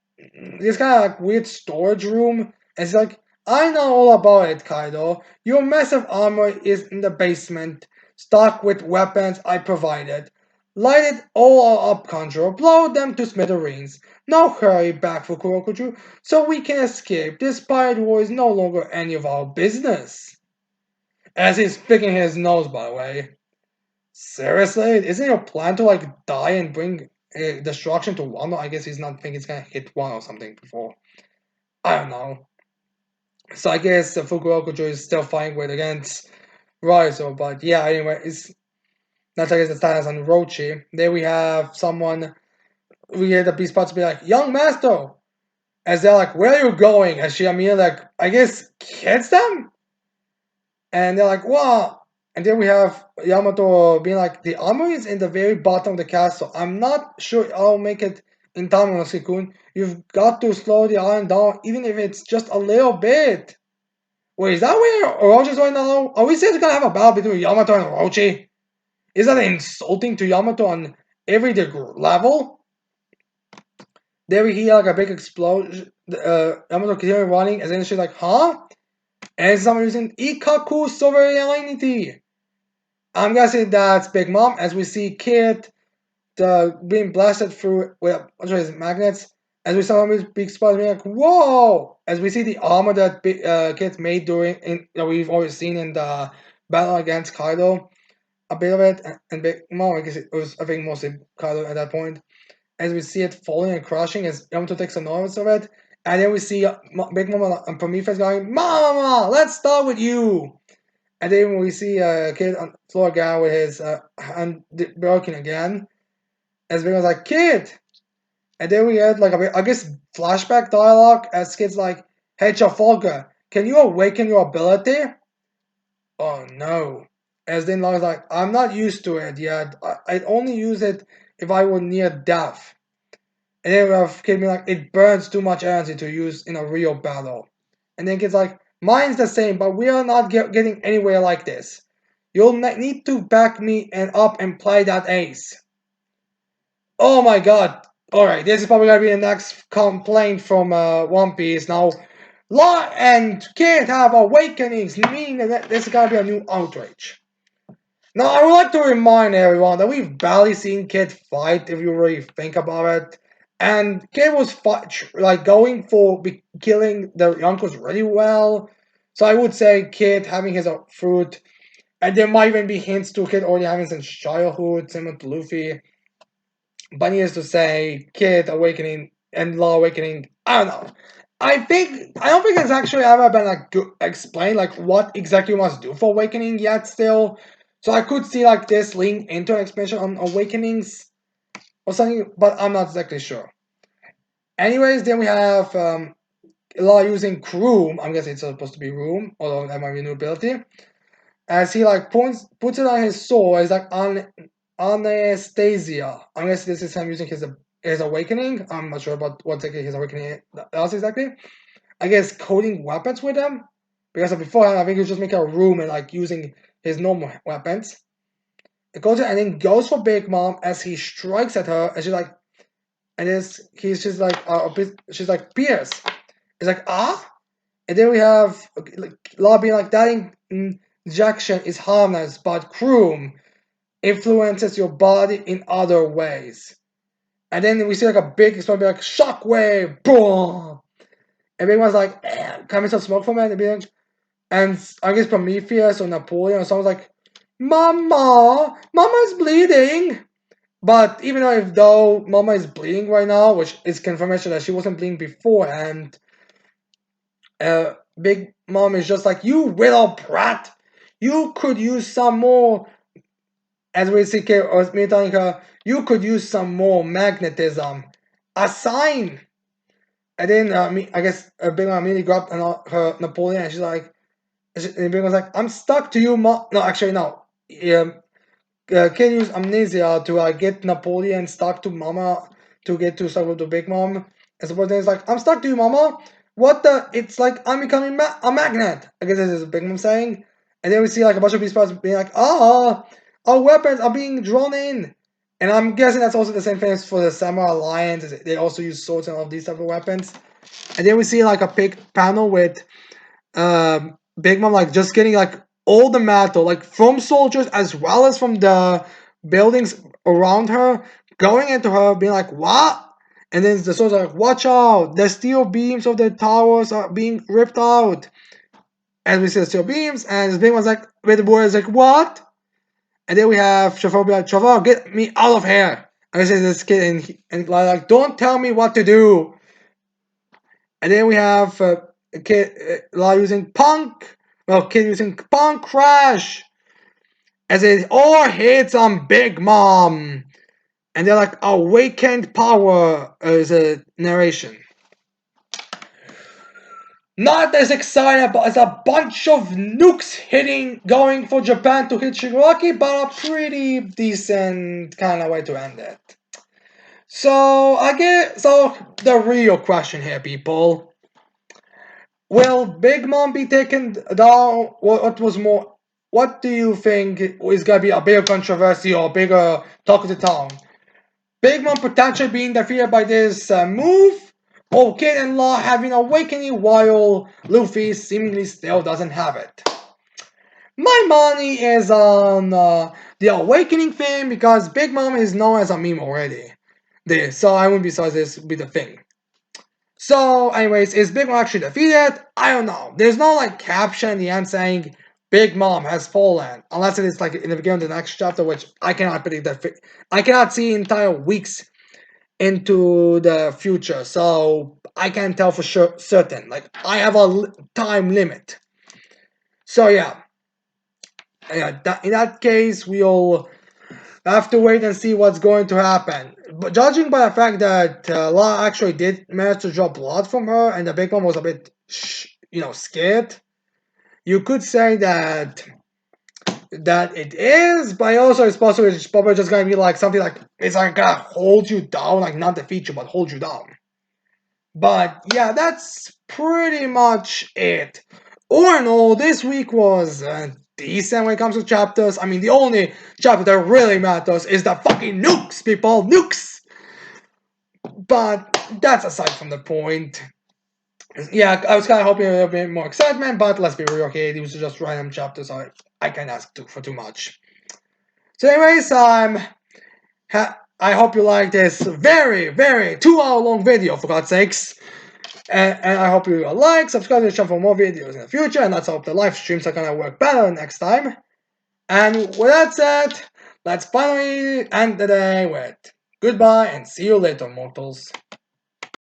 this kind of like weird storage room. And it's like, I know all about it, Kaido. Your massive armor is in the basement, stocked with weapons I provided. Light it all up, Conjuro. Blow them to smithereens. No hurry back for Kurokuju, so we can escape. This pirate war is no longer any of our business. As he's picking his nose, by the way. Seriously? Isn't your plan to like die and bring destruction to Wano? I guess he's not thinking he's gonna hit one or something before. I don't know. So I guess Fukuoka is still fighting with against Raizo, but yeah, anyway, that's I guess the status on Rochi. There we have someone we hear the beast spots be like, young master! As they're like, where are you going? As she immediately like I guess hits them? And they're like, wow. And then we have Yamato being like, the armor is in the very bottom of the castle. I'm not sure I'll make it in time, Monosuke-kun. You've got to slow the iron down, even if it's just a little bit. Wait, is that where Orochi's right now? Are we seriously gonna have a battle between Yamato and Orochi? Is that insulting to Yamato on every level? There we hear like a big explosion. Yamato continuing running, and then she's like, huh? And someone using Ikaku sovereignty. I'm guessing that's Big Mom, as we see Kid being blasted through with magnets. As we saw him big spots, we're like, whoa! As we see the armor that kids made during that we've always seen in the battle against Kaido, a bit of it, and Big Mom, I guess it was I think mostly Kaido at that point. As we see it falling and crushing, as Yamato takes a notice of it, and then we see Big Mom and Prometheus going, "Mama, let's start with you." And then we see a kid on the floor again with his hand broken again. As Big Mom's like, "Kid." And then we had like a bit, I guess, flashback dialogue as kids like, "Hey Trafalgar, can you awaken your ability?" Oh no. As then Lars like, "I'm not used to it yet. I'd only use it if I were near death." And then we have kid being like, "It burns too much energy to use in a real battle." And then kid's like, "Mine's the same, but we are not getting anywhere like this. You'll need to back me and up and play that ace." Oh my god. Alright, this is probably gonna be the next complaint from One Piece. Now, Law and Kid have awakenings, meaning that this is gonna be a new outrage. Now, I would like to remind everyone that we've barely seen Kid fight, if you really think about it. And Kid was like going for killing the Yonkos really well. So I would say Kid having his fruit, and there might even be hints to Kid already having since childhood, similar to Luffy. But needless to say, Kid awakening and Law awakening. I don't know. I don't think it's actually ever been like explained like what exactly you must do for awakening yet. Still, so I could see like this link into an explanation on awakenings or something, but I'm not exactly sure. Anyways, then we have Law using Kroom. I'm guessing it's supposed to be Room, although that might be a new ability. As he like puts it on his sword, it's like on Anastasia. I guess this is him using his awakening. I'm not sure about what exactly his awakening else exactly. I guess coding weapons with them. Because beforehand I think he was just making a room and like using his normal weapons. It goes and then goes for Big Mom as he strikes at her and she's like and he's just like she's like Pierce. It's like ah, and then we have like Law being like that injection is harmless, but Kroom influences your body in other ways. And then we see like a big explosion, like shockwave, boom. And everyone's like, coming some smoke from it, and I guess Prometheus or Napoleon or someone's like, Mama's bleeding. But even though Mama is bleeding right now, which is confirmation that she wasn't bleeding beforehand, Big Mom is just like, you little brat, you could use some more, as we see or me telling her, you could use some more magnetism. A sign. And then I guess Big Mom immediately grabbed her Napoleon and she's like, and Big Mom's like, I'm stuck to you, Mom. No, actually, no. Can use amnesia to get Napoleon stuck to Mama to get to stuck with the Big Mom. And so then it's like, I'm stuck to you, Mama. What the? It's like I'm becoming a magnet. I guess this is Big Mom saying. And then we see like a bunch of these parts being like, our weapons are being drawn in. And I'm guessing that's also the same thing as for the Samurai Alliance. They also use swords and all of these type of weapons. And then we see like a big panel with Big Mom like just getting like all the metal, like from soldiers as well as from the buildings around her, going into her, being like, "What?" And then the soldiers are like, "Watch out! The steel beams of the towers are being ripped out." And we see the steel beams, and Big Mom's like, with the boy is like, "What?" And then we have Trevor be like, "Trevor, get me out of here!" And I say this kid, and like, "Don't tell me what to do." And then we have a kid using punk. Well, kid using punk crash as it all hits on Big Mom. And they're like awakened power as a narration. Not as exciting as a bunch of nukes going for Japan to hit Shigaraki, but a pretty decent kind of way to end it. So the real question here, people. Will Big Mom be taken down? What was more? What do you think is gonna be a bigger controversy or a bigger talk of the town? Big Mom potentially being defeated by this move, or Kid and Law having awakening while Luffy seemingly still doesn't have it. My money is on the awakening thing because Big Mom is known as a meme already. So I wouldn't be surprised this would be the thing. So, anyways, is Big Mom actually defeated? I don't know. There's no like caption in the end saying Big Mom has fallen, unless it is like in the beginning of the next chapter, which I cannot predict that. I cannot see entire weeks into the future, so I can't tell for sure certain. Like I have a time limit. So yeah. In that case, we'll have to wait and see what's going to happen. But judging by the fact that La actually did manage to draw blood from her, and the big one was a bit, scared, you could say that it is, but also it's possible it's probably just gonna be like something like it's like gonna hold you down, like not defeat you, but hold you down. But yeah, that's pretty much it. All in all, this week was decent when it comes to chapters. I mean, the only chapter that really matters is the fucking nukes, people, nukes. But that's aside from the point. Yeah, I was kind of hoping a little bit more excitement, but let's be real, okay, these are just random chapters, so I can't ask for too much. So, anyways, I hope you like this very, very 2 hour long video, for God's sakes. And I hope you like, subscribe to the channel for more videos in the future, and let's hope the live streams are gonna work better next time. And with that said, let's finally end the day with goodbye and see you later, mortals.